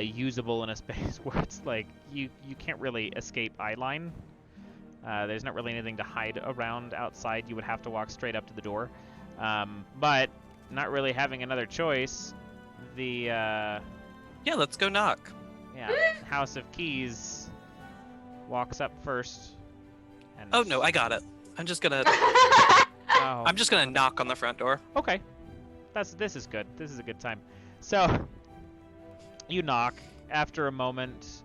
usable in a space where it's like you can't really escape eyeline. There's not really anything to hide around outside. You would have to walk straight up to the door. But not really having another choice, the Yeah, let's go knock. House of Keys walks up first. And Oh no, I got it. I'm just gonna Oh, I'm just gonna knock on the front door. okay. This is good. This is a good time. So you knock. After a moment,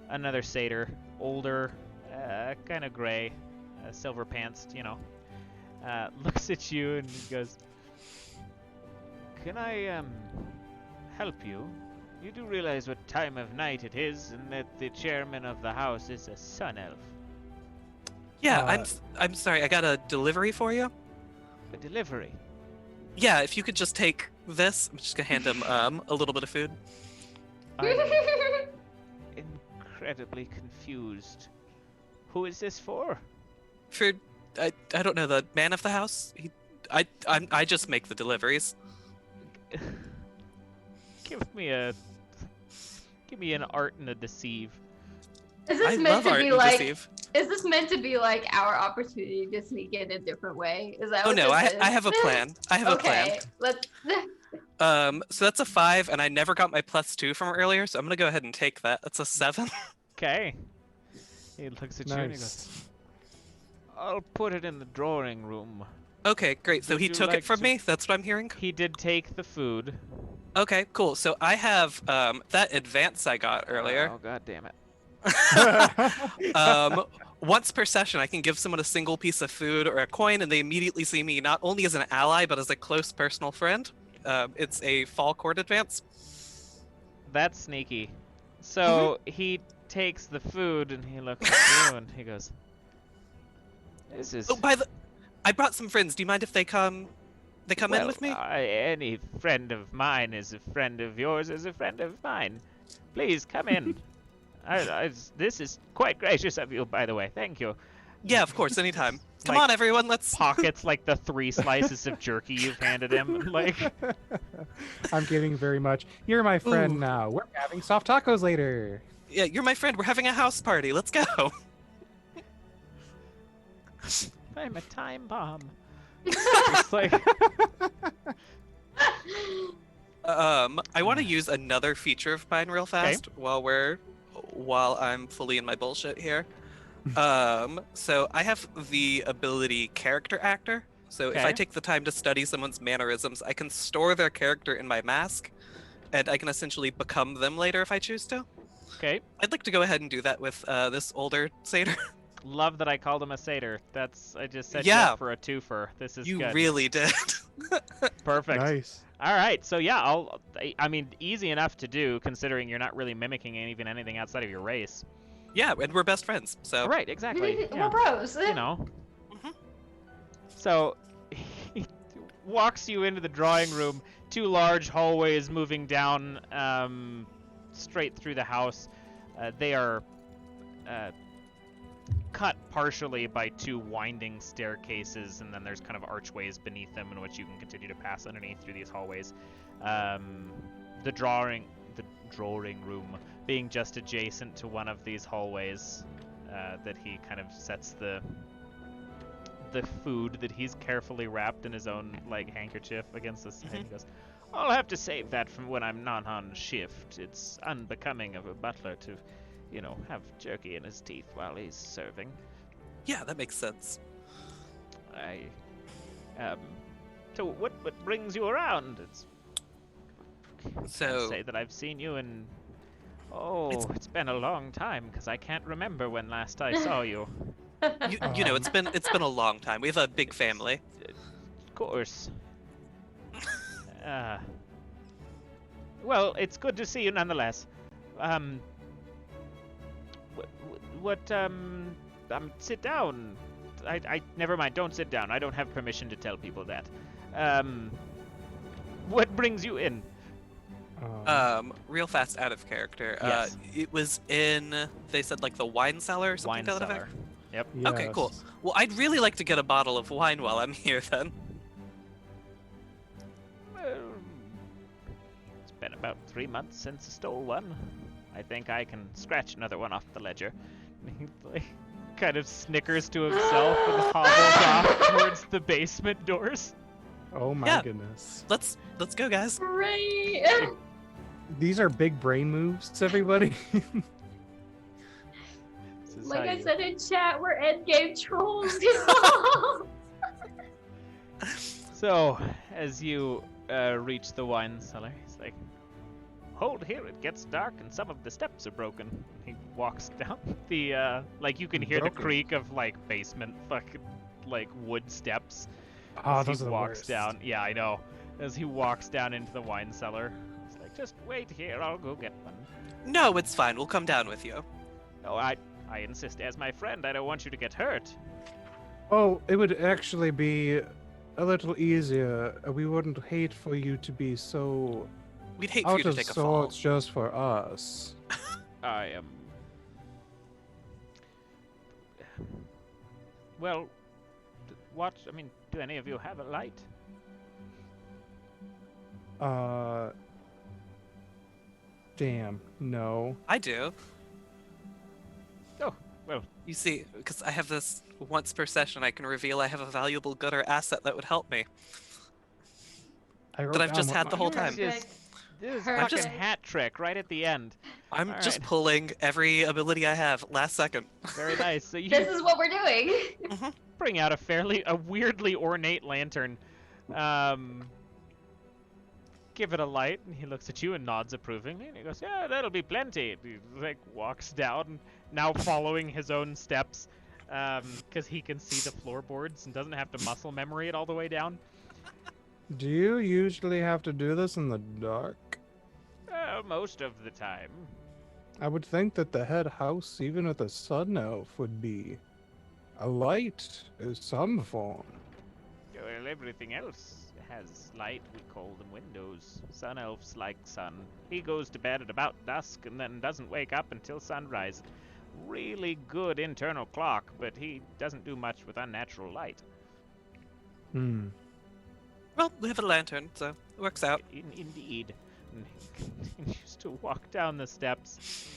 another satyr, older, kind of gray, silver pantsed, looks at you and goes, "Can I help you? You do realize what time of night it is, and that the chairman of the house is a sun elf. Yeah, I'm sorry. I got a delivery for you. A delivery." Yeah, if you could just take this. I'm just gonna hand him a little bit of food. I'm incredibly confused. Who is this for? For I don't know, the man of the house. I just make the deliveries. Give me an art and a deceive. Is I this meant love to art be and like? deceive. Is this meant to be like our opportunity to sneak in a different way? Is that? Oh what no, this I is? have a plan. I have a plan. Okay, let's. So that's a 5, and I never got my +2 from earlier, so I'm gonna go ahead and take that. That's a 7. Okay. He looks at you and he goes, Nice. "I'll put it in the drawing room." Okay, great. So Would he you took like it from to- me. That's what I'm hearing. He did take the food. Okay, cool. So I have that advance I got earlier. Oh, god damn it. Once per session, I can give someone a single piece of food or a coin, and they immediately see me not only as an ally, but as a close personal friend. It's a fall court advance. That's sneaky. So he takes the food and he looks at you and he goes, "This is Oh, I brought some friends. Do you mind if they come in with me? Any friend of mine is a friend of yours is a friend of mine. Please come in." This is quite gracious of you, by the way. Thank you. Yeah, of course, anytime. Come Like, on, everyone, let's... Pockets like the 3 slices of jerky you've handed him. Like, I'm giving very much. You're my friend Ooh. now. We're having soft tacos later. Yeah, you're my friend. We're having a house party. Let's go. I'm a time bomb. It's like, I want to use another feature of mine real fast while I'm fully in my bullshit here. So I have the ability character actor. So if I Okay. take the time to study someone's mannerisms, I can store their character in my mask, and I can essentially become them later if I choose to. okay. I'd like to go ahead and do that with this older satyr. Love that I called him a satyr. I just set you Yeah. up for a twofer. This is You good. really did. Perfect. Nice. All right. So yeah, I mean, easy enough to do considering you're not really mimicking even anything outside of your race. Yeah, and we're best friends. So Right. Exactly. We're Yeah. bros. You know. Mhm. So he walks you into the drawing room. 2 large hallways moving down straight through the house. They are cut partially by 2 winding staircases, and then there's kind of archways beneath them in which you can continue to pass underneath through these hallways. The drawing room being just adjacent to one of these hallways that he kind of sets the the food that he's carefully wrapped in his own like handkerchief against the side. He goes, "I'll have to save that from when I'm not on shift. It's unbecoming of a butler to, have jerky in his teeth while he's serving." Yeah, that makes sense. So what brings you around? Can't So say that I've seen you in. It's been a long time because I can't remember when last I saw you. it's been a long time. We have a big family. Of course. Well, it's good to see you nonetheless. Sit down. I never mind. Don't sit down. I don't have permission to tell people that. What brings you in? Real fast out of character. Yes. It was in, they said like the wine cellar or something Wine to that cellar. effect? Yep. Okay, cool. Well, I'd really like to get a bottle of wine while I'm here then. Well, it's been about 3 months since I stole one. I think I can scratch another one off the ledger. He kind of snickers to himself and hobbles off towards the basement doors. Oh my goodness. Let's go, guys. Great. These are big brain moves, everybody. This is Like how I you- said in chat, we're endgame trolls. So, as you reach the wine cellar, he's like, "Hold here, it gets dark and some of the steps are broken." He walks down the, you can hear the Broken? creak of, basement fucking, wood steps. Oh, As those he are the walks worst. down. Yeah, I know. As he walks down into the wine cellar, he's like, "Just wait here, I'll go get one." No, it's fine. We'll come down with you. "Oh, I insist. As my friend, I don't want you to get hurt." Oh, it would actually be a little easier. We wouldn't hate for you to be so We'd hate for out you to of take a fall. sorts just for us. I am. Well, do any of you have a light? Damn, no. I do. Oh, well, You see, because I have this once per session, I can reveal I have a valuable good or asset that would help me. I wrote That I've down just what had the my- whole time. this is Perfect. fucking hat trick right at the end. I'm All just right. pulling every ability I have last second. Very nice. So you This is what we're doing. bring out a weirdly ornate lantern. Give it a light, and he looks at you and nods approvingly, and he goes, "Yeah, that'll be plenty." He walks down, now following his own steps, because he can see the floorboards and doesn't have to muscle memory it all the way down. Do you usually have to do this in the dark? Most of the time. I would think that the head house, even with a sun elf, would be a light of some form. Well, everything else has light. We call them windows. Sun elves like sun. He goes to bed at about dusk and then doesn't wake up until sunrise. Really good internal clock, but he doesn't do much with unnatural light. Hmm. Well, we have a lantern, so it works out. Indeed. And he continues to walk down the steps.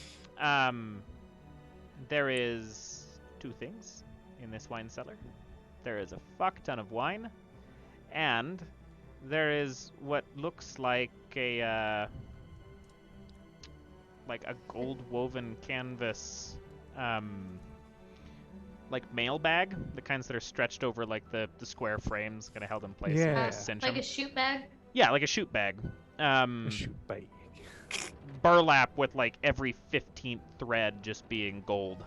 There is 2 things in this wine cellar. There is a fuck ton of wine, and there is what looks like a gold woven canvas, mail bag, the kinds that are stretched over the square frames, kind of held in place. and Yeah. just cinch Like 'em. a shoot bag. Yeah, like a shoot bag. Shoot bait. Burlap with every 15th thread just being gold.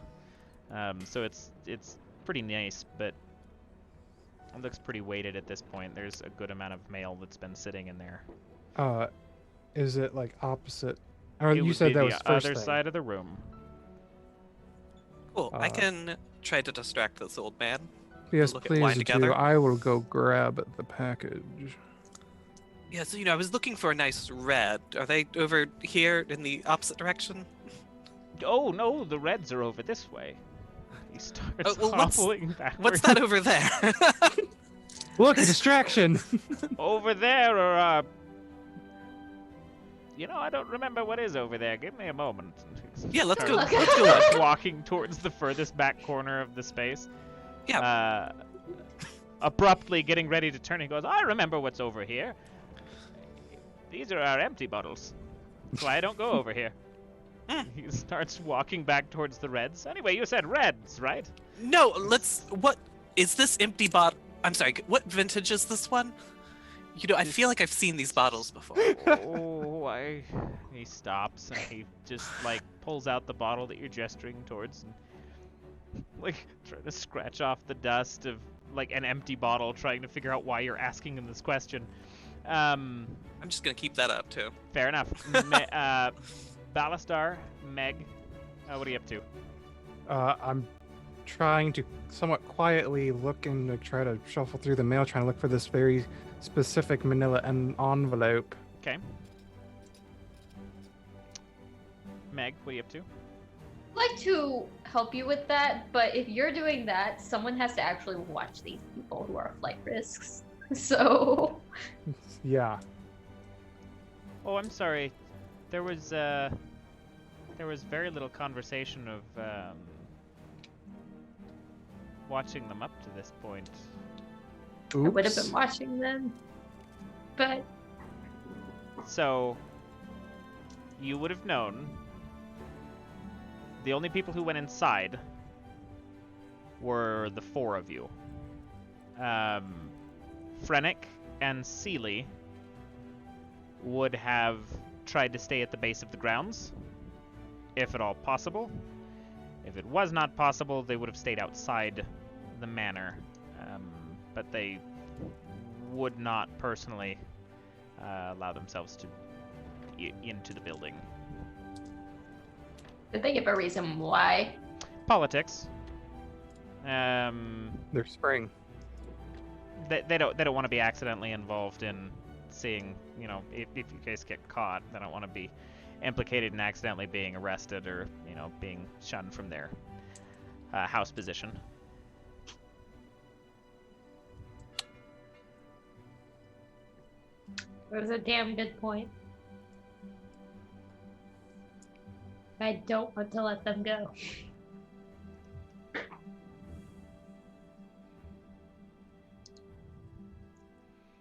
So it's pretty nice, but it looks pretty weighted at this point. There's a good amount of mail that's been sitting in there. Is it opposite? Or It you would said be that the was first other thing. side of the room. Cool. I Uh, can try to distract this old man. Yes, look at wine please together. do. I will go grab the package. Yeah, so I was looking for a nice red. Are they over here in the opposite direction? Oh no, the reds are over this way. He starts Oh, well, what's- hobbling backwards. What's that over there? Look, a distraction. Over there are I don't remember what is over there. Give me a moment. Yeah, let's go. Look. Let's go. Starts walking towards the furthest back corner of the space. Yeah. abruptly getting ready to turn. He goes, I remember what's over here. These are our empty bottles. That's why I don't go over here. He starts walking back towards the reds. Anyway, you said reds, right? No, what is this empty bottle? I'm sorry, what vintage is this one? You know, I feel like I've seen these bottles before. He stops and he just, like, pulls out the bottle that you're gesturing towards and, like, trying to scratch off the dust of, like, an empty bottle, trying to figure out why you're asking him this question. I'm just gonna keep that up, too. Fair enough. Balastar, Meg, what are you up to? I'm trying to somewhat quietly look and like, try to shuffle through the mail, trying to look for this very specific manila envelope. Okay. Meg, what are you up to? I'd like to help you with that, but if you're doing that, someone has to actually watch these people who are flight risks. So... Yeah. Oh, I'm sorry. There was very little conversation of watching them up to this point. Oops. I would have been watching them, but... So, you would have known the only people who went inside were the four of you. Frennick and Seely would have tried to stay at the base of the grounds, if at all possible. If it was not possible, they would have stayed outside the manor, but they would not personally allow themselves to into the building. Did they give a reason why? Politics. They're spring. They don't want to be accidentally involved in seeing, you know, if you guys get caught, they don't want to be implicated in accidentally being arrested or, you know, being shunned from their house position. That was a damn good point. I don't want to let them go.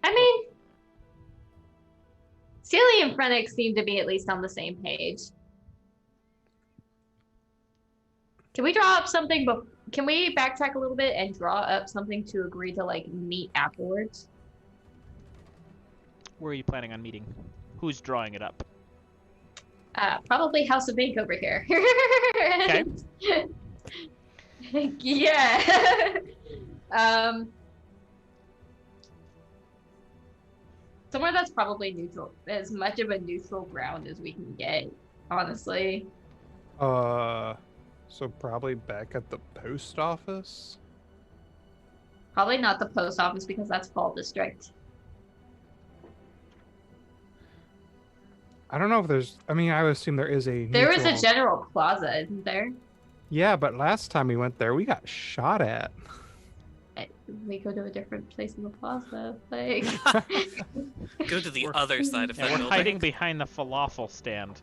I mean, Seely and Frennick seem to be at least on the same page. Can we draw up something, but can we backtrack a little bit and draw up something to agree to, like, meet afterwards? Where are you planning on meeting? Who's drawing it up? Probably House of Ink over here. Okay. Yeah. Somewhere that's probably neutral, as much of a neutral ground as we can get, honestly. So probably back at the post office? Probably not the post office because that's Fall District. I don't know if there's... I mean, I would assume there is a... There is a neutral- general plaza, isn't there? Yeah, but last time we went there, we got shot at. We go to a different place in the plaza. Like, Go to the other side of that Yeah, we're building. hiding behind the falafel stand.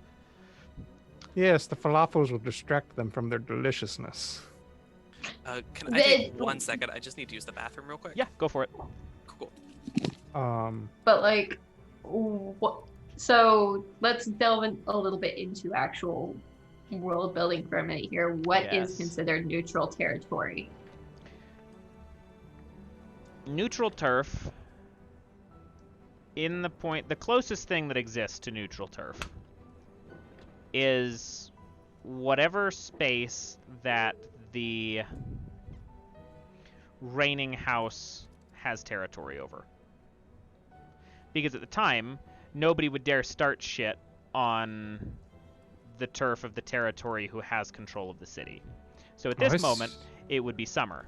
Yes, the falafels will distract them from their deliciousness. Can I take 1 second? I just need to use the bathroom real quick. Yeah, go for it. Cool. but like, what? So let's delve in a little bit into actual world building for a minute here. What is Yes. considered neutral territory? Neutral turf, the closest thing that exists to neutral turf is whatever space that the reigning house has territory over. Because at the time, nobody would dare start shit on the turf of the territory who has control of the city. So at this moment, it would be summer.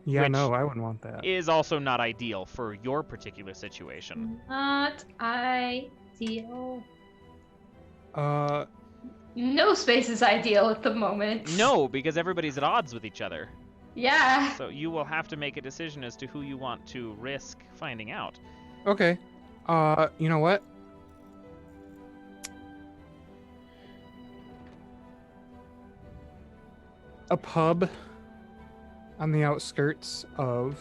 Yeah, which no, I wouldn't want that. Is also not ideal for your particular situation. Not ideal. Uh, No space is ideal at the moment. No, because everybody's at odds with each other. Yeah. So you will have to make a decision as to who you want to risk finding out. okay. You know what? A pub. on the outskirts of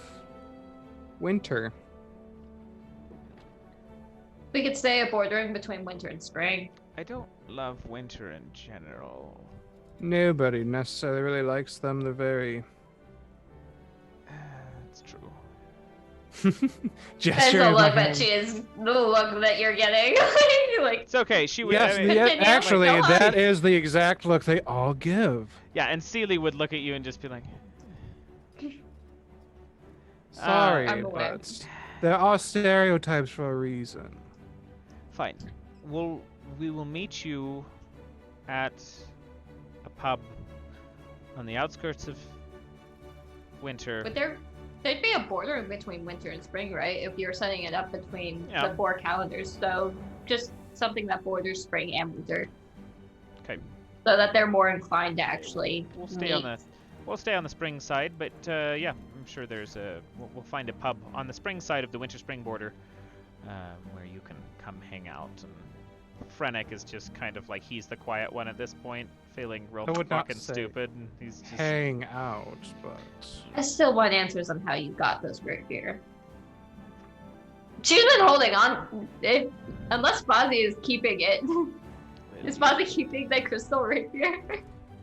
winter. We could say a bordering between winter and spring. I don't love winter in general. Nobody necessarily really likes them. They're very That's true. That's gesture. the of my look that hand. she is. The look that you're getting. like, It's okay. She would. Yes, I mean, yeah, Continue. actually, Go on. that is the exact look they all give. yeah, and Seely would look at you and just be like, Sorry, I'm aware. but there are stereotypes for a reason. "Fine. We will meet you at a pub on the outskirts of winter." but there'd be a bordering between winter and spring, right? If you're setting it up between Yeah. the 4 calendars. So just something that borders spring and winter. Okay. So that they're more inclined to actually We'll stay on meet. We'll stay on the spring side, but yeah, I'm sure there's we'll find a pub on the spring side of the winter-spring border where you can come hang out. And Frennek is just kind of like he's the quiet one at this point, feeling real I would not fucking say stupid. And he's just Hang out, but I still want answers on how you got those rapier. She's been holding on. Unless Fosse is keeping it. Is Fosse keeping the crystal rapier?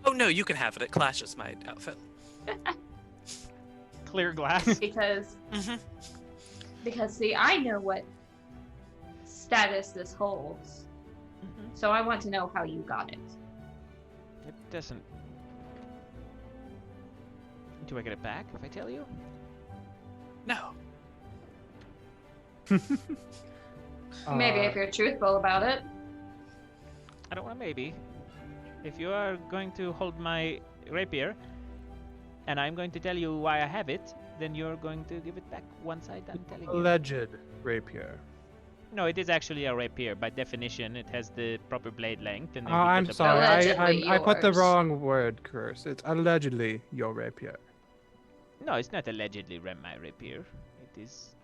Oh no, you can have it. It clashes my outfit. clear glass. because Mhm. because see, I know what status this holds. So I want to know how you got it. It doesn't. Do I get it back if I tell you? No. Maybe if you're truthful about it. I don't want maybe. If you are going to hold my rapier, and I'm going to tell you why I have it, then you're going to give it back once I'm telling you. alleged rapier. No, it is actually a rapier. By definition, it has the proper blade length. And then Oh, we get I'm the sorry. Allegedly I put the yours. wrong word, Curse. It's allegedly your rapier. No, it's not allegedly my rapier. It is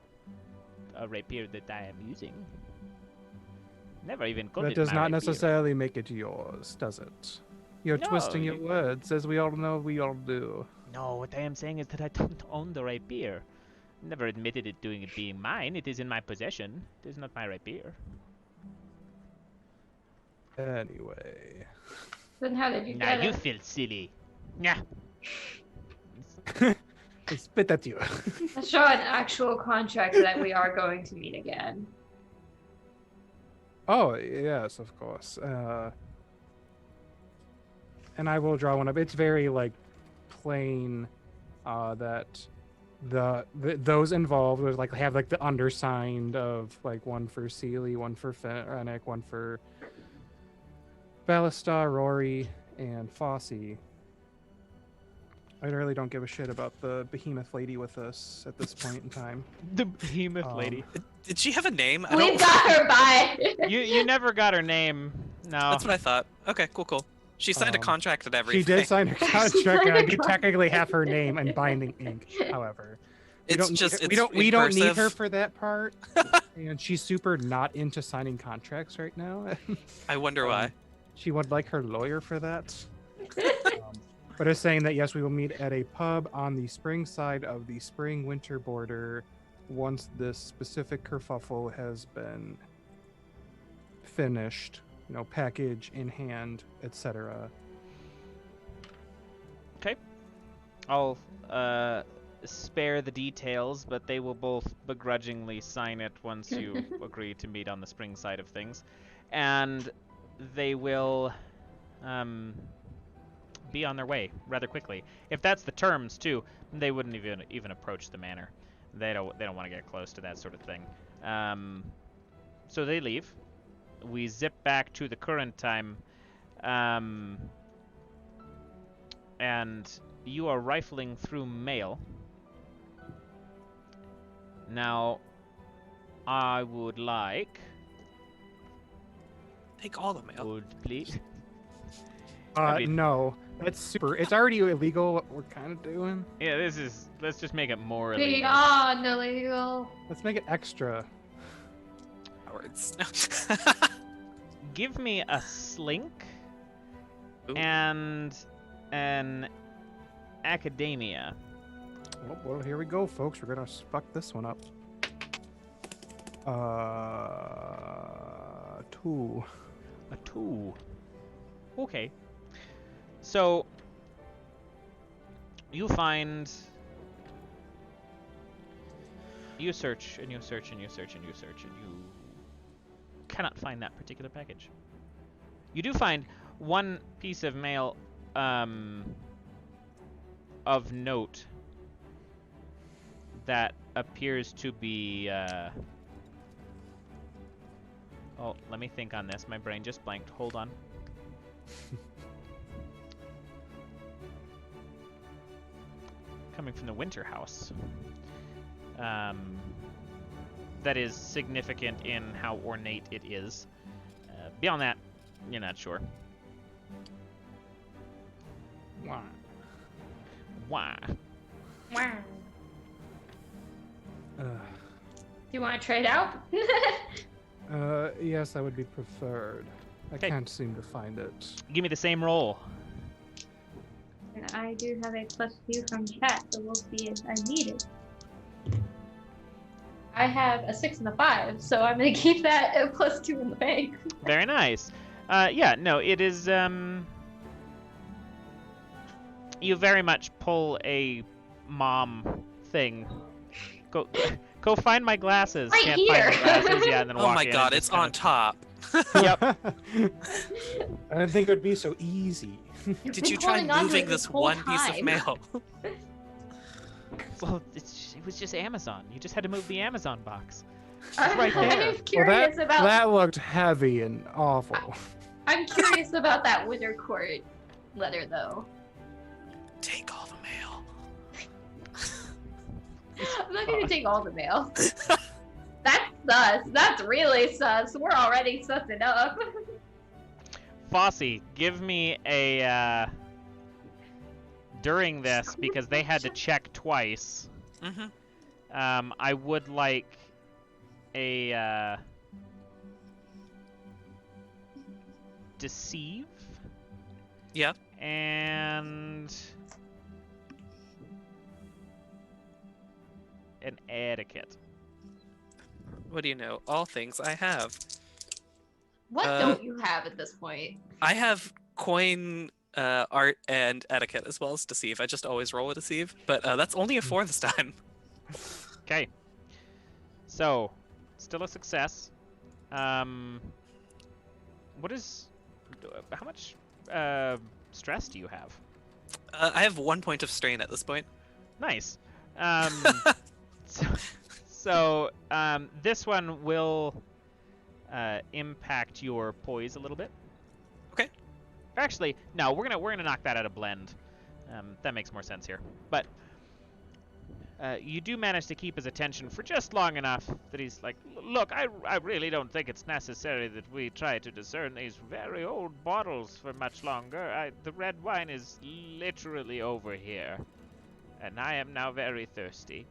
a rapier that I am using. Never even called That it does my not rapier. necessarily make it yours, does it? You're No, twisting your you- words, as we all know we all do. No, what I am saying is that I don't own the rapier. Never admitted it doing it being mine. It is in my possession. It is not my rapier. Anyway. Then how did you Now get you it? feel silly. Yeah. I spit at you. Let's show an actual contract that we are going to meet again. Oh, yes, of course. And I will draw one up. It's very, like, plain that those involved would, like, have, like, the undersigned of, like, one for Seely, one for Fennec, one for Balastar, Rorri, and Fosse. I really don't give a shit about the behemoth lady with us at this point in time. The behemoth Um, lady. Did she have a name? I We don't. got her by. You never got her name. No. That's what I thought. Okay, cool. She signed a contract and everything. She did sign a contract, signed and I a do technically have her name and binding ink. However, we It's don't just need, it's we don't need her cursive. for that part. And she's super not into signing contracts right now. I wonder why. She would like her lawyer for that. But it's saying that yes, we will meet at a pub on the spring side of the spring-winter border once this specific kerfuffle has been finished. You know, package in hand, etc. Okay. I'll spare the details, but they will both begrudgingly sign it once you agree to meet on the spring side of things. And they will be on their way rather quickly. If that's the terms too, they wouldn't even approach the manor. They don't want to get close to that sort of thing. So they leave. We zip back to the current time. And you are rifling through mail. Now, I would like... Take all the mail. Would please? I mean- No, that's super. It's already illegal what we're kind of doing. Yeah, this is... Let's just make it more illegal. Beyond illegal. Let's make it extra. Cowards. Give me a slink Ooh. and an academia. Well, here we go, folks. We're gonna fuck this one up. 2. A 2. Okay. So you find. You search and you search and you search and you search and you cannot find that particular package. You do find one piece of mail of note that appears to be oh, let me think on this. My brain just blanked. Hold on. Coming from the Winter House. That is significant in how ornate it is. Beyond that, you're not sure. Why? Why? Wow. Uh, Do you want to trade out? yes, that would be preferred. I Okay. can't seem to find it. Give me the same roll. And I do have a +2 from chat, so we'll see if I need it. I have a 6 and a 5, so I'm gonna keep that at +2 in the bank. Very nice. Yeah, no, it is, you very much pull a mom thing. Go find my glasses. Right Can't here. find my glasses. Yeah, and then Oh walk my in god, and it's just on top. Yep. I didn't think it would be so easy. You've Did been you try holding on to moving it this whole one piece of time. mail? Well, it was just Amazon. You just had to move the Amazon box. I'm right there. I'm curious well, about. that looked heavy and awful. I'm curious about that Winter Court letter, though. Take all the mail. I'm not gonna take all the mail. That's sus. That's really sus. We're already sussing up. Fosse, give me a during this because they had to check twice. Mm-hmm. I would like a deceive. Yep. And an etiquette. What do you know? All things I have. What don't you have at this point? I have coin, art, and etiquette as well as deceive. I just always roll a deceive, but that's only a 4 this time. Okay. So, still a success. What is? How much stress do you have? I have 1 point of strain at this point. Nice. So this one will impact your poise a little bit. Okay. Actually, no, we're gonna knock that out of blend. That makes more sense here. But you do manage to keep his attention for just long enough that he's like, look, I really don't think it's necessary that we try to discern these very old bottles for much longer. The red wine is literally over here, and I am now very thirsty.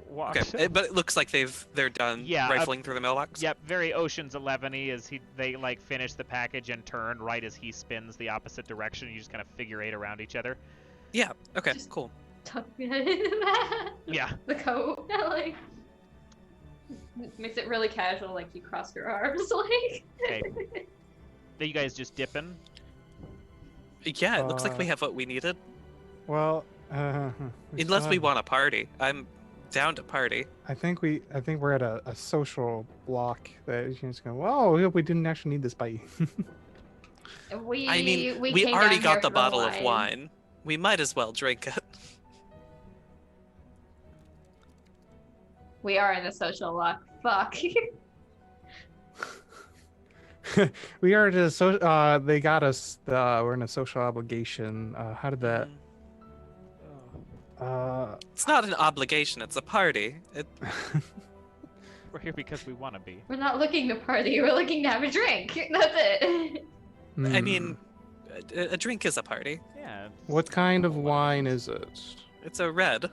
Walks. Okay, but it looks like they're done Yeah, rifling through the mailbox. Yep, very Ocean's 11-y as they like finish the package and turn right as he spins the opposite direction. You just kind of figure eight around each other. Yeah. Okay. Just- Cool. Tuck me into that. Yeah. The coat. Like makes it really casual, like you cross your arms, like. Okay. Are you guys just dipping? Yeah, it looks like we have what we needed. Well, Unless we want to party. I'm down to party. I think we're at a social block that you can just go. Whoa, we didn't actually need this bite. We I mean, we came already down got here the for bottle of wine. We might as well drink it. We are in a social lock. Fuck. We are to so. They got us. We're in a social obligation. How did that? It's not an obligation, it's a party. We're here because we want to be. We're not looking to party. We're looking to have a drink. That's it. I mean, a drink is a party. Yeah. What kind of wine is it? It's a red.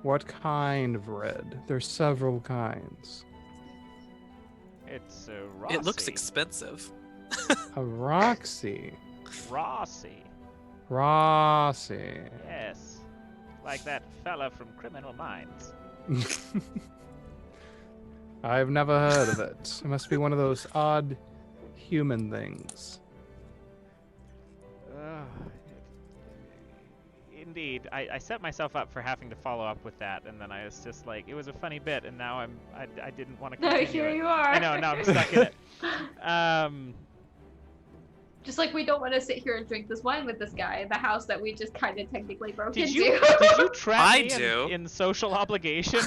What kind of red? There's several kinds. It's a Rossi. It looks expensive. A Roxy. Rossi. Rossi. Yes. like that fella from Criminal Minds. I've never heard of it. It must be one of those odd human things. Indeed, I set myself up for having to follow up with that, and then I was just like, it was a funny bit, and now I didn't want to No, continue here it. you are. I know, now I'm stuck in it. Just like we don't want to sit here and drink this wine with this guy in the house that we just kind of technically broke Did into. you trap I me do. in social obligation?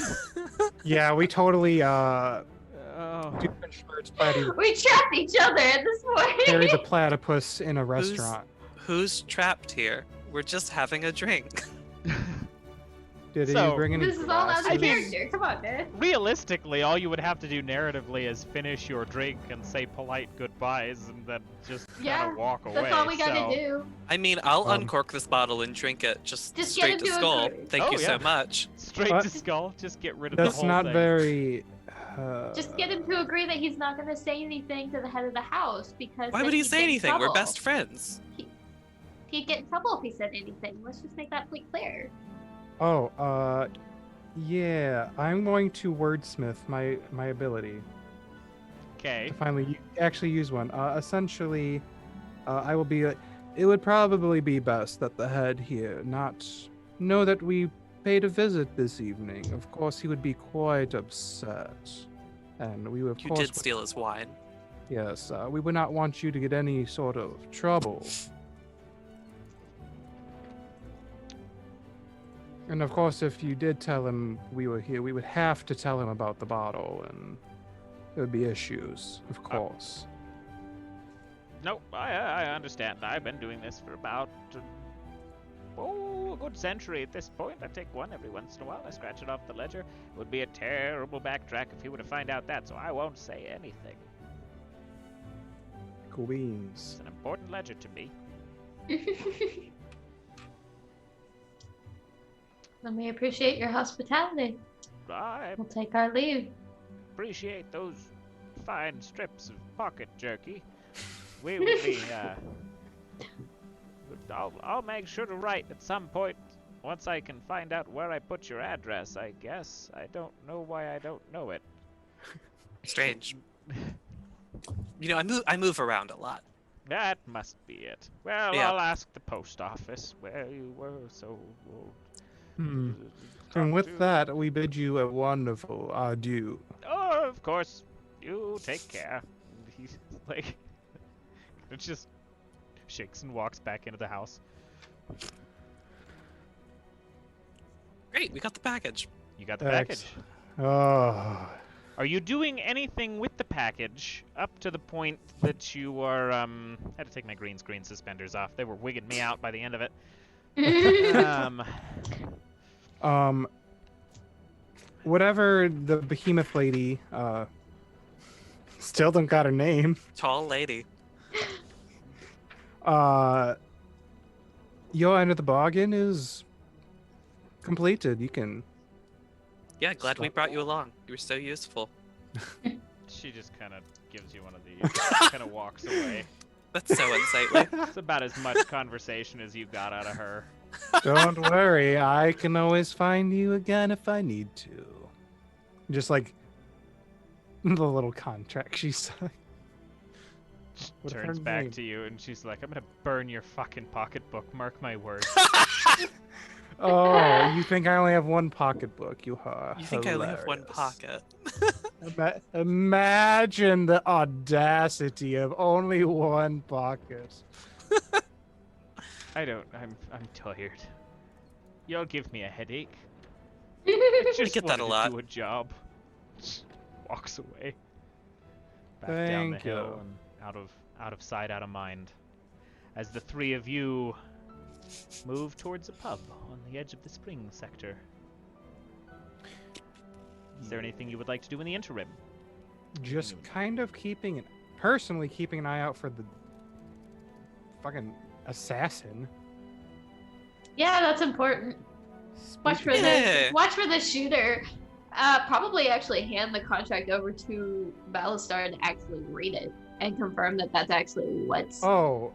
Yeah, we totally Oh. Doofenshmirtz platy- We trapped each other at this point. carried the platypus in a restaurant. Who's trapped here? We're just having a drink. Did So- you bring any This is all out I of mean- character. Come on, man. Realistically, all you would have to do narratively is finish your drink and say polite goodbyes, and then just Yeah, kind of walk away. That's all we gotta so- do. I mean, I'll Um, uncork this bottle and drink it just Just straight get to into a skull. groove. Thank Oh, you yeah. so much. Straight What? to skull. Just get rid of the That's whole not thing. very. Just get him to agree that he's not gonna say anything to the head of the house because. Why then would he he'd say get in anything? We're trouble. best friends. He'd get in trouble if he said anything. Let's just make that point clear. Oh, yeah. I'm going to wordsmith my ability Okay. to finally actually use one. Essentially, I will be. It would probably be best that the head here not know that we paid a visit this evening. Of course, he would be quite upset, and we of You course did would- steal his wine. Yes, we would not want you to get any sort of trouble. And of course, if you did tell him we were here, we would have to tell him about the bottle, and there would be issues, of course. Nope, I understand. I've been doing this for about a good century at this point. I take one every once in a while. I scratch it off the ledger. It would be a terrible backtrack if he were to find out that, so I won't say anything. Cool beans. It's an important ledger to me. Then we appreciate your hospitality. I We'll take our leave. appreciate those fine strips of pocket jerky. We will be, I'll make sure to write at some point once I can find out where I put your address, I guess. I don't know why I don't know it. Strange. You know, I move around a lot. That must be it. Well, Yeah. I'll ask the post office where you were, so we'll Hmm. talk And with to- that, we bid you a wonderful adieu. Oh, of course. You take care. He's like, it just shakes and walks back into the house. Great, we got the package. You got the package. Oh, Are you doing anything with the package up to the point that you are, I had to take my green screen suspenders off. They were wigging me out by the end of it. Whatever the behemoth lady, still don't got her name. Tall lady. Your end of the bargain is completed. You can. Yeah, glad we Stop. brought you along. You were so useful. She just kind of gives you one of these, kind of walks away. That's so unsightly. It's about as much conversation as you got out of her. Don't worry, I can always find you again if I need to. Just like the little contract she signed. What's her Turns back name? to you and she's like, I'm gonna burn your fucking pocketbook, mark my words. Oh, you think I only have one pocketbook? You are. You think I only have one hilarious. pocket? Imagine the audacity of only one pocket. I'm tired. You'll give me a headache. I Just get that a wanted to lot. do a job. Walks away. Back down the Thank hill you. and out of sight, out of mind. As the three of you move towards a pub on the edge of the spring sector. Is there anything you would like to do in the interim? Just kind of personally keeping an eye out for the fucking assassin. Yeah, that's important. Watch for Yeah. watch for the shooter. Probably actually hand the contract over to Balastar to actually read it and confirm that that's actually what's Oh,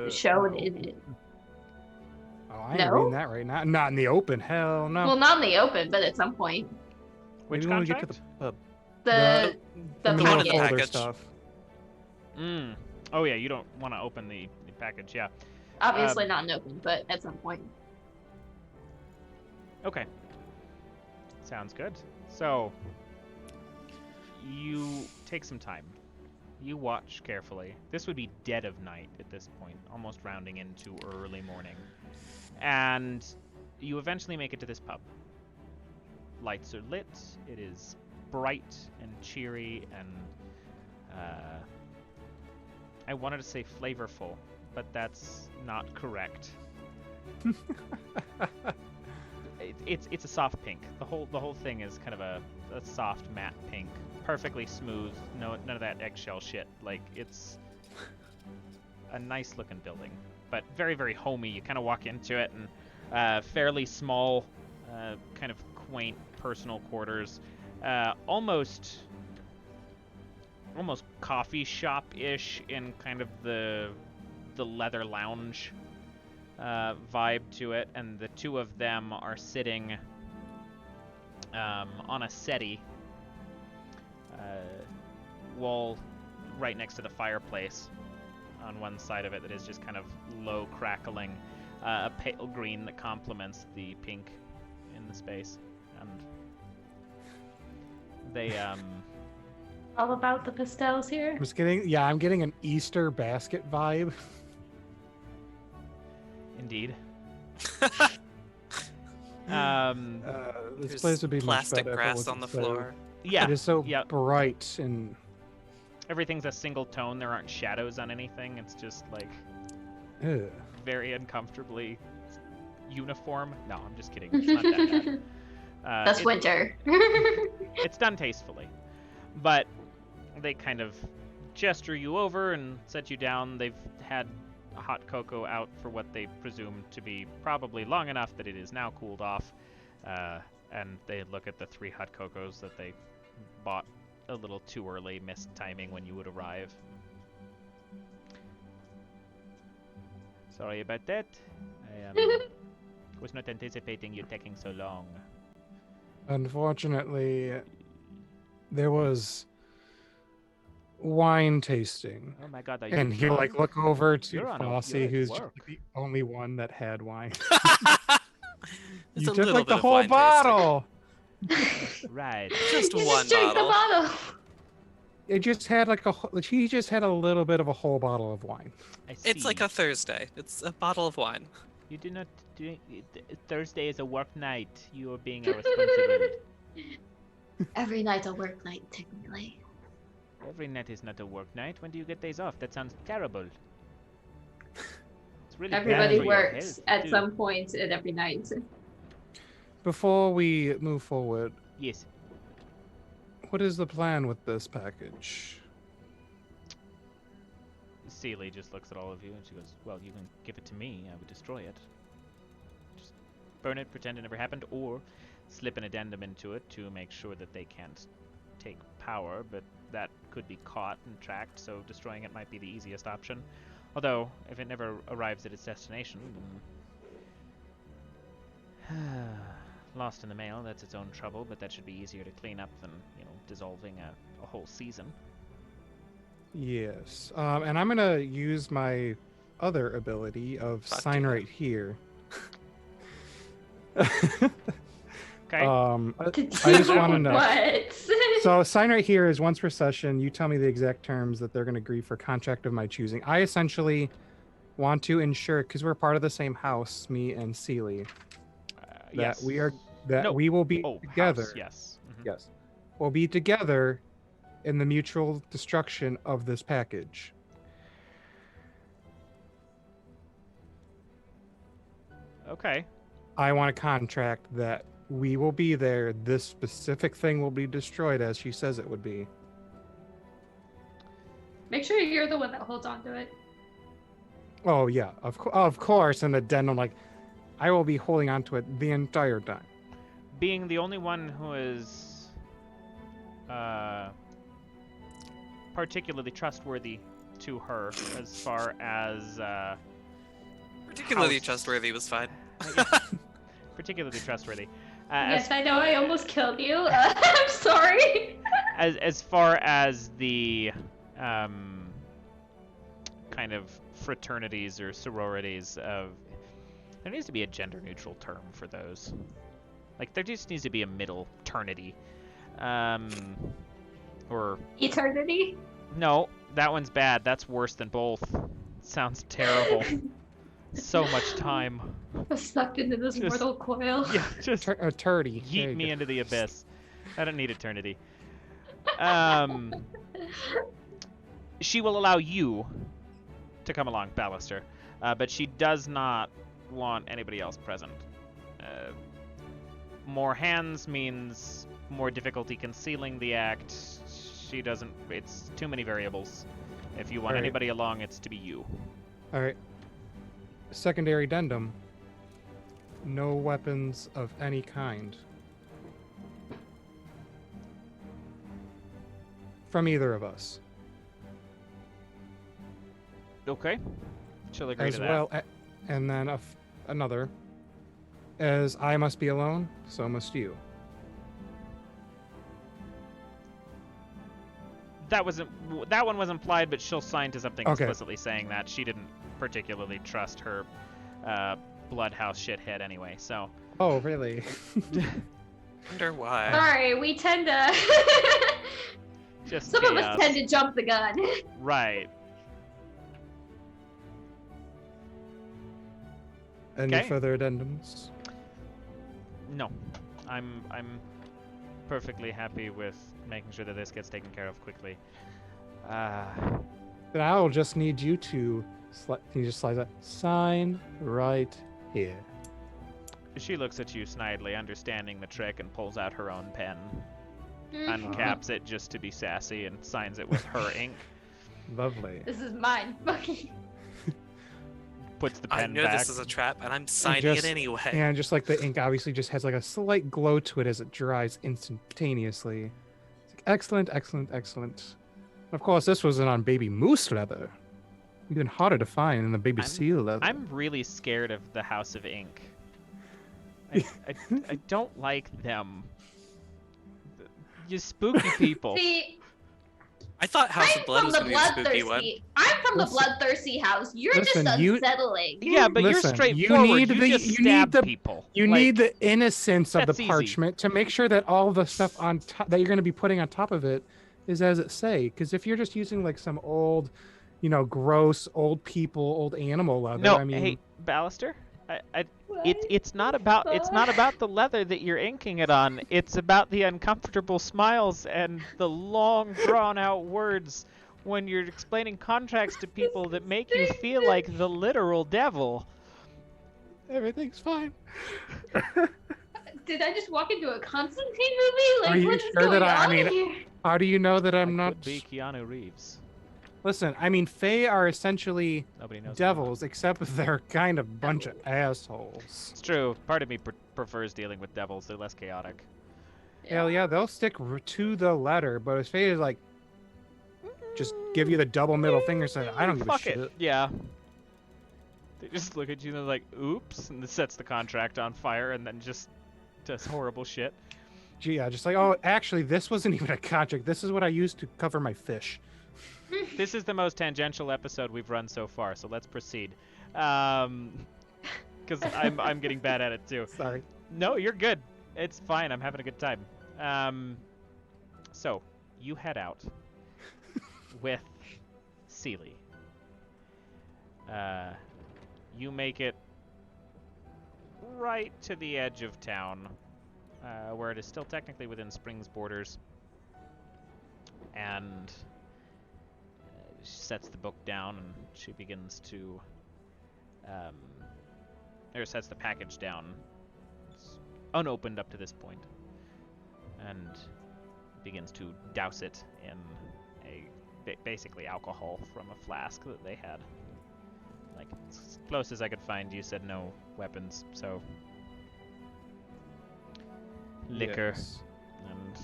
shown in it. Oh, I ain't No? reading that right now. Not in the open. Hell no. Well, not in the open, but at some point. Which Maybe when we get contract? to the pub. The The The middle one in the packet. folder package. stuff. Mm. Oh yeah, you don't want to open the package. Yeah. Obviously not in open, but at some point. Okay. Sounds good. So, you take some time. You watch carefully. This would be dead of night at this point, almost rounding into early morning. And you eventually make it to this pub. Lights are lit. It is bright and cheery and I wanted to say flavorful, but that's not correct. It's a soft pink. The whole thing is kind of a soft matte pink, perfectly smooth. None of that eggshell shit. Like it's a nice looking building, but very very homey. You kind of walk into it and fairly small, kind of quaint personal quarters, almost coffee shop-ish in kind of the leather lounge vibe to it, and the two of them are sitting on a settee wall right next to the fireplace on one side of it that is just kind of low crackling, a pale green that complements the pink in the space, and they All about the pastels here. I'm getting an Easter basket vibe. indeed. This There's place would be much plastic better if it grass wasn't on the so- floor. Yeah, It is so yeah. bright and Everything's a single tone. There aren't shadows on anything. It's just like ugh. very uncomfortably uniform. No, I'm just kidding. It's not that bad. That's winter. It's done tastefully, but they kind of gesture you over and set you down. They've had a hot cocoa out for what they presume to be probably long enough that it is now cooled off, and they look at the 3 hot cocos that they bought a little too early, missed timing when you would arrive. Sorry about that. I was not anticipating you taking so long. Unfortunately, there was wine tasting. Oh my god, are you And he'll drunk? like look over to You're Fosse, at who's just work. the only one that had wine. It's You a took little like bit the of whole wine tasting. bottle. Right. Just You one just drink the bottle. bottle. It just had like he just had a little bit of a whole bottle of wine. I see. It's like a Thursday. It's a bottle of wine. You do not do. Thursday is a work night. You are being irresponsible. Every night's a work night, technically. Every night is not a work night. When do you get days off? That sounds terrible. It's really bad Everybody for your works health, at too. some point and every night. Before we move forward, Yes. what is the plan with this package? Celie just looks at all of you and she goes, "Well, you can give it to me. I would destroy it. Just burn it, pretend it never happened, or slip an addendum into it to make sure that they can't take power, but that could be caught and tracked, so destroying it might be the easiest option. Although, if it never arrives at its destination, then lost in the mail, that's its own trouble, but that should be easier to clean up than, dissolving a whole season." Yes. And I'm gonna use my other ability of Fuck sign yeah. right here. Okay. I To just do want to know. what? So sign right here is once per session. You tell me the exact terms that they're going to agree for contract of my choosing. I essentially want to ensure, because we're part of the same house, me and Celie, that yes. No. we will be Oh, together. house, yes. Mhm. Yes, we'll be together in the mutual destruction of this package. Okay. I want a contract that we will be there. This specific thing will be destroyed as she says it would be. Make sure you're the one that holds on to it. Oh yeah, of course. And then I'm like, I will be holding on to it the entire time. Being the only one who is particularly trustworthy to her as far as Particularly House. trustworthy was fine. Particularly trustworthy. Yes, I know I almost killed you. I'm sorry. As far as the kind of fraternities or sororities of, there needs to be a gender neutral term for those. Like there just needs to be a middle ternity. Or Eternity? no, that one's bad. That's worse than both. Sounds terrible. So much time. Sucked into this Just- mortal coil. Yeah, just Turdy. There yeet you me go. into the abyss. I don't need eternity. She will allow you to come along, Balastar, but she does not want anybody else present. More hands means more difficulty concealing the act. She doesn't. It's too many variables. If you want Right. anybody along, it's to be you. All right. Secondary addendum. No weapons of any kind. From either of us. Okay. She'll agree As to that. well, and then another. As I must be alone, so must you. That one was implied, but she'll sign to something Okay. explicitly saying that she didn't particularly trust her bloodhouse shithead anyway. So Oh, really? Wonder why. Sorry, we tend to. just Some of chaos. us tend to jump the gun. Right. Any Okay. further addendums? No, I'm perfectly happy with making sure that this gets taken care of quickly. Then I'll just need you to can you just slide that sign right here. She looks at you snidely, understanding the trick, and pulls out her own pen, Mm-hmm. uncaps it just to be sassy, and signs it with her ink. Lovely. This is mine. Puts the I pen know back. this is a trap, and I'm signing just- it anyway. And just like the ink obviously just has like a slight glow to it as it dries instantaneously. It's like, excellent, excellent, excellent. Of course, this wasn't on baby moose leather. Even harder to find than the baby seal leather. I'm really scared of the House of Ink. I don't like them. You spooky people. See, I thought House I'm of Blood from was the going to be a spooky one. bloodthirsty. I'm from the Listen- bloodthirsty house. You're listen, just you- unsettling. Yeah, but Listen, you're you straightforward. need You the- just you stab need the- people. You Like, need the innocence of the that's easy. parchment to make sure that all the stuff on top that you're going to be putting on top of it is as it say. Because if you're just using like some old, gross old people, old animal leather, No, I mean, hey, Balastar. It's not about the leather that you're inking it on. It's about the uncomfortable smiles and the long drawn out words when you're explaining contracts to people that make you feel like the literal devil. everything's fine. Did I just walk into a Constantine movie? Like, Are you what's sure going that on here? How do you know that I'm That not? could be Keanu Reeves. Listen, I mean, Fae are essentially Nobody knows. devils, except they're kind of bunch of assholes. It's true. Part of me prefers dealing with devils. They're less chaotic. Hell yeah, they'll stick to the letter, but if Fae is like, just give you the double middle finger, saying, I don't give a Fuck shit. it. Yeah. They just look at you and they're like, oops, and this sets the contract on fire and then just does horrible shit. Gee, yeah, just like, oh, actually, this wasn't even a contract. This is what I used to cover my fish. This is the most tangential episode we've run so far, so let's proceed. Because I'm getting bad at it too. Sorry. No, you're good. It's fine. I'm having a good time. So you head out with Seely. You make it right to the edge of town, where it is still technically within Spring's borders, and she sets the book down and she begins to, or sets the package down. It's unopened up to this point, and begins to douse it in basically alcohol from a flask that they had. Like, as close as I could find, you said no weapons, so liquor, Yes. and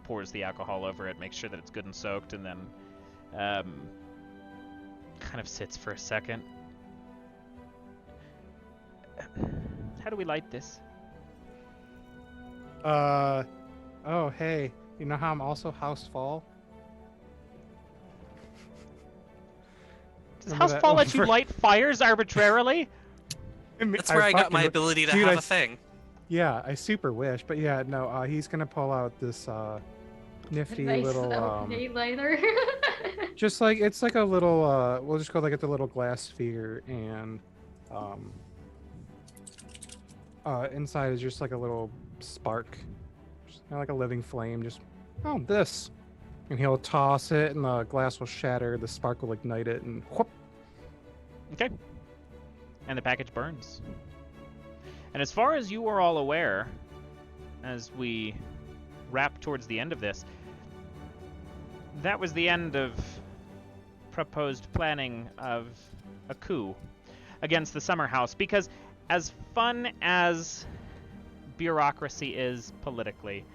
pours the alcohol over it, makes sure that it's good and soaked, and then kind of sits for a second. How do we light this? Oh, hey. You know how I'm also House Fall? Does Remember House that Fall let you over- light fires arbitrarily? That's where I got my fucking- ability to Dude, have a thing. Yeah, I super wish, but yeah, no. He's gonna pull out this nifty Nice little okay lighter. just like it's like a little we'll just go like at the little glass sphere, and inside is just like a little spark, just kind of like a living flame. Just this, and he'll toss it, and the glass will shatter. The spark will ignite it, and whoop. Okay. And the package burns. And as far as you are all aware, as we wrap towards the end of this, that was the end of proposed planning of a coup against the Summer House. Because as fun as bureaucracy is politically,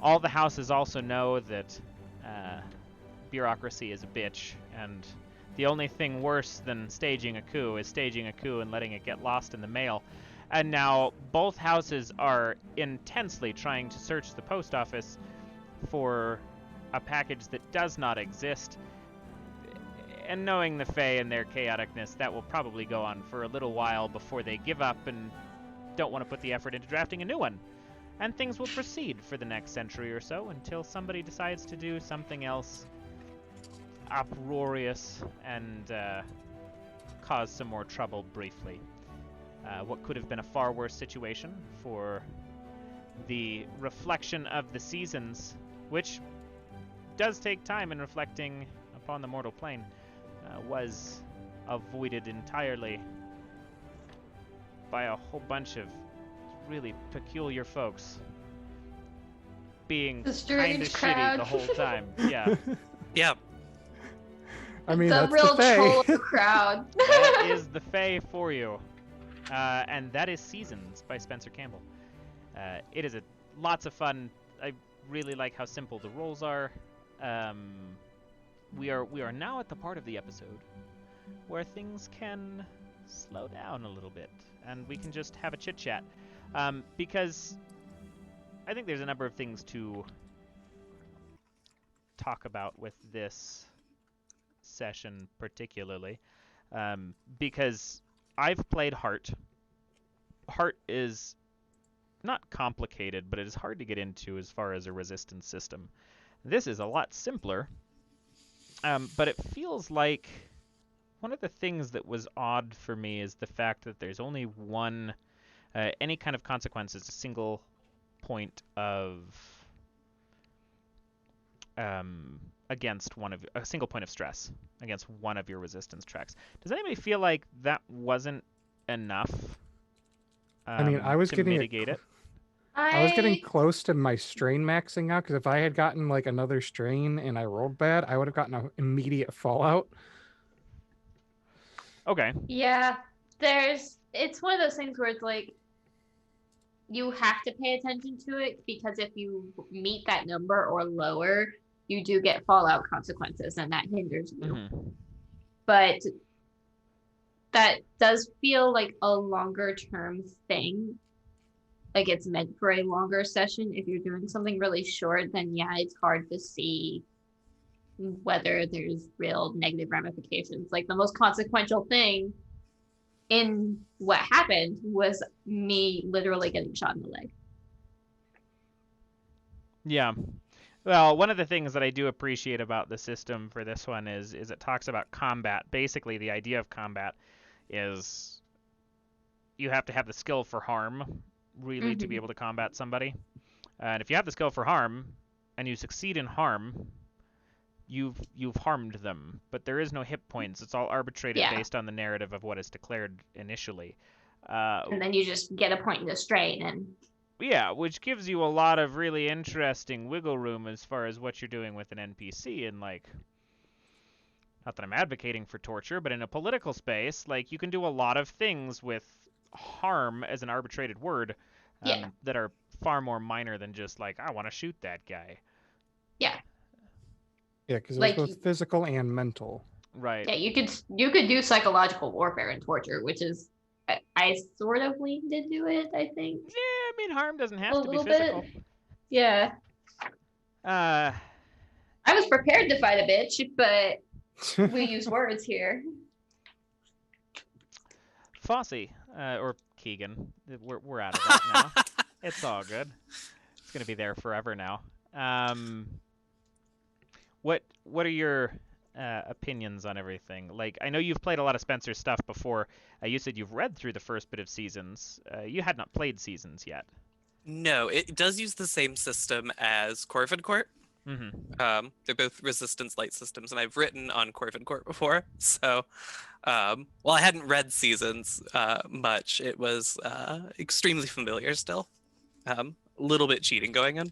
all the houses also know that bureaucracy is a bitch, and the only thing worse than staging a coup is staging a coup and letting it get lost in the mail. And now both houses are intensely trying to search the post office for a package that does not exist. And knowing the Fae and their chaoticness, that will probably go on for a little while before they give up and don't want to put the effort into drafting a new one. And things will proceed for the next century or so until somebody decides to do something else uproarious and cause some more trouble briefly. What could have been a far worse situation for the reflection of the seasons, which does take time in reflecting upon the mortal plane, was avoided entirely by a whole bunch of really peculiar folks being The kind strange of shitty crowd. the whole time. Yeah, Yeah. I mean, the that's real the Fae. troll of the crowd. that is the Fae for you. And that is Seasons by Spencer Campbell. It is lots of fun. I really like how simple the rolls are. We are now at the part of the episode where things can slow down a little bit, and we can just have a chit chat. Because I think there's a number of things to talk about with this session particularly, because I've played Heart. Heart is not complicated, but it is hard to get into as far as a resistance system. This is a lot simpler, but it feels like one of the things that was odd for me is the fact that there's only one, any kind of consequence is a single point of against a single point of stress against one of your resistance tracks. Does anybody feel like that wasn't enough? I mean, I was to getting mitigate it. I was getting close to my strain maxing out, because if I had gotten like another strain and I rolled bad, I would have gotten an immediate fallout. Okay. Yeah, it's one of those things where it's like you have to pay attention to it, because if you meet that number or lower, you do get fallout consequences, and that hinders you. Mhm. But that does feel like a longer term thing. Like it's meant for a longer session. If you're doing something really short, then yeah, it's hard to see whether there's real negative ramifications. Like the most consequential thing in what happened was me literally getting shot in the leg. Yeah. Well, one of the things that I do appreciate about the system for this one is it talks about combat. Basically, the idea of combat is you have to have the skill for harm, really, to be able to combat somebody. And if you have the skill for harm and you succeed in harm, you've harmed them. But there is no hit points. It's all arbitrated based on the narrative of what is declared initially. And then you just get a point in the strain, and yeah, which gives you a lot of really interesting wiggle room as far as what you're doing with an NPC. And like, not that I'm advocating for torture, but in a political space, like you can do a lot of things with harm as an arbitrated word that are far more minor than just like, I want to shoot that guy. Yeah, because it was Like both physical and mental. Right. yeah, you could do psychological warfare and torture, which is I sort of leaned into it, I think. Yeah, I mean, harm doesn't have A to be little physical. bit. Yeah. Uh, I was prepared to fight a bitch, but we use words here. Fosse, or Keegan. We're out of that now. It's all good. It's gonna be there forever now. What are your opinions on everything? Like, I know you've played a lot of Spencer's stuff before. You said you've read through the first bit of Seasons. You had not played Seasons yet. No, it does use the same system as Corvin Court. Mm-hmm. They're both resistance light systems, and I've written on Corvin Court before. So, while I hadn't read Seasons much, it was extremely familiar still. A little bit cheating going in.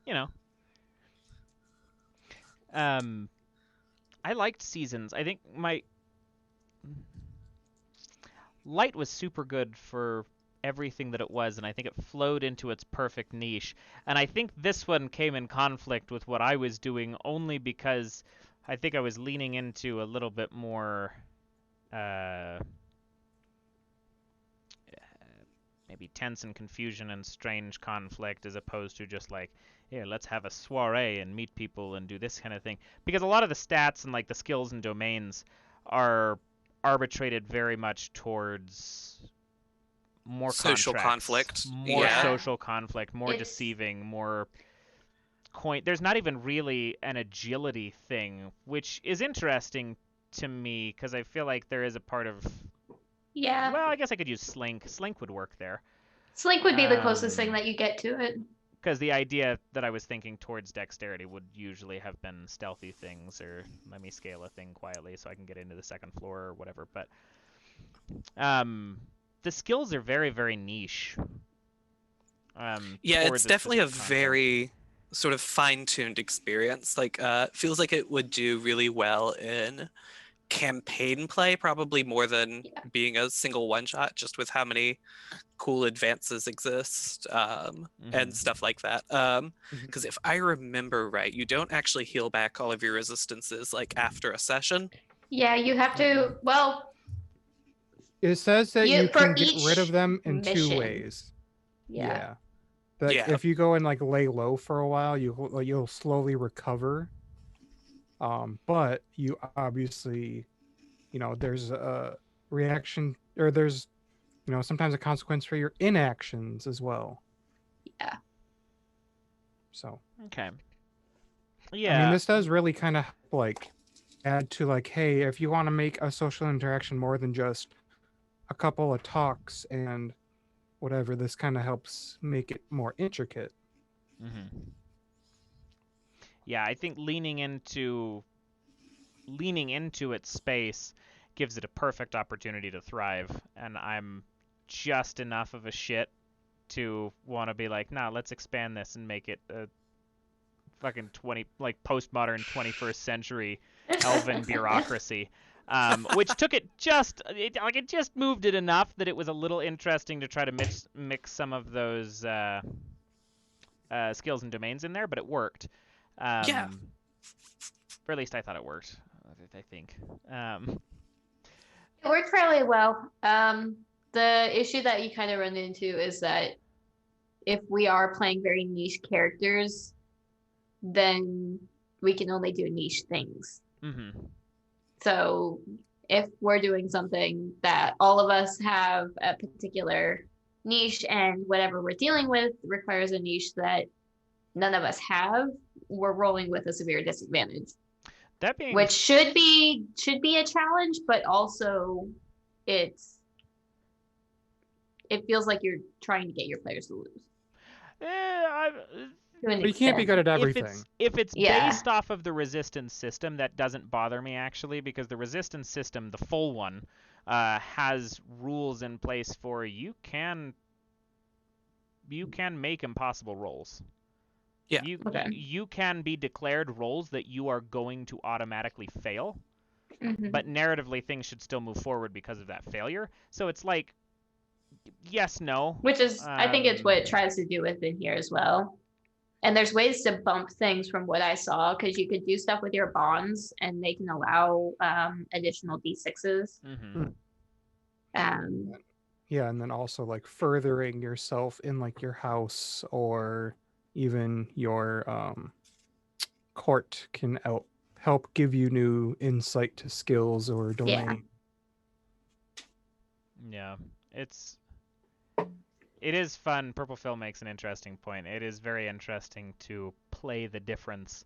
You know. I liked Seasons. I think my light was super good for everything that it was, and I think it flowed into its perfect niche. And I think this one came in conflict with what I was doing only because I think I was leaning into a little bit more maybe tense and confusion and strange conflict, as opposed to just like, here, let's have a soiree and meet people and do this kind of thing. Because a lot of the stats and like the skills and domains are arbitrated very much towards more Social contracts, conflict. more Yeah. social conflict, more It's- deceiving, more coin. There's not even really an agility thing, which is interesting to me because I feel like there is a part of. Yeah. Well, I guess I could use Slink. Slink would work there. Slink would be the closest Um, thing that you get to it. Because the idea that I was thinking towards dexterity would usually have been stealthy things, or let me scale a thing quietly so I can get into the second floor or whatever. But the skills are very, very niche. Yeah, towards it's definitely a specific content. very sort of fine-tuned experience. Like, feels like it would do really well in campaign play, probably more than Yeah. being a single one-shot, just with how many cool advances exist and stuff like that. Because if I remember right, you don't actually heal back all of your resistances like after a session. Yeah, you have to. Well, It says that you for can get rid of each them in two mission. ways. yeah. Like Yeah. if you go and like lay low for a while, you'll slowly recover. But you obviously, there's a reaction, or there's, sometimes a consequence for your inactions as well. Yeah. So Okay. I Yeah. mean, this does really kind of like add to like, hey, if you want to make a social interaction more than just a couple of talks and whatever, this kind of helps make it more intricate. Yeah, I think leaning into its space gives it a perfect opportunity to thrive, and I'm just enough of a shit to want to be like, nah, let's expand this and make it a fucking postmodern 21st century elven bureaucracy. Which took it just moved it enough that it was a little interesting to try to mix some of those skills and domains in there, but it worked. Yeah. Or at least I thought it worked. I think. It worked fairly well. The issue that you kind of run into is that if we are playing very niche characters, then we can only do niche things. So if we're doing something that all of us have a particular niche, and whatever we're dealing with requires a niche that none of us have, we're rolling with a severe disadvantage. That being Which should be a challenge, but also it feels like you're trying to get your players to lose. But you can't be good at everything. If it's Yeah. based off of the resistance system, that doesn't bother me actually, because the resistance system, the full one, has rules in place for you can make impossible rolls. Yeah. You can be declared rolls that you are going to automatically fail, Mhm. but narratively things should still move forward because of that failure. So it's like, yes, no. Which is, I think it's what it tries to do within here as well. And there's ways to bump things from what I saw, because you could do stuff with your bonds and they can allow additional D6s. Yeah, and then also like furthering yourself in like your house or even your court can help give you new insight to skills or domain. Yeah, it is fun. Purple Phil makes an interesting point. It is very interesting to play the difference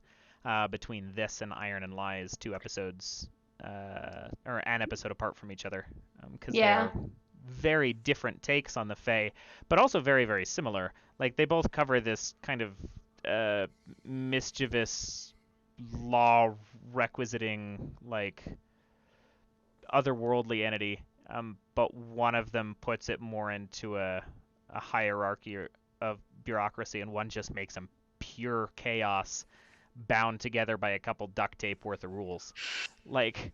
between this and Iron and Lies, 2 episodes, or an episode apart from each other, because they Yeah. are very different takes on the Fae, but also very, very similar. Like, they both cover this kind of mischievous, law-requisiting, like, otherworldly entity, but one of them puts it more into a hierarchy of bureaucracy, and one just makes them pure chaos bound together by a couple duct tape worth of rules. Like,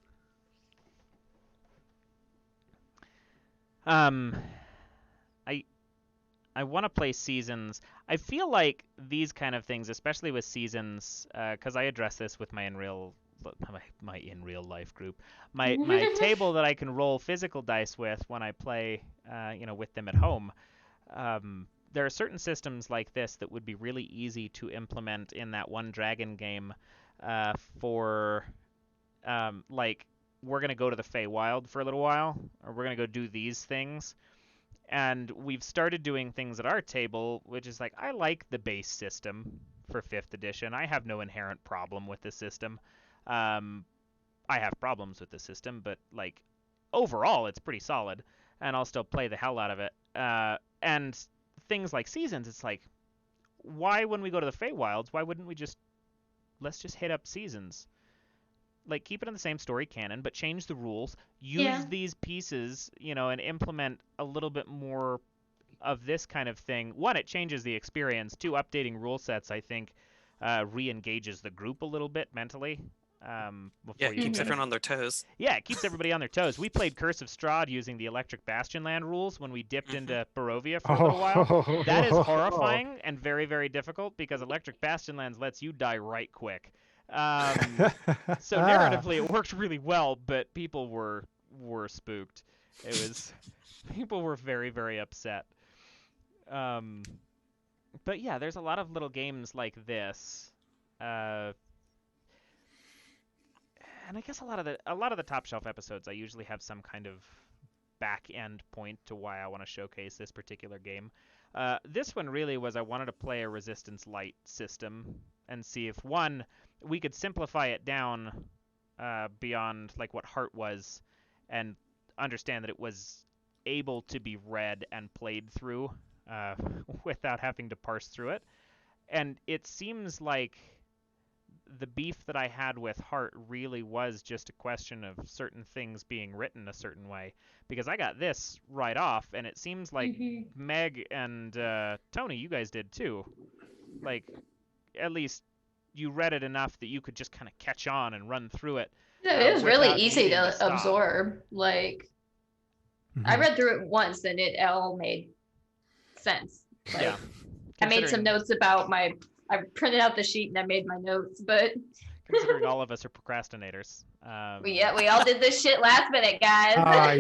I want to play Seasons. I feel like these kind of things, especially with Seasons, because I address this with my my in real life group, my table that I can roll physical dice with when I play, with them at home. There are certain systems like this that would be really easy to implement in that one dragon game, for like, we're gonna go to the Feywild for a little while, or we're gonna go do these things. And we've started doing things at our table, which is like, I like the base system for 5th edition. I have no inherent problem with the system. I have problems with the system, but like, overall, it's pretty solid, and I'll still play the hell out of it. And things like Seasons, it's like, why, when we go to the Feywilds, why wouldn't we let's just hit up Seasons? Like, keep it in the same story canon, but change the rules. Use these pieces, and implement a little bit more of this kind of thing. 1, it changes the experience. 2, updating rule sets, I think, re-engages the group a little bit mentally. Yeah, Before it you keeps kind of- everyone on their toes. Yeah, it keeps everybody on their toes. We played Curse of Strahd using the Electric Bastion land rules when we dipped into Barovia for a little while. That is horrifying and very, very difficult, because Electric Bastion lands lets you die right quick. So narratively, it worked really well, but people were spooked. People were very, very upset. But yeah, there's a lot of little games like this, and I guess a lot of the top shelf episodes, I usually have some kind of back end point to why I want to showcase this particular game. This one really was, I wanted to play a Resistance Light system and see if, one, we could simplify it down beyond like what Heart was, and understand that it was able to be read and played through without having to parse through it. And it seems like the beef that I had with Heart really was just a question of certain things being written a certain way, because I got this right off, and it seems like Meg and Tony, you guys did too. Like, at least you read it enough that you could just kind of catch on and run through it. It was really without easy needing to stop. absorb. Like, I read through it once and it all made sense. Like, Yeah. I made some Considering- notes about I printed out the sheet and I made my notes, but Considering all of us are procrastinators. we all did this shit last minute, guys.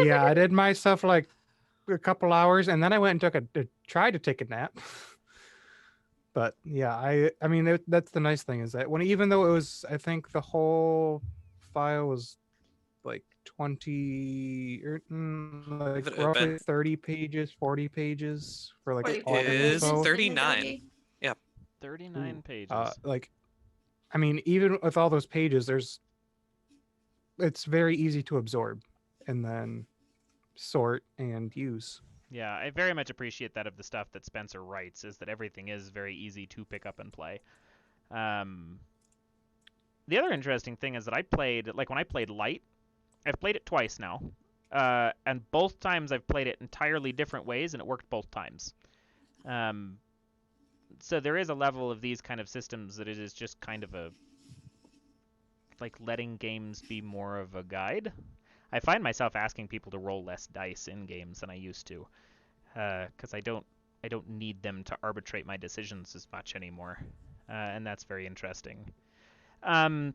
Yeah, I did my stuff like a couple hours, and then I went and tried to take a nap. But yeah, I mean, that's the nice thing, is that even though it was, I think the whole file was like 20 or like Leave it roughly open. 30 pages, 40 pages for like It all the is info. 39. 39 pages. Like, I mean, even with all those pages, it's very easy to absorb and then sort and use. Yeah, I very much appreciate that of the stuff that Spencer writes, is that everything is very easy to pick up and play. The other interesting thing is that when I played Light, I've played it twice now, and both times I've played it entirely different ways, and it worked both times. So there is a level of these kind of systems that it is just kind of like letting games be more of a guide. I find myself asking people to roll less dice in games than I used to, because I don't need them to arbitrate my decisions as much anymore, and that's very interesting. I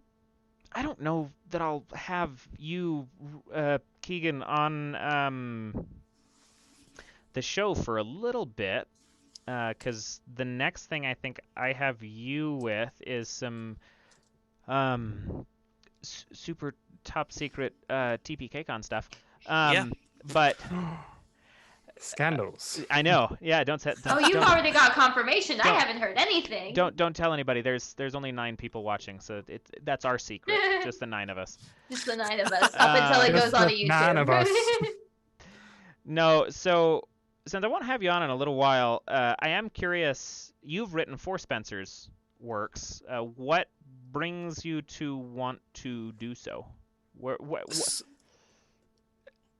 don't know that I'll have you, Keegan, on the show for a little bit, because the next thing I think I have you with is some super top secret TPKCon stuff. Yeah. But Scandals. I know. Yeah, don't say. Oh, you've already got confirmation. I don't- haven't heard anything. Don't tell anybody. There's only 9 people watching, so that's our secret. Just the 9 of us. Just the 9 of us, up until it Just goes on the to YouTube. 9 of us. No, so since I won't have you on in a little while, I am curious. You've written 4 Spencer's works. What brings you to want to do so?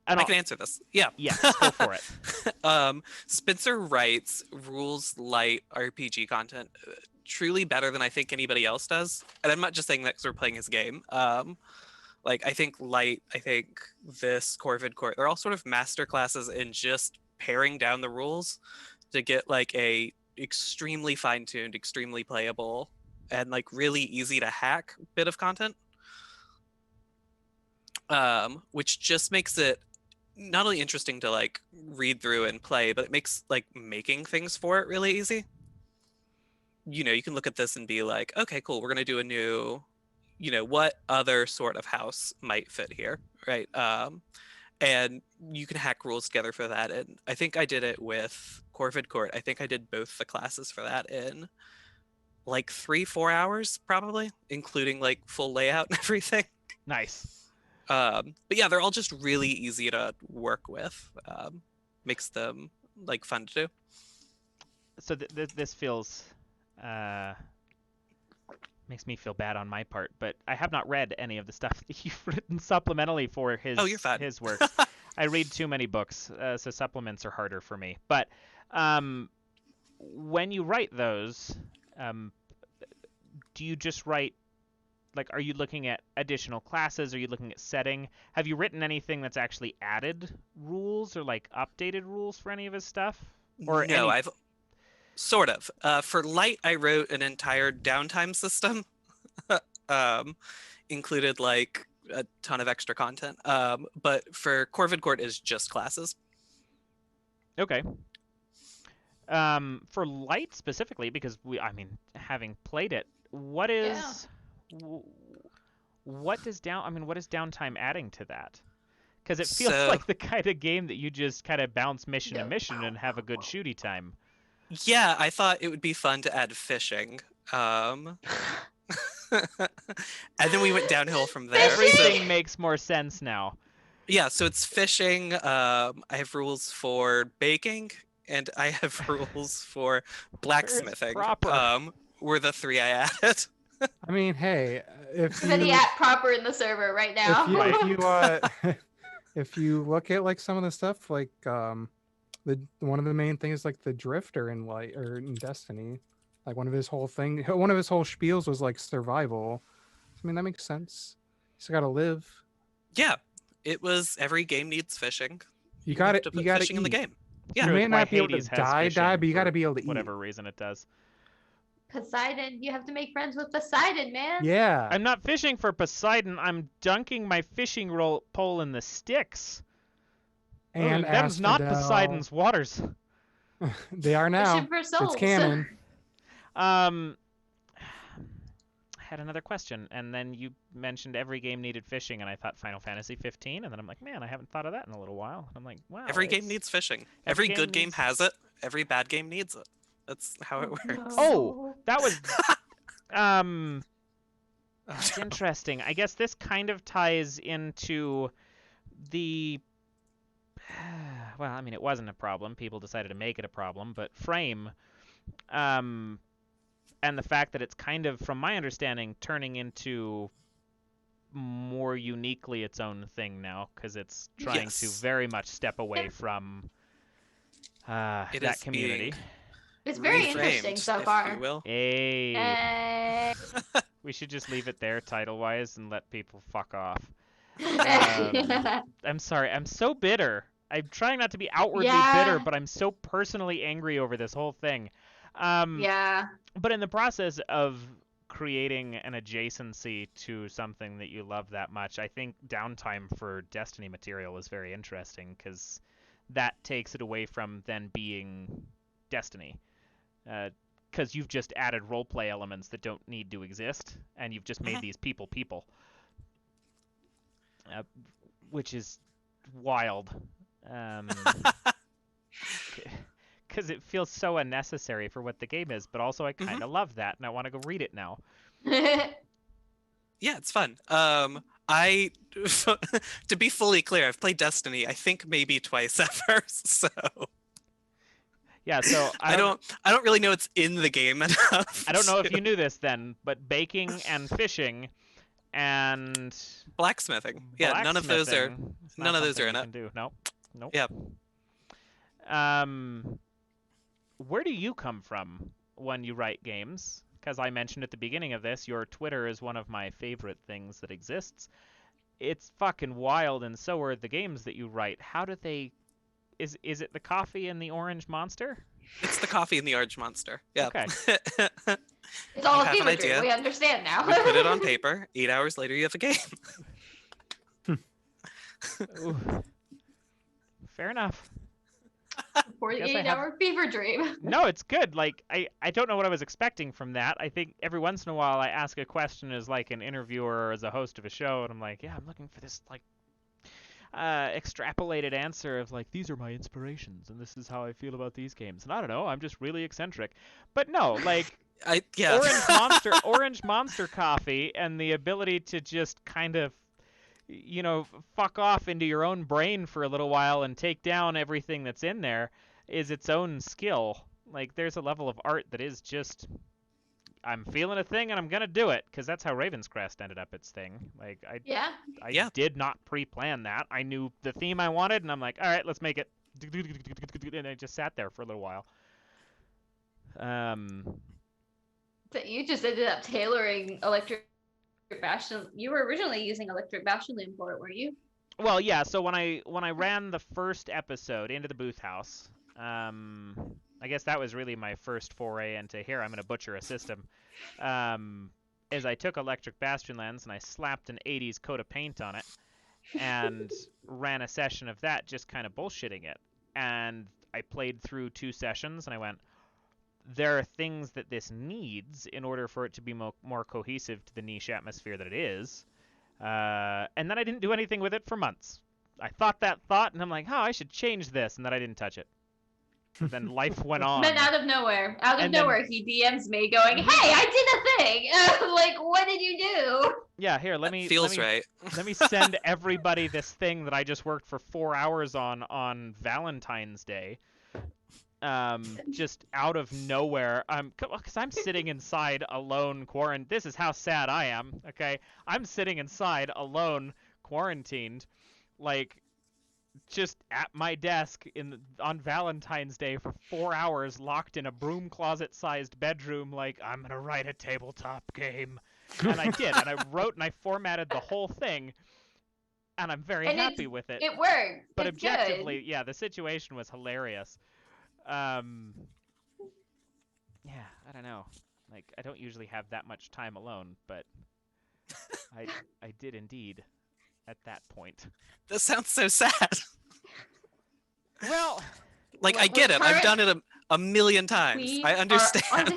I can answer this. Yeah. Yes, go for it. Spencer writes rules light RPG content truly better than I think anybody else does. And I'm not just saying that because we're playing his game. I think light, I think this, Corvid Court, they're all sort of master classes in just paring down the rules to get like a extremely fine-tuned, extremely playable, and like really easy to hack bit of content. Which just makes it not only interesting to like read through and play, but it makes like making things for it really easy. You know, you can look at this and be like, okay, cool, we're gonna do a new, you know, what other sort of house might fit here, right? And you can hack rules together for that. And I think I did it with Corvid Court. I think I did both the classes for that in like 3-4 hours, probably, including like full layout and everything. Nice. But yeah, they're all just really easy to work with. Makes them like fun to do. So this feels makes me feel bad on my part, but I have not read any of the stuff that you've written supplementally for his you're fine. his works. I read too many books, so supplements are harder for me. But when you write those, do you just write? Like, are you looking at additional classes? Are you looking at setting? Have you written anything that's actually added rules or like updated rules for any of his stuff? Or no, I've sort of. For light, I wrote an entire downtime system, included like a ton of extra content. But for Corvid Court is just classes. Okay. For light specifically, because having played it, what is what is downtime adding to that? Because it feels like the kind of game that you just kind of bounce mission to mission and have a good shooty time. Yeah, I thought it would be fun to add fishing. And then we went downhill from there. Everything makes more sense now. Yeah, so it's fishing. I have rules for baking, and I have rules for blacksmithing. Were the 3 I added. I mean, hey, if Then you, the at proper in the server right now. if you look at like some of the stuff, like one of the main things, like the Drifter in Light or in Destiny, like one of his whole spiels was like survival. I mean, that makes sense. You still gotta live. Yeah, it was every game needs fishing. You gotta put gotta fishing in the eat. game. Yeah, You may Why not be able Hades to has die, but you fishing gotta for be able to eat. whatever reason it does. Poseidon, you have to make friends with Poseidon, man. Yeah. I'm not fishing for Poseidon. I'm dunking my fishing pole in the Styx. And them's not Asphodel. Poseidon's waters. They are now. Fishing for souls. It's canon. I had another question, and then you mentioned every game needed fishing, and I thought Final Fantasy 15, and then I'm like, man, I haven't thought of that in a little while. I'm like, wow. every game needs fishing. Every good game has it. Every bad game needs it. That's how it works. Oh, that was that's interesting. I guess this kind of ties into the well, I mean, it wasn't a problem. People decided to make it a problem, but Frame and the fact that it's kind of, from my understanding, turning into more uniquely its own thing now, because it's trying to very much step away from that community. It's very Reframed, interesting so if far. you will. Hey. We should just leave it there title-wise and let people fuck off. I'm sorry. I'm so bitter. I'm trying not to be outwardly bitter, but I'm so personally angry over this whole thing. Yeah. But in the process of creating an adjacency to something that you love that much. I think downtime for Destiny material is very interesting because that takes it away from then being Destiny. Because you've just added roleplay elements that don't need to exist, and you've just made these people. Which is wild. Because it feels so unnecessary for what the game is, but also I kind of love that, and I want to go read it now. Yeah, it's fun. I, to be fully clear, I've played Destiny, I think maybe twice ever, so... Yeah, so I don't really know it's in the game enough. I don't know if you knew this then, but baking and fishing and blacksmithing. Yeah, none of those are in it. Do. Nope. Yeah. Where do you come from when you write games? Because I mentioned at the beginning of this, your Twitter is one of my favorite things that exists. It's fucking wild, and so are the games that you write. How do they... Is it the coffee and the orange monster? It's the coffee and the orange monster. Yeah. Okay. It's all a have an fever idea. dream. We understand now. We put it on paper. 8 hours later, you have a game. Ooh. Fair enough. 48-hour fever dream. No, it's good. Like, I don't know what I was expecting from that. I think every once in a while I ask a question as like an interviewer or as a host of a show, and I'm like, yeah, I'm looking for this like extrapolated answer of like, these are my inspirations and this is how I feel about these games. And I don't know, I'm just really eccentric. But no, like orange monster coffee and the ability to just kind of, you know, fuck off into your own brain for a little while and take down everything that's in there is its own skill. Like, there's a level of art that is just, I'm feeling a thing and I'm gonna do it, because that's how Raven's Crest ended up its thing. Like, I did not pre-plan that. I knew the theme I wanted, and I'm like, all right, let's make it. And I just sat there for a little while. So you just ended up tailoring Electric Bastion. You were originally using Electric Bastion for it, weren't you? Well, yeah. So when I ran the first episode into the booth house, I guess that was really my first foray into here. I'm going to butcher a system. As I took Electric Bastion Lens and I slapped an 80s coat of paint on it and ran a session of that, just kind of bullshitting it. And I played through 2 sessions and I went, there are things that this needs in order for it to be more cohesive to the niche atmosphere that it is. And then I didn't do anything with it for months. I thought that thought, and I'm like, oh, I should change this, and then I didn't touch it. Then life went on. Then out of nowhere, he DMs me going, "Hey, I did a thing." Like, what did you do? Yeah, here, let me right. Let me send everybody this thing that I just worked for 4 hours on Valentine's Day. Just out of nowhere. Because I'm sitting inside alone, quarantined. This is how sad I am. Okay, I'm sitting inside alone, quarantined, like, just at my desk on Valentine's Day for 4 hours, locked in a broom closet-sized bedroom, like, I'm gonna write a tabletop game. And I did, and I wrote and I formatted the whole thing, and I'm very happy with it. It worked. But it's objectively, good. yeah, the situation was hilarious. Yeah, I don't know. Like, I don't usually have that much time alone, but I did indeed at that point. That sounds so sad. Well, like, I get it. I've done it a million times. I understand.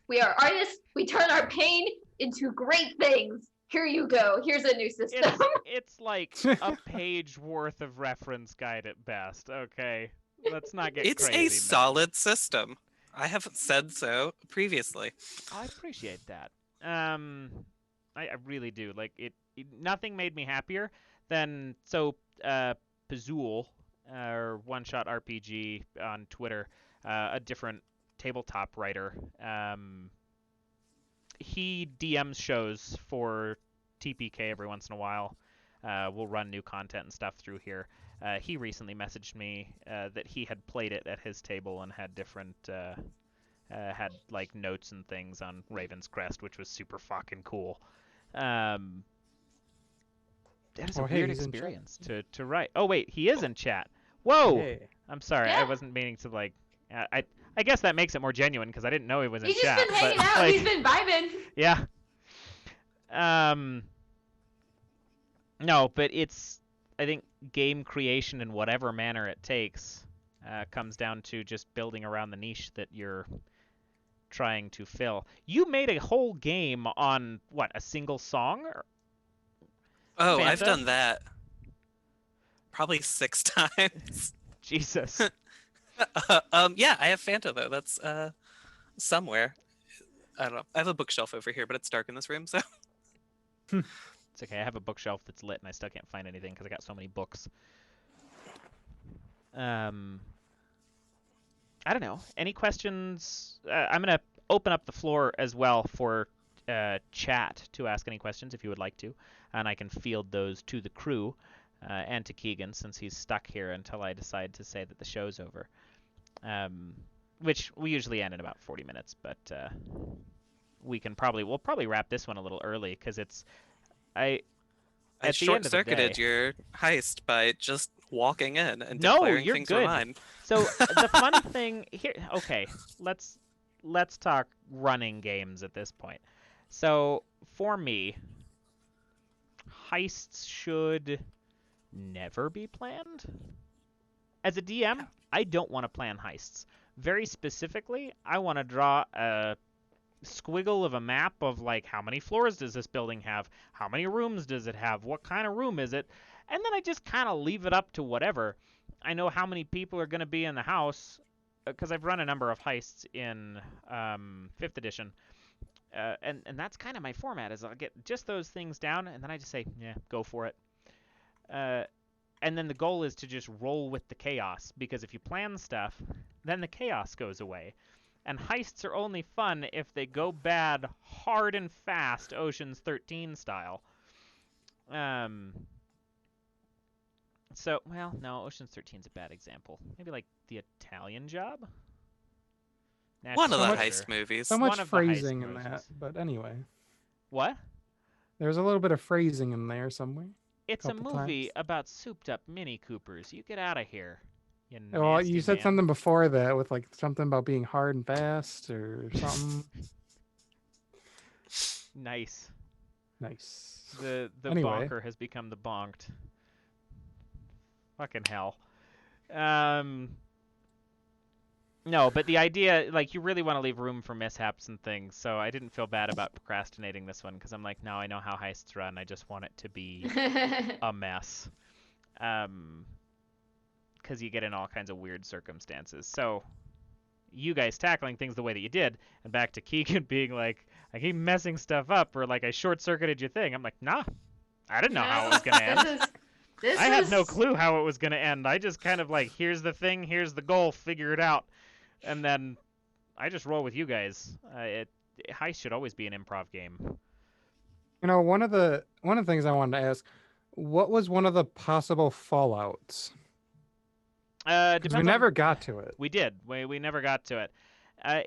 We are artists. We turn our pain into great things. Here you go. Here's a new system. It's like a page worth of reference guide at best. Okay, let's not get it's crazy. It's a solid system. I have said so previously. I appreciate that. I really do. Like, nothing made me happier than Pazul, or One Shot RPG on Twitter, a different tabletop writer. He DMs shows for TPK every once in a while. We'll run new content and stuff through here. He recently messaged me that he had played it at his table and had different had like notes and things on Raven's Crest, which was super fucking cool. That is a weird experience to write. Oh wait, he is in chat. Whoa! Hey. I'm sorry, I wasn't meaning to like. I guess that makes it more genuine because I didn't know he was in chat. He's just been hanging out. Like, he's been vibing. Yeah. No, but it's, I think, game creation in whatever manner it takes comes down to just building around the niche that you're trying to fill. You made a whole game on, what, a single song? Oh, I've Fanta? done that probably 6 times. Jesus. Yeah, I have Fanta though. That's somewhere. I don't know. I have a bookshelf over here, but it's dark in this room, so. It's okay, I have a bookshelf that's lit and I still can't find anything because I got so many books. I don't know. Any questions? I'm going to open up the floor as well for chat to ask any questions if you would like to. And I can field those to the crew and to Keegan since he's stuck here until I decide to say that the show's over. Which we usually end in about 40 minutes, but we'll probably wrap this one a little early because I short-circuited your heist by just walking in and declaring things were mine. So the fun thing here, okay, let's talk running games at this point. So for me, heists should never be planned. As a DM, I don't want to plan heists. Very specifically, I want to draw a squiggle of a map of like how many floors does this building have, how many rooms does it have, what kind of room is it, and then I just kind of leave it up to whatever. I know how many people are going to be in the house because I've run a number of heists in 5th edition, and that's kind of my format is I'll get just those things down and then I just say, yeah, go for it. And then the goal is to just roll with the chaos because if you plan stuff, then the chaos goes away. And heists are only fun if they go bad hard and fast, Ocean's 13 style. So, well, no, Ocean's 13's a bad example. Maybe like The Italian Job? One of the much- heist movies. So much One of the heist phrasing in that, movies. but anyway. What? There's a little bit of phrasing in there somewhere. It's a Couple movie times. about souped-up Mini Coopers. You get out of here. You Well, nasty you said man. something before that with like something about being hard and fast or something. Nice. Nice. The Anyway. bonker has become the bonked. Fucking hell. No, but the idea, like, you really want to leave room for mishaps and things, so I didn't feel bad about procrastinating this one, because I'm like, no, I know how heists run, I just want it to be a mess. Because you get in all kinds of weird circumstances. So, you guys tackling things the way that you did, and back to Keegan being like, I keep messing stuff up, or like, I short-circuited your thing. I'm like, nah, I didn't know how it was going to end. I had no clue how it was going to end. I just kind of like, here's the thing, here's the goal, figure it out. And then I just roll with you guys. Heist should always be an improv game. You know, one of the things I wanted to ask, what was one of the possible fallouts? Because we Depends never on... got to it. We did. We never got to it.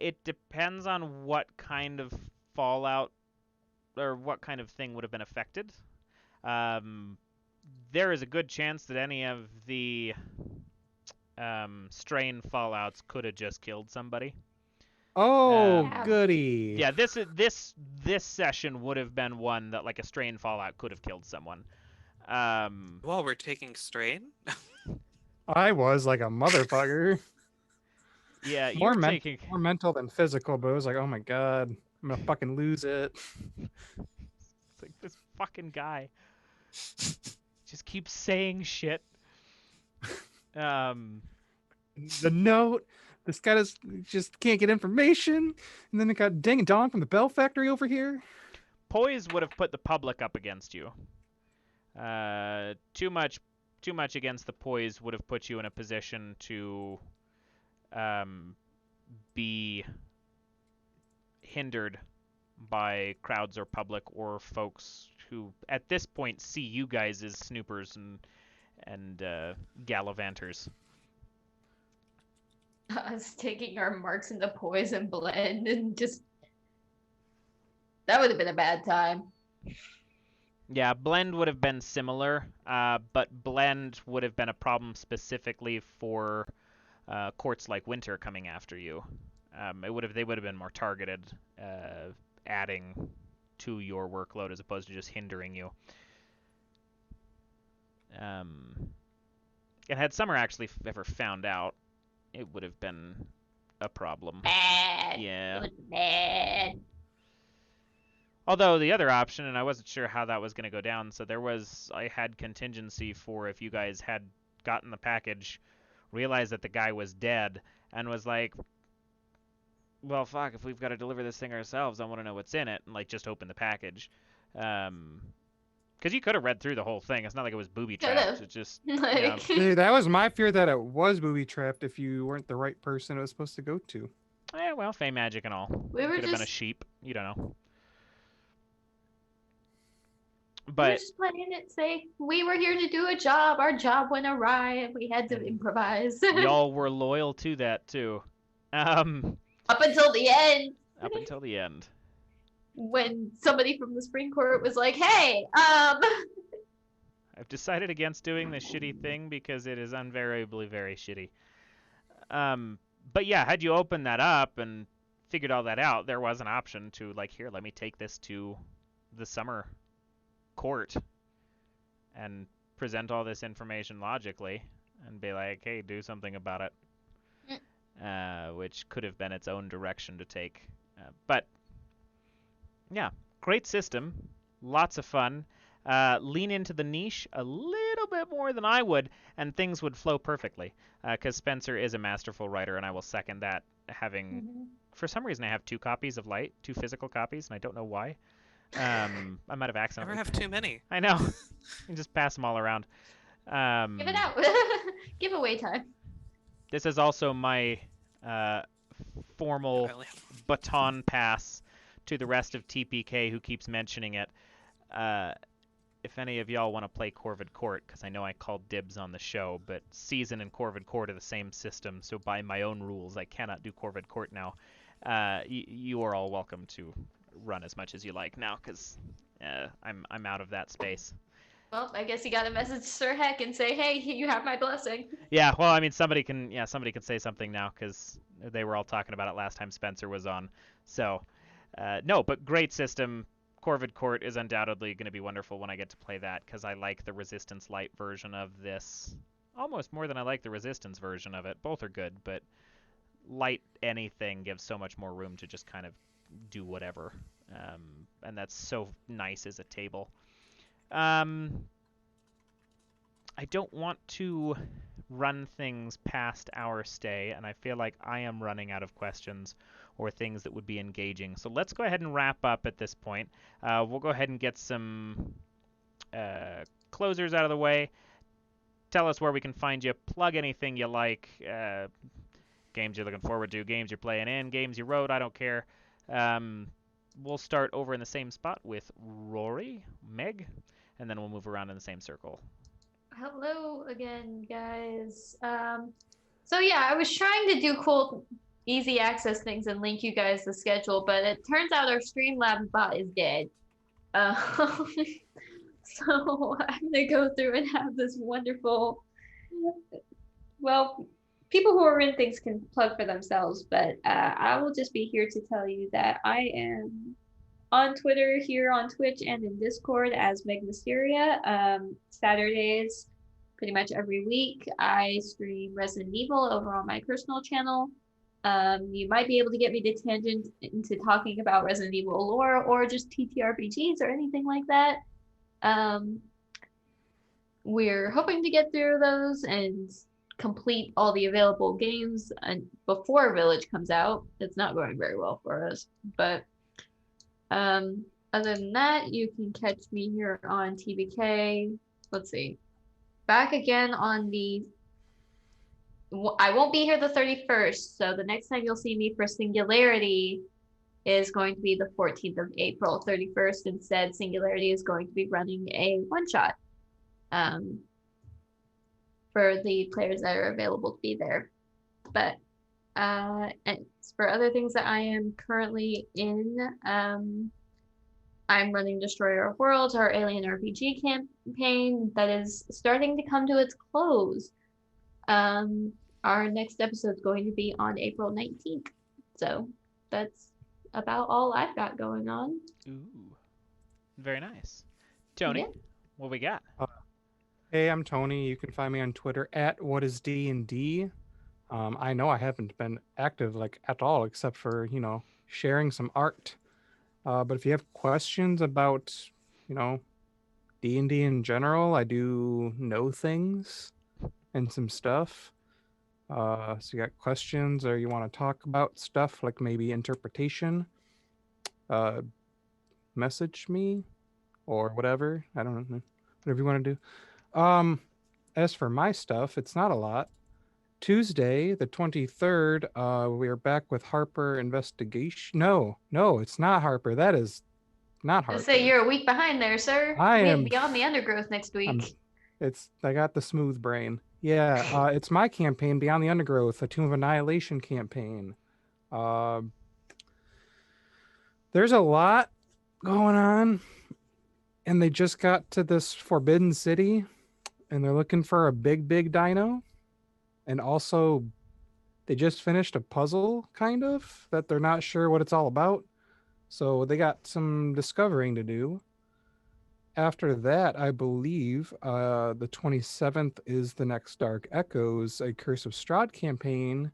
It depends on what kind of fallout or what kind of thing would have been affected. There is a good chance that any of the strain fallouts could have just killed somebody. Oh, goody. Yeah, this session would have been one that like a strain fallout could have killed someone. While we're taking strain? I was like a motherfucker. Yeah, more, you're taking... more mental than physical, but it was like, oh my god, I'm gonna fucking lose it. It's like, this fucking guy just keeps saying shit. The note, this guy just can't get information, and then it got ding and dong from the Bell Factory over here. Poise would have put the public up against you. Too much against the poise would have put you in a position to be hindered by crowds or public or folks who at this point see you guys as snoopers and gallivanters. Us taking our marks in the poison blend and just... That would have been a bad time. Yeah, blend would have been similar, but blend would have been a problem specifically for courts like Winter coming after you. They would have been more targeted, adding to your workload as opposed to just hindering you. And had Summer actually ever found out, it would have been a problem. Bad. Yeah. It was bad. Although the other option, and I wasn't sure how that was going to go down, so I had contingency for if you guys had gotten the package, realized that the guy was dead, and was like, well, fuck, if we've got to deliver this thing ourselves, I want to know what's in it, and like just open the package. Because you could have read through the whole thing. It's not like it was booby trapped. It just, Like, Dude, that was my fear, that it was booby trapped if you weren't the right person it was supposed to go to. yeah, well, fey magic and all. We It were could have been a just- sheep. You don't know. we were But just playing it safe. We were here to do a job. Our job went awry, and we had to improvise. y'all were loyal to that too. Up until the end, Up until the end. when somebody from the Supreme Court was like, "Hey, I've decided against doing this shitty thing because it is invariably very shitty. But yeah, had you opened that up and figured all that out, there was an option to like, here, let me take this to the summer court and present all this information logically and be like, hey, do something about it. Which could have been its own direction to take. But yeah, great system, lots of fun. Lean into the niche a little bit more than I would, and things would flow perfectly. Because Spencer is a masterful writer, and I will second that. Having, for some reason, I have 2 copies of Light, 2 physical copies, and I don't know why. I might have Never accidentally. have too many. I know. You can just pass them all around. give it out, giveaway time." This is also my formal I only have baton pass to the rest of TPK who keeps mentioning it. If any of y'all want to play Corvid Court, because I know I called dibs on the show, but Season and Corvid Court are the same system, so by my own rules, I cannot do Corvid Court now. You are all welcome to run as much as you like now, because I'm out of that space. Well, I guess you got to message Sir Heck and say, "Hey, you have my blessing." Yeah, well, I mean, somebody can say something now, because they were all talking about it last time Spencer was on. So, no, but great system. Corvid Court is undoubtedly going to be wonderful when I get to play that, because I like the Resistance Light version of this almost more than I like the Resistance version of it. Both are good, but Light anything gives so much more room to just kind of do whatever, and that's so nice as a table. I don't want to run things past our stay, and I feel like I am running out of questions or things that would be engaging. So let's go ahead and wrap up at this point. We'll go ahead and get some closers out of the way. Tell us where we can find you. Plug anything you like. Games you're looking forward to, games you're playing in, games you wrote, I don't care. We'll start over in the same spot with Rorri, Meg, and then we'll move around in the same circle. Hello again, guys. So yeah, I was trying to do cool, easy access things and link you guys the schedule, but it turns out our Streamlabs bot is dead. So I'm gonna go through and have this wonderful. Well, people who are in things can plug for themselves, but I will just be here to tell you that I am on Twitter, here on Twitch, and in Discord as Meg Mysteria. Saturdays, pretty much every week, I stream Resident Evil over on my personal channel. You might be able to get me to tangent into talking about Resident Evil lore or just TTRPGs or anything like that. We're hoping to get through those and complete all the available games and before Village comes out. It's not going very well for us, but other than that, you can catch me here on TBK. Let's see, back again on the I won't be here the 31st, so the next time you'll see me for Singularity is going to be the 14th of April. 31st instead, Singularity is going to be running a one-shot for the players that are available to be there. But and for other things that I am currently in, I'm running Destroyer of Worlds, our Alien RPG campaign that is starting to come to its close. Our next episode is going to be on April 19th. So that's about all I've got going on. Ooh. Very nice. Tony, Yeah. what we got? Hey, I'm Tony. You can find me on Twitter at whatisD&D. I know I haven't been active like at all, except for sharing some art. But if you have questions about D&D in general, I do know things and some stuff. So you got questions or you want to talk about stuff like maybe interpretation, message me or whatever. I don't know. Whatever you want to do. As for my stuff, it's not a lot. Tuesday, the 23rd, we are back with Harper Investigation. No, it's not Harper. That is not Harper. Let's say you're a week behind there, sir. I We have am- Beyond the Undergrowth next week. I got the smooth brain. Yeah, it's my campaign, Beyond the Undergrowth, a Tomb of Annihilation campaign. There's a lot going on, and they just got to this Forbidden City, and they're looking for a big dino. And also, they just finished a puzzle, kind of, that they're not sure what it's all about. So they got some discovering to do. After that, I believe the 27th is the next Dark Echoes, a Curse of Strahd campaign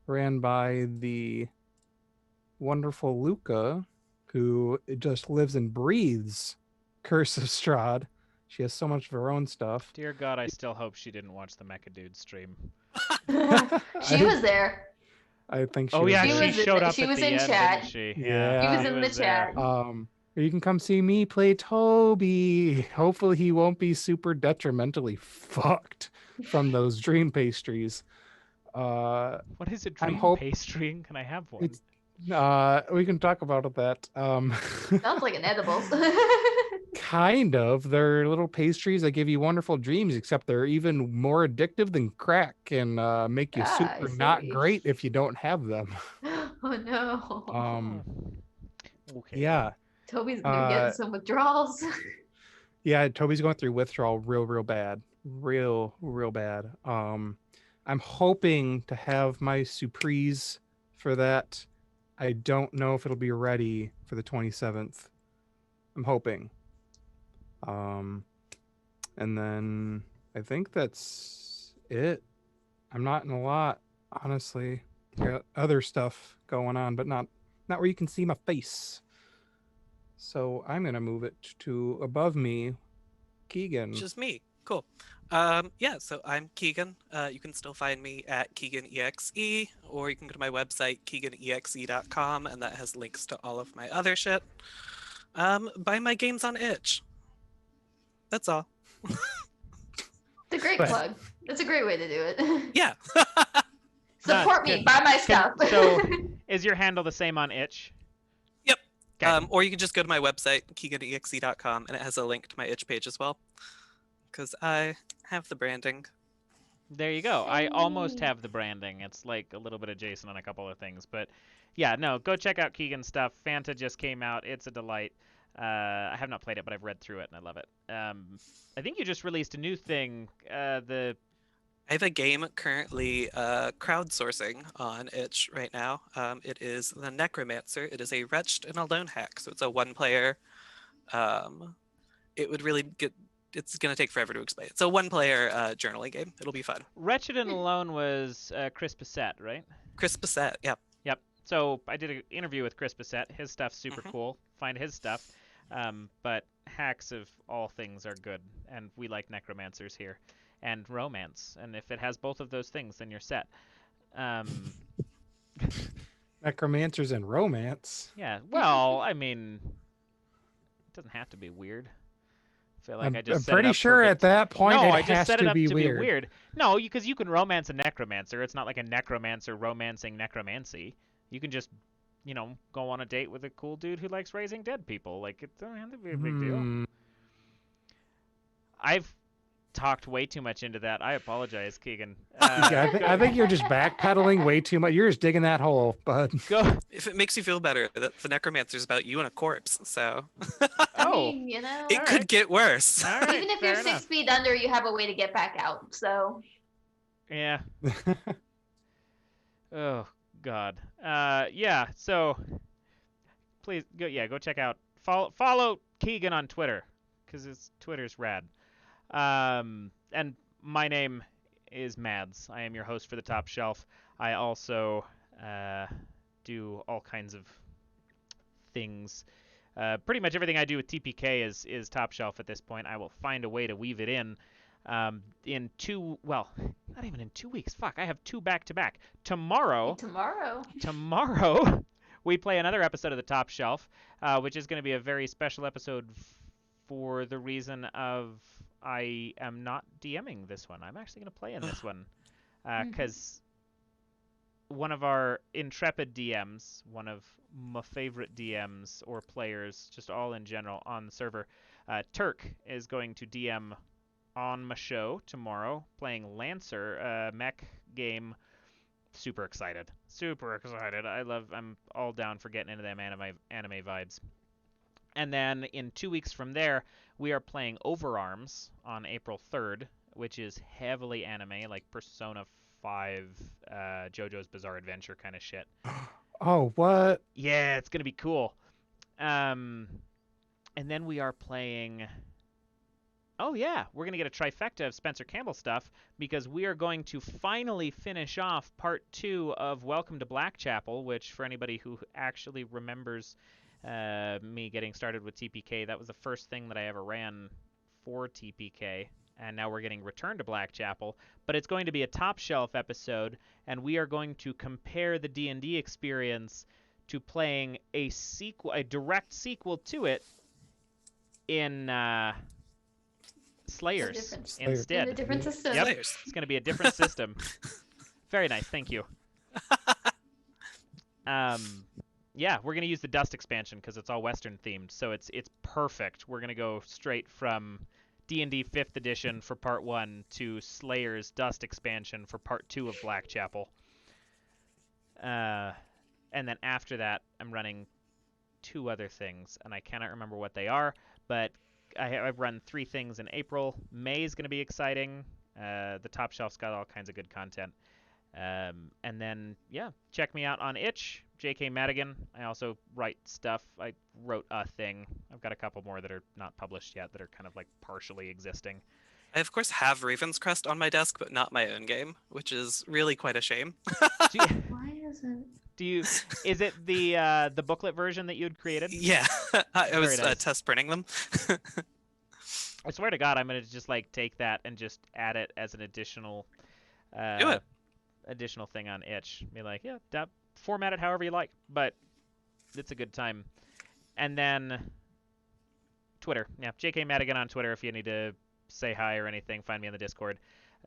ran by the wonderful Luca, who just lives and breathes Curse of Strahd. She has so much of her own stuff. Dear God, I still hope she didn't watch the Mecha Dude stream. She was there. I think she Oh was yeah, there. she showed up she at was the in end, chat. didn't she? Yeah. She was she in the there. chat. Or you can come see me play Toby. Hopefully he won't be super detrimentally fucked from those dream pastries. What is a dream hope- pastry? And can I have one? It's we can talk about that. Sounds like an edibles. Kind of. They're little pastries that give you wonderful dreams, except they're even more addictive than crack and make you Ah, I super not see. great if you don't have them. Oh no. Okay. Yeah. Toby's gonna be getting some withdrawals. Yeah, Toby's going through withdrawal real bad. Real bad. I'm hoping to have my surprise for that. I don't know if it'll be ready for the 27th. I'm hoping. And then I think that's it. I'm not in a lot, honestly. I got other stuff going on, but not where you can see my face. So I'm gonna move it to above me, Keegan. Just me. Cool. Yeah, so I'm Keegan. You can still find me at KeeganEXE, or you can go to my website, KeeganEXE.com, and that has links to all of my other shit. Buy my games on itch. That's all. It's a great plug. It's a great way to do it. Yeah. Support me. Buy my stuff. So, is your handle the same on itch? Yep. Okay. Or you can just go to my website, KeeganEXE.com, and it has a link to my itch page as well. Because I have the branding. There you go. I almost have the branding. It's like a little bit of Jason on a couple of things, but yeah, no, go check out Keegan's stuff. Fanta just came out. It's a delight. I have not played it, but I've read through it and I love it. I think you just released a new thing. I have a game currently crowdsourcing on itch right now. It is The Necromancer. It is a Wretched and Alone hack, so it's a one-player. It would really get. It's going to take forever to explain. It's a one-player journaling game. It'll be fun. Wretched and Alone was Chris Bissett, right? Chris Bissett, yeah. Yep. So I did an interview with Chris Bissett. His stuff's super cool. Find his stuff. But hacks of all things are good, and we like necromancers here. And romance. And if it has both of those things, then you're set. Necromancers and romance. Yeah. Well, I mean, it doesn't have to be weird. I feel like I just I'm set it pretty up sure at that point no, it I just has set to it up be to weird. be weird. No, because you can romance a necromancer. It's not like a necromancer romancing necromancy. You can just, go on a date with a cool dude who likes raising dead people. Like, it doesn't have to be a big deal. I've talked way too much into that. I apologize, Keegan. Yeah, I think you're just backpedaling way too much. You're just digging that hole, bud. Go. If it makes you feel better, the Necromancer is about you and a corpse, so I Oh. mean, it could get worse. All right, even if fair you're enough. 6 feet under, you have a way to get back out. So Yeah. Oh God. Yeah. So please go. Yeah, go check out. Follow Keegan on Twitter, because Twitter's rad. And my name is Mads. I am your host for the Top Shelf. I also do all kinds of things. Pretty much everything I do with TPK is Top Shelf at this point. I will find a way to weave it in not even in 2 weeks. Fuck, I have two back-to-back. Tomorrow, we play another episode of the Top Shelf, which is going to be a very special episode for the reason of I am not DMing this one. I'm actually going to play in this one because one of our intrepid DMs, one of my favorite DMs or players, just all in general on the server, Turk, is going to DM on my show tomorrow, playing Lancer, mech game. Super excited. I'm all down for getting into them anime vibes. And then in 2 weeks from there, we are playing Overarms on April 3rd, which is heavily anime, like Persona 5, JoJo's Bizarre Adventure kind of shit. Oh, what? Yeah, it's going to be cool. And then we are playing... Oh, yeah, we're going to get a trifecta of Spencer Campbell stuff because we are going to finally finish off part 2 of Welcome to Blackchapel, which for anybody who actually remembers me getting started with TPK, that was the first thing that I ever ran for TPK, and now we're getting Return to Blackchapel. But it's going to be a Top Shelf episode, and we are going to compare the D&D experience to playing a direct sequel to it in... Slayers instead. In a different system. Yep, Slayers. it's going to be a different system. Very nice, thank you. Yeah, we're going to use the Dust expansion because it's all Western themed, so it's perfect. We're going to go straight from D&D 5th edition for part 1 to Slayers Dust expansion for part 2 of Blackchapel. And then after that, I'm running 2 other things, and I cannot remember what they are, but I've run 3 things in April. May is going to be exciting. The Top Shelf's got all kinds of good content. And then, yeah, check me out on Itch, JK Madigan. I also write stuff. I wrote a thing. I've got a couple more that are not published yet that are kind of like partially existing. I, of course, have Raven's Crest on my desk, but not my own game, which is really quite a shame. Why isn't... Is it the booklet version that you'd created? Yeah, I was Very nice. test printing them. I swear to God, I'm gonna just like take that and just add it as an additional, Do it. additional thing on Itch. Be like, yeah, format it however you like, but it's a good time. And then Twitter, yeah, JK Madigan on Twitter. If you need to say hi or anything, find me on the Discord.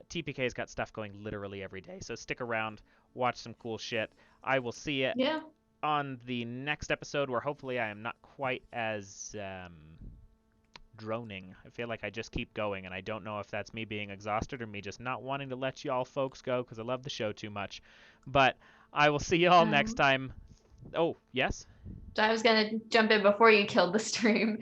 TPK's got stuff going literally every day, so stick around, watch some cool shit. I will see you on the next episode where hopefully I am not quite as droning. I feel like I just keep going, and I don't know if that's me being exhausted or me just not wanting to let y'all folks go because I love the show too much. But I will see y'all next time. Oh, yes? So I was going to jump in before you killed the stream.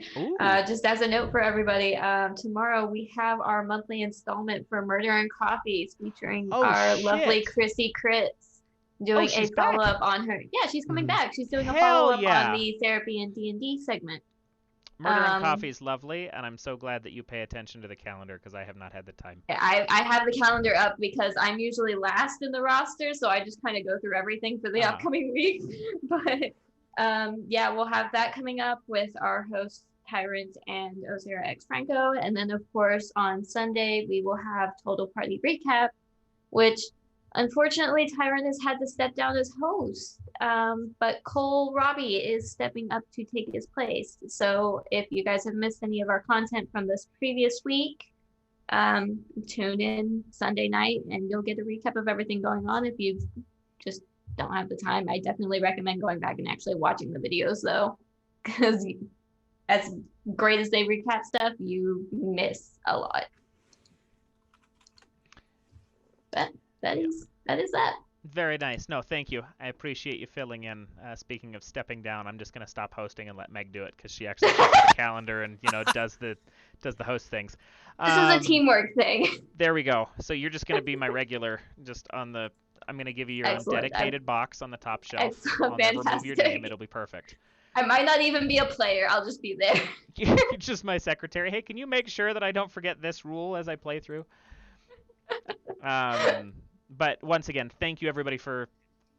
Just as a note for everybody, tomorrow we have our monthly installment for Murder and Coffees featuring our lovely Chrissy Crits doing a follow-up on her. Yeah, she's coming back. She's doing a follow-up on the therapy and D&D segment. Murder and Coffee is lovely, and I'm so glad that you pay attention to the calendar because I have not had the time. I have the calendar up because I'm usually last in the roster, so I just kind of go through everything for the upcoming week. But yeah, we'll have that coming up with our hosts Tyrant and Ozira X Franco, and then of course on Sunday we will have Total Party Recap, which unfortunately Tyrant has had to step down as host. But Cole Robbie is stepping up to take his place. So if you guys have missed any of our content from this previous week, tune in Sunday night and you'll get a recap of everything going on. If you just don't have the time, I definitely recommend going back and actually watching the videos though, because as great as they recap stuff, you miss a lot. But that is that. Very nice. No, thank you. I appreciate you filling in. Speaking of stepping down, I'm just going to stop hosting and let Meg do it because she actually checks the calendar and does the host things. This is a teamwork thing. There we go. So you're just going to be my regular, just on the. I'm going to give you your own dedicated box on the top shelf. Excellent. I'll never move your name. It'll be perfect. I might not even be a player. I'll just be there. You're just my secretary. Hey, can you make sure that I don't forget this rule as I play through? But once again, thank you everybody for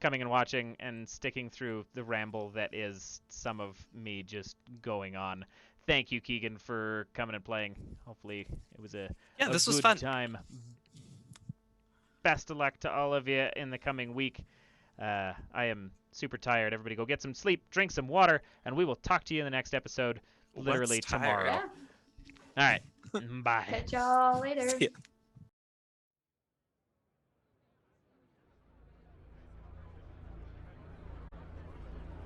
coming and watching and sticking through the ramble that is some of me just going on. Thank you, Keegan, for coming and playing. Hopefully it was a This was good fun. time. Best of luck to all of you in the coming week. I am super tired. Everybody go get some sleep, drink some water, and we will talk to you in the next episode literally What's tired? tomorrow. Yeah. All right. Bye. Catch y'all later. See ya.